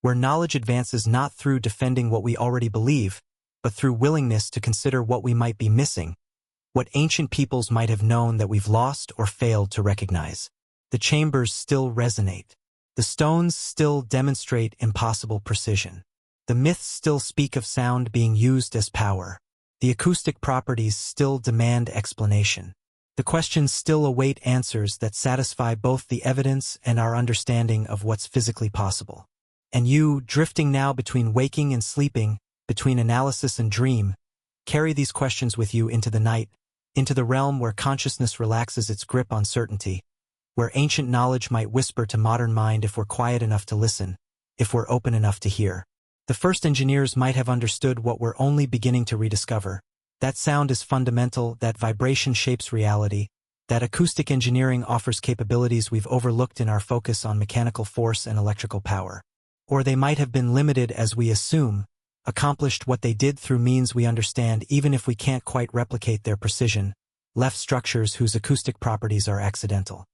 where knowledge advances not through defending what we already believe, but through willingness to consider what we might be missing, what ancient peoples might have known that we've lost or failed to recognize. The chambers still resonate. The stones still demonstrate impossible precision. The myths still speak of sound being used as power. The acoustic properties still demand explanation. The questions still await answers that satisfy both the evidence and our understanding of what's physically possible. And you, drifting now between waking and sleeping, between analysis and dream, carry these questions with you into the night, into the realm where consciousness relaxes its grip on certainty, where ancient knowledge might whisper to modern mind if we're quiet enough to listen, if we're open enough to hear. The first engineers might have understood what we're only beginning to rediscover. That sound is fundamental, that vibration shapes reality, that acoustic engineering offers capabilities we've overlooked in our focus on mechanical force and electrical power. Or they might have been limited as we assume, accomplished what they did through means we understand even if we can't quite replicate their precision, left structures whose acoustic properties are accidental.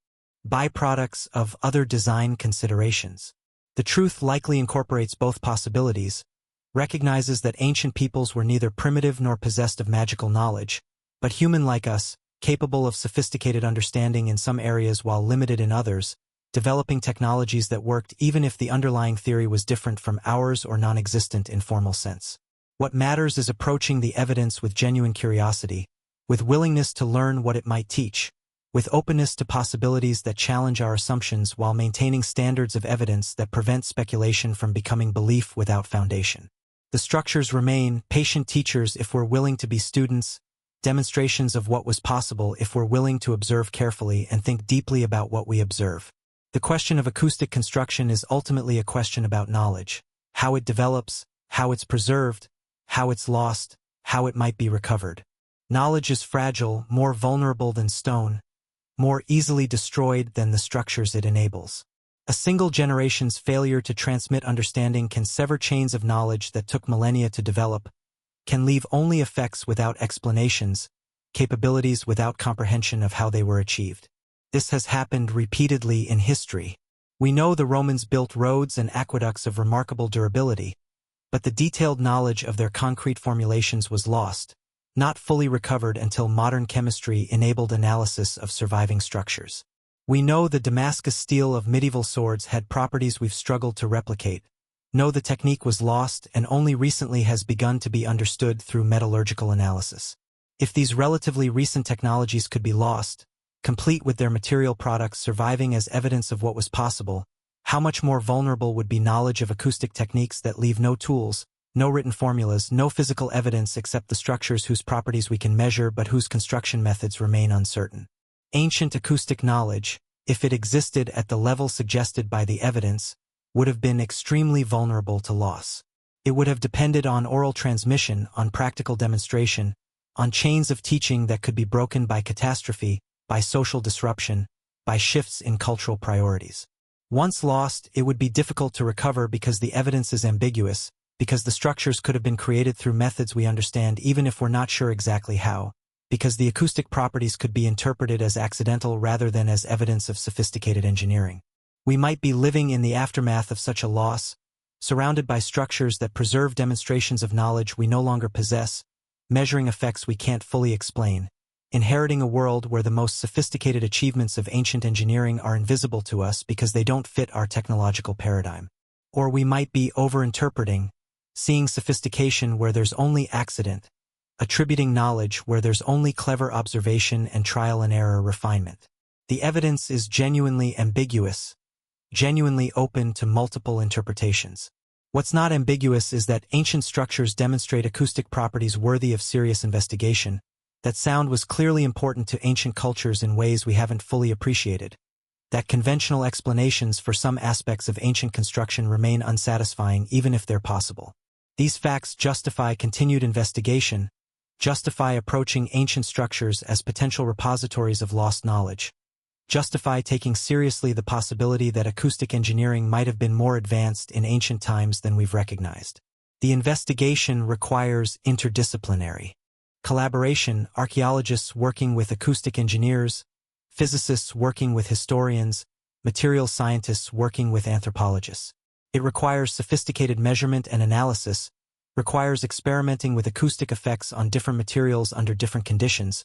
Byproducts of other design considerations. The truth likely incorporates both possibilities, recognizes that ancient peoples were neither primitive nor possessed of magical knowledge, but human like us, capable of sophisticated understanding in some areas while limited in others, developing technologies that worked even if the underlying theory was different from ours or non-existent in formal sense. What matters is approaching the evidence with genuine curiosity, with willingness to learn what it might teach, with openness to possibilities that challenge our assumptions while maintaining standards of evidence that prevent speculation from becoming belief without foundation. The structures remain patient teachers if we're willing to be students, demonstrations of what was possible if we're willing to observe carefully and think deeply about what we observe. The question of acoustic construction is ultimately a question about knowledge, how it develops, how it's preserved, how it's lost, how it might be recovered. Knowledge is fragile, more vulnerable than stone, more easily destroyed than the structures it enables. A single generation's failure to transmit understanding can sever chains of knowledge that took millennia to develop, can leave only effects without explanations, capabilities without comprehension of how they were achieved. This has happened repeatedly in history. We know the Romans built roads and aqueducts of remarkable durability, but the detailed knowledge of their concrete formulations was lost, not fully recovered until modern chemistry enabled analysis of surviving structures. We know the Damascus steel of medieval swords had properties we've struggled to replicate, know the technique was lost and only recently has begun to be understood through metallurgical analysis. If these relatively recent technologies could be lost, complete with their material products surviving as evidence of what was possible, how much more vulnerable would be knowledge of acoustic techniques that leave no tools, no written formulas, no physical evidence except the structures whose properties we can measure but whose construction methods remain uncertain. Ancient acoustic knowledge, if it existed at the level suggested by the evidence, would have been extremely vulnerable to loss. It would have depended on oral transmission, on practical demonstration, on chains of teaching that could be broken by catastrophe, by social disruption, by shifts in cultural priorities. Once lost, it would be difficult to recover because the evidence is ambiguous, because the structures could have been created through methods we understand even if we're not sure exactly how, because the acoustic properties could be interpreted as accidental rather than as evidence of sophisticated engineering. We might be living in the aftermath of such a loss, surrounded by structures that preserve demonstrations of knowledge we no longer possess, measuring effects we can't fully explain, inheriting a world where the most sophisticated achievements of ancient engineering are invisible to us because they don't fit our technological paradigm. Or we might be overinterpreting, seeing sophistication where there's only accident, attributing knowledge where there's only clever observation and trial and error refinement. The evidence is genuinely ambiguous, genuinely open to multiple interpretations. What's not ambiguous is that ancient structures demonstrate acoustic properties worthy of serious investigation, that sound was clearly important to ancient cultures in ways we haven't fully appreciated, that conventional explanations for some aspects of ancient construction remain unsatisfying even if they're possible. These facts justify continued investigation, justify approaching ancient structures as potential repositories of lost knowledge, justify taking seriously the possibility that acoustic engineering might have been more advanced in ancient times than we've recognized. The investigation requires interdisciplinary collaboration, archaeologists working with acoustic engineers, physicists working with historians, material scientists working with anthropologists. It requires sophisticated measurement and analysis, requires experimenting with acoustic effects on different materials under different conditions,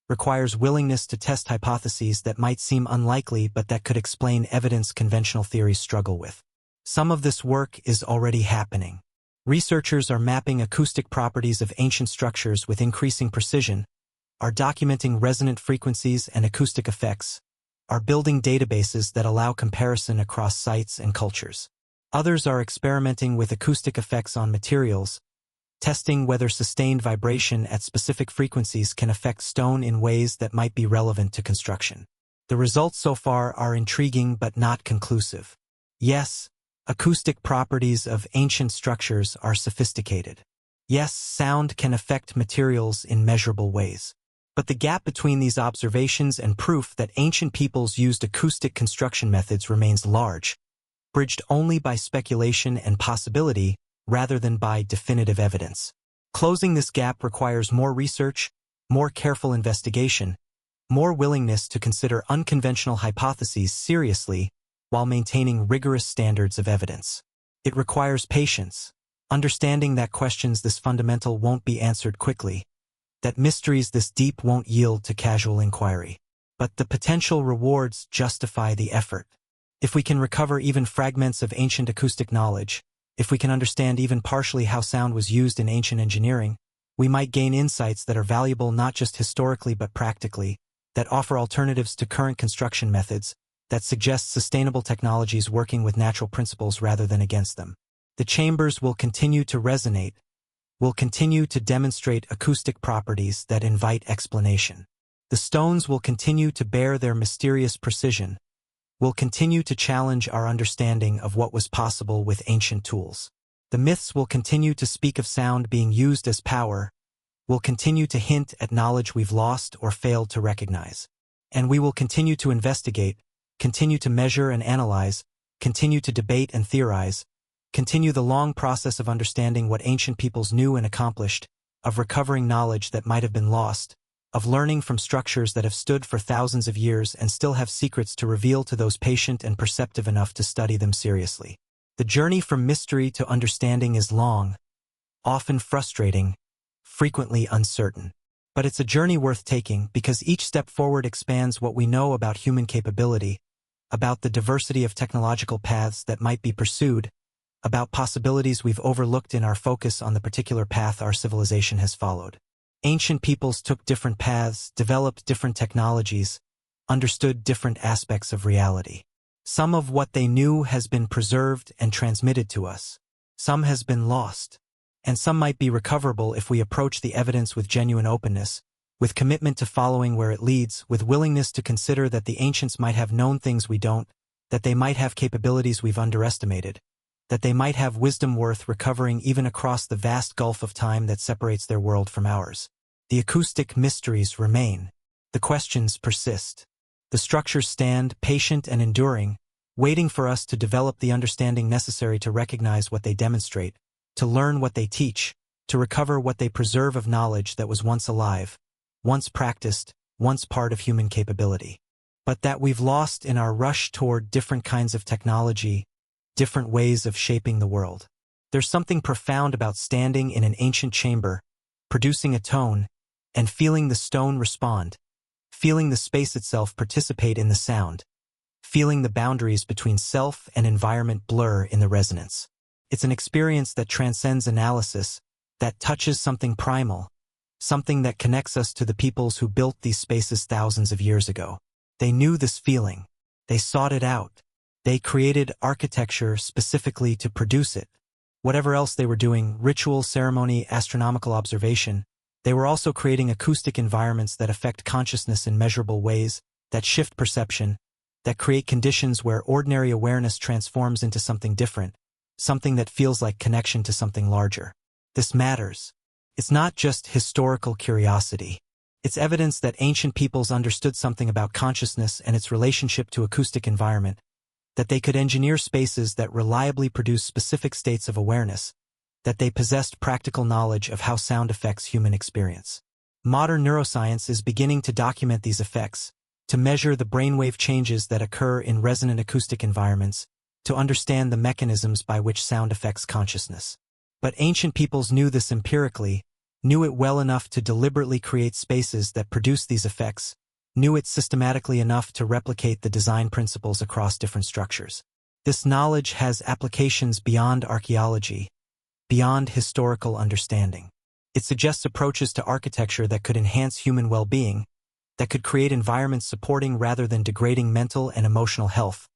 requires willingness to test hypotheses that might seem unlikely but that could explain evidence conventional theories struggle with. Some of this work is already happening. Researchers are mapping acoustic properties of ancient structures with increasing precision, are documenting resonant frequencies and acoustic effects, are building databases that allow comparison across sites and cultures. Others are experimenting with acoustic effects on materials, testing whether sustained vibration at specific frequencies can affect stone in ways that might be relevant to construction. The results so far are intriguing but not conclusive. Yes, acoustic properties of ancient structures are sophisticated. Yes, sound can affect materials in measurable ways. But the gap between these observations and proof that ancient peoples used acoustic construction methods remains large, bridged only by speculation and possibility rather than by definitive evidence. Closing this gap requires more research, more careful investigation, more willingness to consider unconventional hypotheses seriously while maintaining rigorous standards of evidence. It requires patience, understanding that questions this fundamental won't be answered quickly, that mysteries this deep won't yield to casual inquiry. But the potential rewards justify the effort. If we can recover even fragments of ancient acoustic knowledge, if we can understand even partially how sound was used in ancient engineering, we might gain insights that are valuable not just historically but practically, that offer alternatives to current construction methods, that suggest sustainable technologies working with natural principles rather than against them. The chambers will continue to resonate, will continue to demonstrate acoustic properties that invite explanation. The stones will continue to bear their mysterious precision, will continue to challenge our understanding of what was possible with ancient tools. The myths will continue to speak of sound being used as power, will continue to hint at knowledge we've lost or failed to recognize. And we will continue to investigate, continue to measure and analyze, continue to debate and theorize, continue the long process of understanding what ancient peoples knew and accomplished, of recovering knowledge that might have been lost, of learning from structures that have stood for thousands of years and still have secrets to reveal to those patient and perceptive enough to study them seriously. The journey from mystery to understanding is long, often frustrating, frequently uncertain. But it's a journey worth taking because each step forward expands what we know about human capability, about the diversity of technological paths that might be pursued, about possibilities we've overlooked in our focus on the particular path our civilization has followed. Ancient peoples took different paths, developed different technologies, understood different aspects of reality. Some of what they knew has been preserved and transmitted to us. Some has been lost. And some might be recoverable if we approach the evidence with genuine openness, with commitment to following where it leads, with willingness to consider that the ancients might have known things we don't, that they might have capabilities we've underestimated, that they might have wisdom worth recovering even across the vast gulf of time that separates their world from ours. The acoustic mysteries remain. The questions persist. The structures stand, patient and enduring, waiting for us to develop the understanding necessary to recognize what they demonstrate, to learn what they teach, to recover what they preserve of knowledge that was once alive, once practiced, once part of human capability. But that we've lost in our rush toward different kinds of technology, different ways of shaping the world. There's something profound about standing in an ancient chamber, producing a tone, and feeling the stone respond, feeling the space itself participate in the sound, feeling the boundaries between self and environment blur in the resonance. It's an experience that transcends analysis, that touches something primal, something that connects us to the peoples who built these spaces thousands of years ago. They knew this feeling. They sought it out. They created architecture specifically to produce it. Whatever else they were doing, ritual, ceremony, astronomical observation, they were also creating acoustic environments that affect consciousness in measurable ways, that shift perception, that create conditions where ordinary awareness transforms into something different, something that feels like connection to something larger. This matters. It's not just historical curiosity. It's evidence that ancient peoples understood something about consciousness and its relationship to acoustic environment, that they could engineer spaces that reliably produce specific states of awareness, that they possessed practical knowledge of how sound affects human experience. Modern neuroscience is beginning to document these effects, to measure the brainwave changes that occur in resonant acoustic environments, to understand the mechanisms by which sound affects consciousness. But ancient peoples knew this empirically, knew it well enough to deliberately create spaces that produce these effects, knew it systematically enough to replicate the design principles across different structures. This knowledge has applications beyond archaeology, beyond historical understanding. It suggests approaches to architecture that could enhance human well-being, that could create environments supporting rather than degrading mental and emotional health,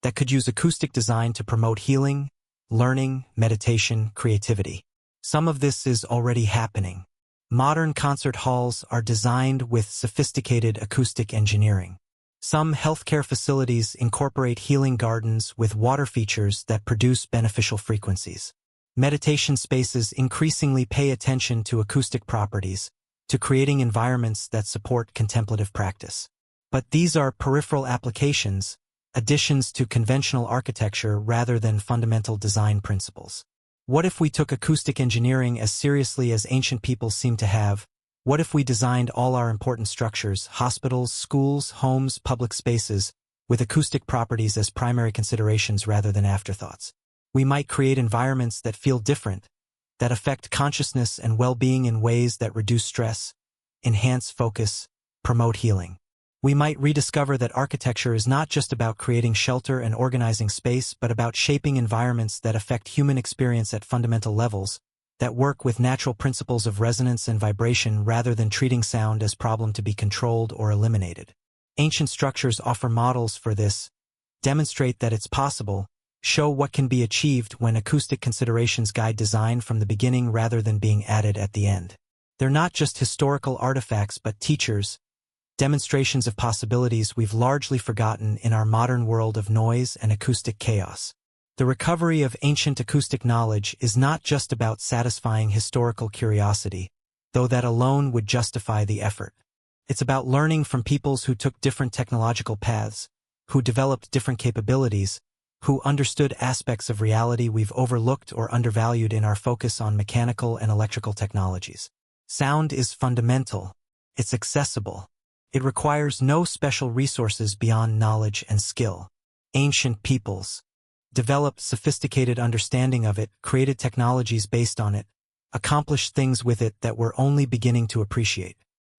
that could use acoustic design to promote healing, learning, meditation, creativity. Some of this is already happening. Modern concert halls are designed with sophisticated acoustic engineering. Some healthcare facilities incorporate healing gardens with water features that produce beneficial frequencies. Meditation spaces increasingly pay attention to acoustic properties, to creating environments that support contemplative practice. But these are peripheral applications, additions to conventional architecture rather than fundamental design principles. What if we took acoustic engineering as seriously as ancient peoples seem to have? What if we designed all our important structures, hospitals, schools, homes, public spaces, with acoustic properties as primary considerations rather than afterthoughts? We might create environments that feel different, that affect consciousness and well-being in ways that reduce stress, enhance focus, promote healing. We might rediscover that architecture is not just about creating shelter and organizing space, but about shaping environments that affect human experience at fundamental levels, that work with natural principles of resonance and vibration rather than treating sound as a problem to be controlled or eliminated. Ancient structures offer models for this, demonstrate that it's possible, show what can be achieved when acoustic considerations guide design from the beginning rather than being added at the end. They're not just historical artifacts but teachers, demonstrations of possibilities we've largely forgotten in our modern world of noise and acoustic chaos. The recovery of ancient acoustic knowledge is not just about satisfying historical curiosity, though that alone would justify the effort. It's about learning from peoples who took different technological paths, who developed different capabilities, who understood aspects of reality we've overlooked or undervalued in our focus on mechanical and electrical technologies. Sound is fundamental. It's accessible. It requires no special resources beyond knowledge and skill. Ancient peoples developed sophisticated understanding of it, created technologies based on it, accomplished things with it that we're only beginning to appreciate.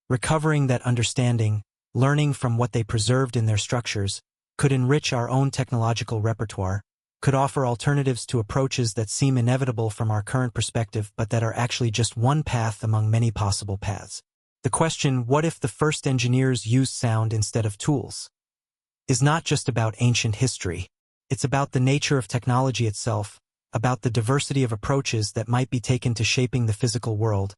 Recovering that understanding, learning from what they preserved in their structures, could enrich our own technological repertoire, could offer alternatives to approaches that seem inevitable from our current perspective but that are actually just one path among many possible paths. The question, what if the first engineers used sound instead of tools, is not just about ancient history. It's about the nature of technology itself, about the diversity of approaches that might be taken to shaping the physical world,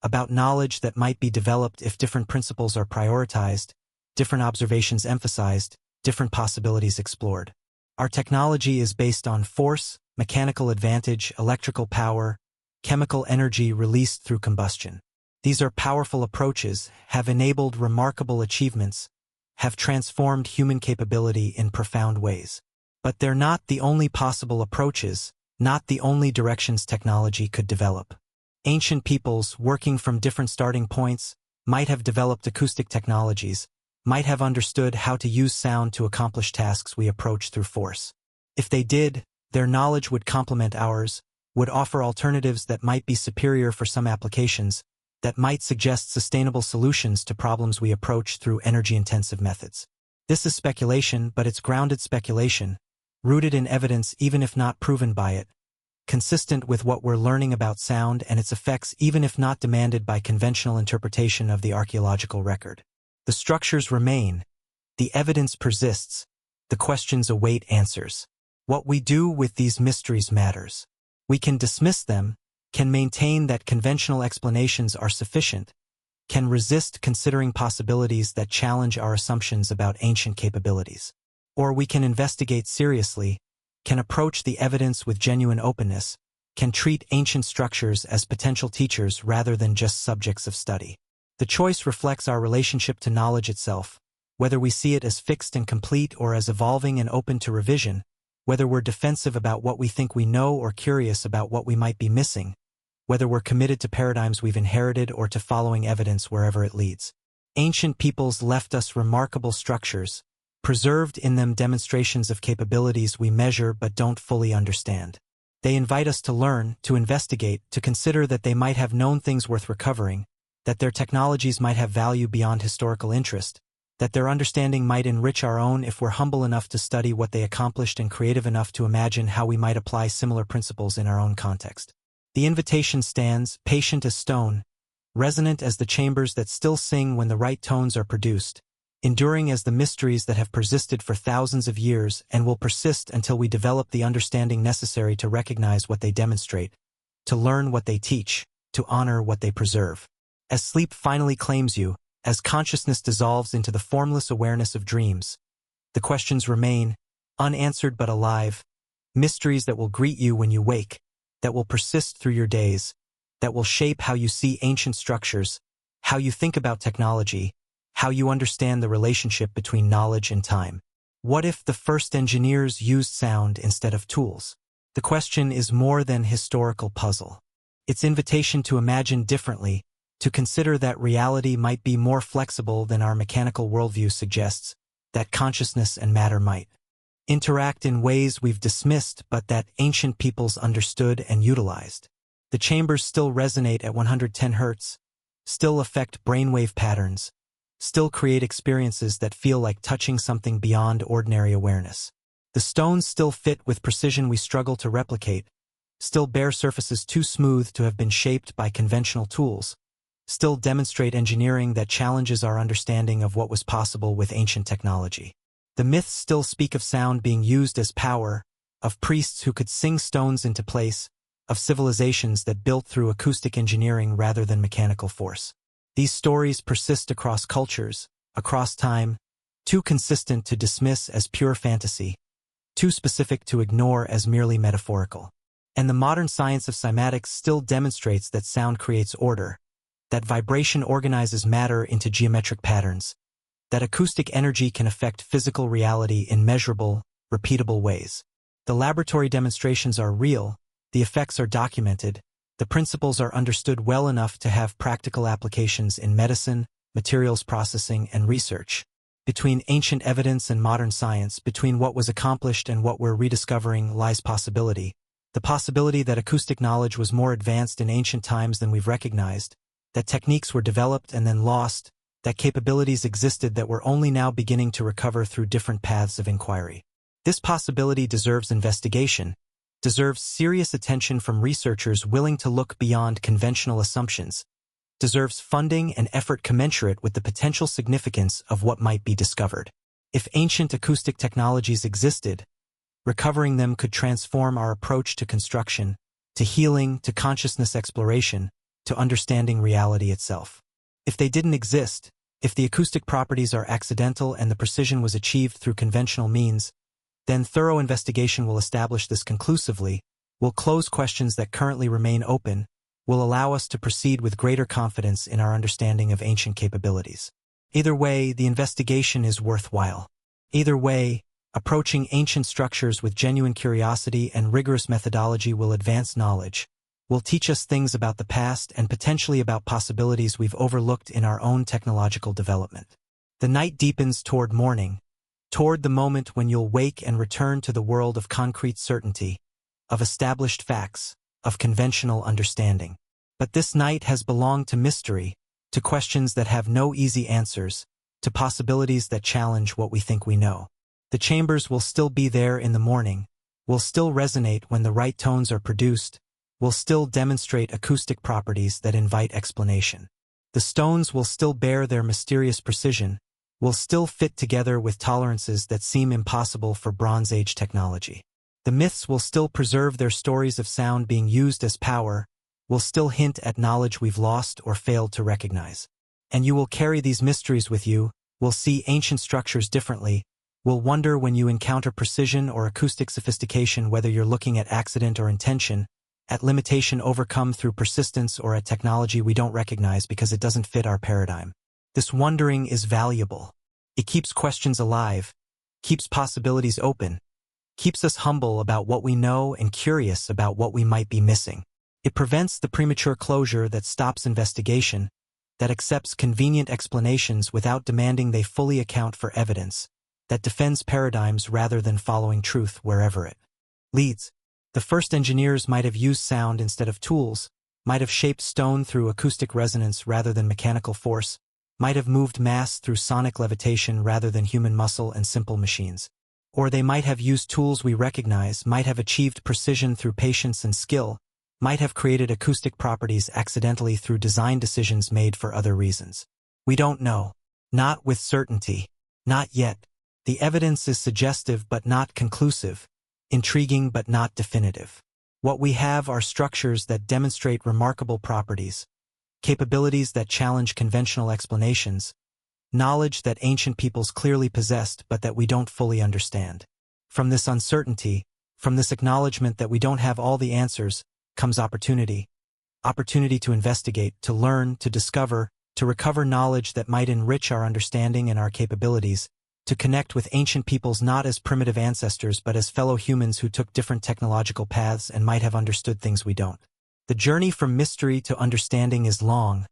about knowledge that might be developed if different principles are prioritized, different observations emphasized, different possibilities explored. Our technology is based on force, mechanical advantage, electrical power, chemical energy released through combustion. These are powerful approaches, have enabled remarkable achievements, have transformed human capability in profound ways. But they're not the only possible approaches, not the only directions technology could develop. Ancient peoples, working from different starting points, might have developed acoustic technologies, might have understood how to use sound to accomplish tasks we approach through force. If they did, their knowledge would complement ours, would offer alternatives that might be superior for some applications, that might suggest sustainable solutions to problems we approach through energy-intensive methods. This is speculation, but it's grounded speculation, rooted in evidence even if not proven by it, consistent with what we're learning about sound and its effects even if not demanded by conventional interpretation of the archaeological record. The structures remain, the evidence persists, the questions await answers. What we do with these mysteries matters. We can dismiss them, can maintain that conventional explanations are sufficient, can resist considering possibilities that challenge our assumptions about ancient capabilities. Or we can investigate seriously, can approach the evidence with genuine openness, can treat ancient structures as potential teachers rather than just subjects of study. The choice reflects our relationship to knowledge itself, whether we see it as fixed and complete or as evolving and open to revision, whether we're defensive about what we think we know or curious about what we might be missing, whether we're committed to paradigms we've inherited or to following evidence wherever it leads. Ancient peoples left us remarkable structures, preserved in them demonstrations of capabilities we measure but don't fully understand. They invite us to learn, to investigate, to consider that they might have known things worth recovering, that their technologies might have value beyond historical interest, that their understanding might enrich our own if we're humble enough to study what they accomplished and creative enough to imagine how we might apply similar principles in our own context. The invitation stands, patient as stone, resonant as the chambers that still sing when the right tones are produced, enduring as the mysteries that have persisted for thousands of years and will persist until we develop the understanding necessary to recognize what they demonstrate, to learn what they teach, to honor what they preserve. As sleep finally claims you, as consciousness dissolves into the formless awareness of dreams, the questions remain, unanswered but alive, mysteries that will greet you when you wake, that will persist through your days, that will shape how you see ancient structures, how you think about technology, how you understand the relationship between knowledge and time. What if the first engineers used sound instead of tools? The question is more than historical puzzle. It's invitation to imagine differently, to consider that reality might be more flexible than our mechanical worldview suggests, that consciousness and matter might interact in ways we've dismissed but that ancient peoples understood and utilized. The chambers still resonate at 110 Hz, still affect brainwave patterns, still create experiences that feel like touching something beyond ordinary awareness. The stones still fit with precision we struggle to replicate, still bear surfaces too smooth to have been shaped by conventional tools, still demonstrate engineering that challenges our understanding of what was possible with ancient technology. The myths still speak of sound being used as power, of priests who could sing stones into place, of civilizations that built through acoustic engineering rather than mechanical force. These stories persist across cultures, across time, too consistent to dismiss as pure fantasy, too specific to ignore as merely metaphorical. And the modern science of cymatics still demonstrates that sound creates order, that vibration organizes matter into geometric patterns, that acoustic energy can affect physical reality in measurable, repeatable ways. The laboratory demonstrations are real, the effects are documented, the principles are understood well enough to have practical applications in medicine, materials processing, and research. Between ancient evidence and modern science, between what was accomplished and what we're rediscovering, lies possibility. The possibility that acoustic knowledge was more advanced in ancient times than we've recognized, that techniques were developed and then lost, that capabilities existed that we're only now beginning to recover through different paths of inquiry. This possibility deserves investigation, deserves serious attention from researchers willing to look beyond conventional assumptions, deserves funding and effort commensurate with the potential significance of what might be discovered. If ancient acoustic technologies existed, recovering them could transform our approach to construction, to healing, to consciousness exploration, to understanding reality itself. If they didn't exist, if the acoustic properties are accidental and the precision was achieved through conventional means, then thorough investigation will establish this conclusively, will close questions that currently remain open, will allow us to proceed with greater confidence in our understanding of ancient capabilities. Either way, the investigation is worthwhile. Either way, approaching ancient structures with genuine curiosity and rigorous methodology will advance knowledge, will teach us things about the past and potentially about possibilities we've overlooked in our own technological development. The night deepens toward morning, toward the moment when you'll wake and return to the world of concrete certainty, of established facts, of conventional understanding. But this night has belonged to mystery, to questions that have no easy answers, to possibilities that challenge what we think we know. The chambers will still be there in the morning, will still resonate when the right tones are produced, will still demonstrate acoustic properties that invite explanation. The stones will still bear their mysterious precision, will still fit together with tolerances that seem impossible for Bronze Age technology. The myths will still preserve their stories of sound being used as power, will still hint at knowledge we've lost or failed to recognize. And you will carry these mysteries with you, will see ancient structures differently, will wonder when you encounter precision or acoustic sophistication whether you're looking at accident or intention, at limitation overcome through persistence or at technology we don't recognize because it doesn't fit our paradigm. This wondering is valuable. It keeps questions alive, keeps possibilities open, keeps us humble about what we know and curious about what we might be missing. It prevents the premature closure that stops investigation, that accepts convenient explanations without demanding they fully account for evidence, that defends paradigms rather than following truth wherever it leads. The first engineers might have used sound instead of tools, might have shaped stone through acoustic resonance rather than mechanical force, might have moved mass through sonic levitation rather than human muscle and simple machines. Or they might have used tools we recognize, might have achieved precision through patience and skill, might have created acoustic properties accidentally through design decisions made for other reasons. We don't know. Not with certainty. Not yet. The evidence is suggestive but not conclusive, intriguing but not definitive. What we have are structures that demonstrate remarkable properties, capabilities that challenge conventional explanations, knowledge that ancient peoples clearly possessed but that we don't fully understand. From this uncertainty, from this acknowledgement that we don't have all the answers, comes opportunity. Opportunity to investigate, to learn, to discover, to recover knowledge that might enrich our understanding and our capabilities, to connect with ancient peoples not as primitive ancestors but as fellow humans who took different technological paths and might have understood things we don't. The journey from mystery to understanding is long,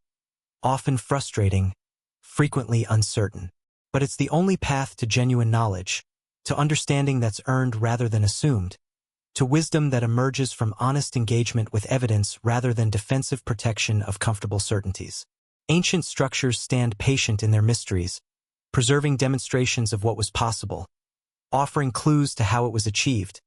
often frustrating, frequently uncertain. But it's the only path to genuine knowledge, to understanding that's earned rather than assumed, to wisdom that emerges from honest engagement with evidence rather than defensive protection of comfortable certainties. Ancient structures stand patient in their mysteries, preserving demonstrations of what was possible, offering clues to how it was achieved,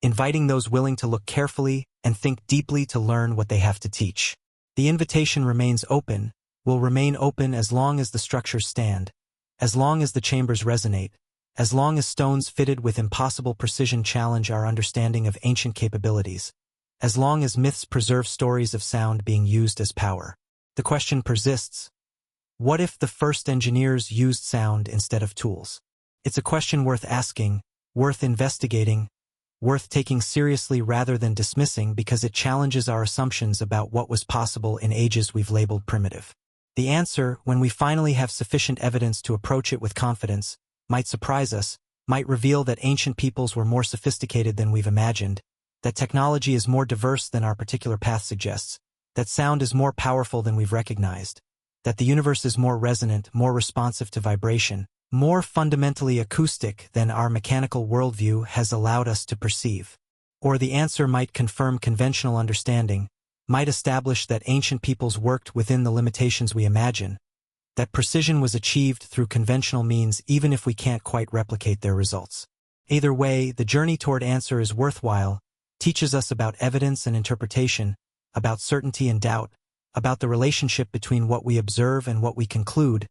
inviting those willing to look carefully and think deeply to learn what they have to teach. The invitation remains open, will remain open as long as the structures stand, as long as the chambers resonate, as long as stones fitted with impossible precision challenge our understanding of ancient capabilities, as long as myths preserve stories of sound being used as power. The question persists. What if the first engineers used sound instead of tools? It's a question worth asking, worth investigating, worth taking seriously rather than dismissing because it challenges our assumptions about what was possible in ages we've labeled primitive. The answer, when we finally have sufficient evidence to approach it with confidence, might surprise us, might reveal that ancient peoples were more sophisticated than we've imagined, that technology is more diverse than our particular path suggests, that sound is more powerful than we've recognized, that the universe is more resonant, more responsive to vibration, more fundamentally acoustic than our mechanical worldview has allowed us to perceive. Or the answer might confirm conventional understanding, might establish that ancient peoples worked within the limitations we imagine, that precision was achieved through conventional means even if we can't quite replicate their results. Either way, the journey toward answer is worthwhile, teaches us about evidence and interpretation, about certainty and doubt, about the relationship between what we observe and what we conclude,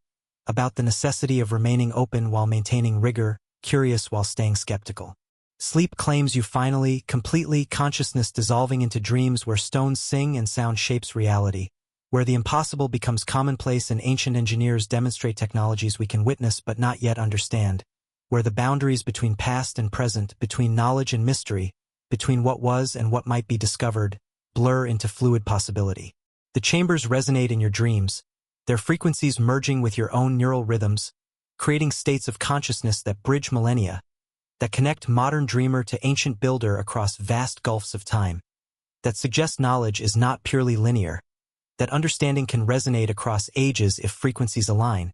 about the necessity of remaining open while maintaining rigor, curious while staying skeptical. Sleep claims you finally, completely, consciousness dissolving into dreams where stones sing and sound shapes reality, where the impossible becomes commonplace and ancient engineers demonstrate technologies we can witness but not yet understand, where the boundaries between past and present, between knowledge and mystery, between what was and what might be discovered, blur into fluid possibility. The chambers resonate in your dreams, their frequencies merging with your own neural rhythms, creating states of consciousness that bridge millennia, that connect modern dreamer to ancient builder across vast gulfs of time, that suggest knowledge is not purely linear, that understanding can resonate across ages if frequencies align,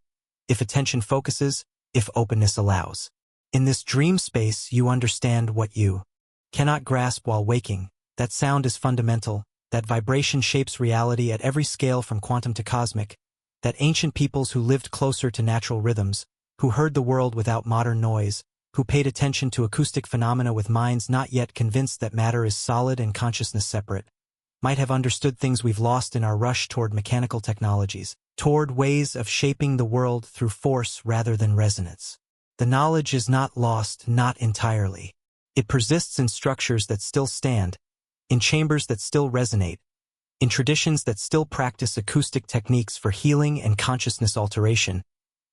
if attention focuses, if openness allows. In this dream space, you understand what you cannot grasp while waking, that sound is fundamental, that vibration shapes reality at every scale from quantum to cosmic, that ancient peoples who lived closer to natural rhythms, who heard the world without modern noise, who paid attention to acoustic phenomena with minds not yet convinced that matter is solid and consciousness separate, might have understood things we've lost in our rush toward mechanical technologies, toward ways of shaping the world through force rather than resonance. The knowledge is not lost, not entirely. It persists in structures that still stand, in chambers that still resonate, in traditions that still practice acoustic techniques for healing and consciousness alteration,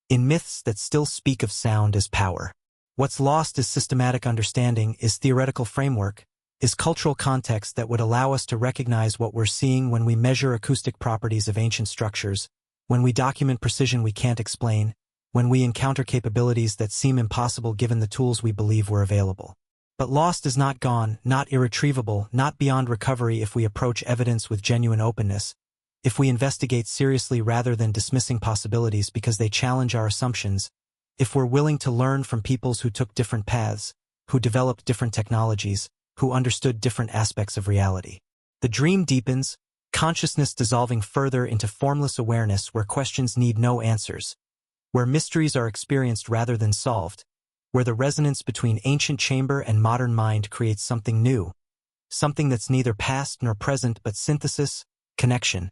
in myths that still speak of sound as power. What's lost is systematic understanding, is theoretical framework, is cultural context that would allow us to recognize what we're seeing when we measure acoustic properties of ancient structures, when we document precision we can't explain, when we encounter capabilities that seem impossible given the tools we believe were available. But lost is not gone, not irretrievable, not beyond recovery if we approach evidence with genuine openness, if we investigate seriously rather than dismissing possibilities because they challenge our assumptions, if we're willing to learn from peoples who took different paths, who developed different technologies, who understood different aspects of reality. The dream deepens, consciousness dissolving further into formless awareness where questions need no answers, where mysteries are experienced rather than solved, where the resonance between ancient chamber and modern mind creates something new, something that's neither past nor present but synthesis, connection,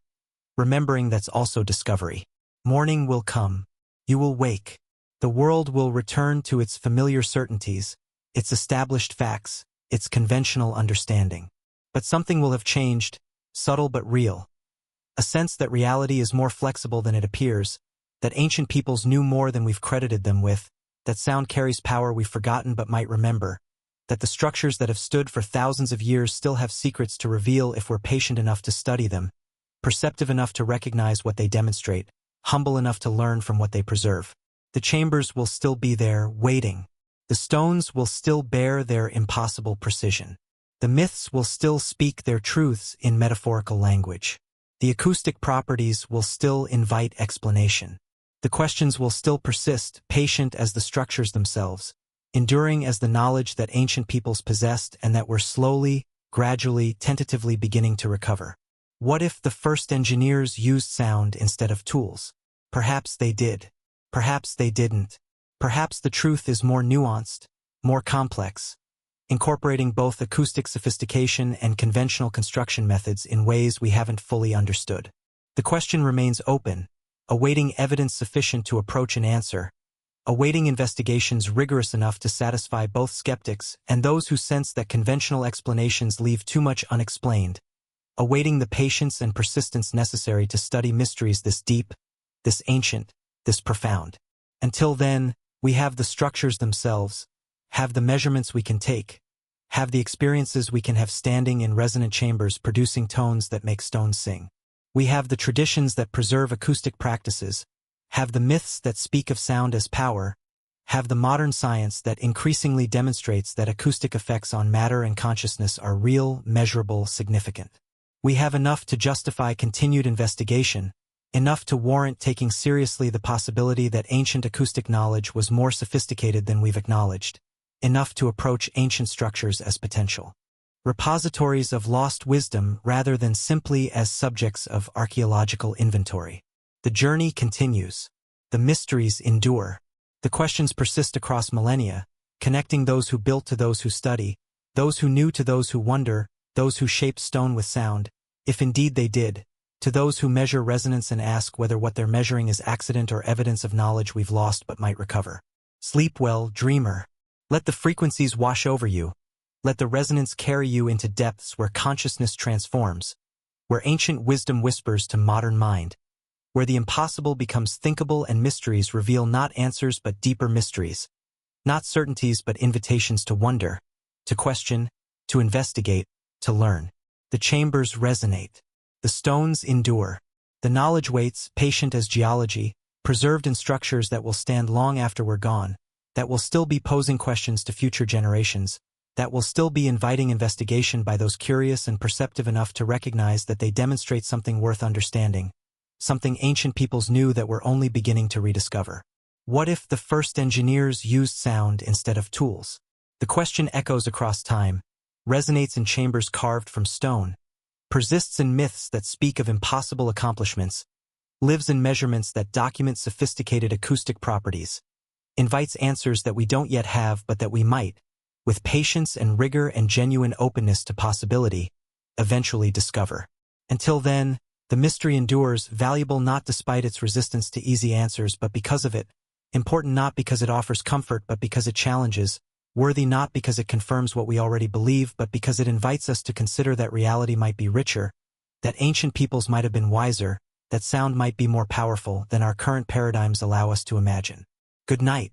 remembering that's also discovery. Morning will come. You will wake. The world will return to its familiar certainties, its established facts, its conventional understanding. But something will have changed, subtle but real. A sense that reality is more flexible than it appears, that ancient peoples knew more than we've credited them with, that sound carries power we've forgotten but might remember, that the structures that have stood for thousands of years still have secrets to reveal if we're patient enough to study them, perceptive enough to recognize what they demonstrate, humble enough to learn from what they preserve. The chambers will still be there, waiting. The stones will still bear their impossible precision. The myths will still speak their truths in metaphorical language. The acoustic properties will still invite explanation. The questions will still persist, patient as the structures themselves, enduring as the knowledge that ancient peoples possessed and that we're slowly, gradually, tentatively beginning to recover. What if the first engineers used sound instead of tools? Perhaps they did. Perhaps they didn't. Perhaps the truth is more nuanced, more complex, incorporating both acoustic sophistication and conventional construction methods in ways we haven't fully understood. The question remains open, awaiting evidence sufficient to approach an answer, awaiting investigations rigorous enough to satisfy both skeptics and those who sense that conventional explanations leave too much unexplained, awaiting the patience and persistence necessary to study mysteries this deep, this ancient, this profound. Until then, we have the structures themselves, have the measurements we can take, have the experiences we can have standing in resonant chambers producing tones that make stones sing. We have the traditions that preserve acoustic practices, have the myths that speak of sound as power, have the modern science that increasingly demonstrates that acoustic effects on matter and consciousness are real, measurable, significant. We have enough to justify continued investigation, enough to warrant taking seriously the possibility that ancient acoustic knowledge was more sophisticated than we've acknowledged, enough to approach ancient structures as potential repositories of lost wisdom rather than simply as subjects of archaeological inventory. The journey continues. The mysteries endure. The questions persist across millennia, connecting those who built to those who study, those who knew to those who wonder, those who shaped stone with sound, if indeed they did, to those who measure resonance and ask whether what they're measuring is accident or evidence of knowledge we've lost but might recover. Sleep well, dreamer. Let the frequencies wash over you. Let the resonance carry you into depths where consciousness transforms, where ancient wisdom whispers to modern mind, where the impossible becomes thinkable and mysteries reveal not answers but deeper mysteries, not certainties but invitations to wonder, to question, to investigate, to learn. The chambers resonate. The stones endure. The knowledge waits, patient as geology, preserved in structures that will stand long after we're gone, that will still be posing questions to future generations, that will still be inviting investigation by those curious and perceptive enough to recognize that they demonstrate something worth understanding, something ancient peoples knew that we're only beginning to rediscover. What if the first engineers used sound instead of tools? The question echoes across time, resonates in chambers carved from stone, persists in myths that speak of impossible accomplishments, lives in measurements that document sophisticated acoustic properties, invites answers that we don't yet have but that we might, with patience and rigor and genuine openness to possibility, eventually discover. Until then, the mystery endures, valuable not despite its resistance to easy answers but because of it, important not because it offers comfort but because it challenges, worthy not because it confirms what we already believe but because it invites us to consider that reality might be richer, that ancient peoples might have been wiser, that sound might be more powerful than our current paradigms allow us to imagine. Good night.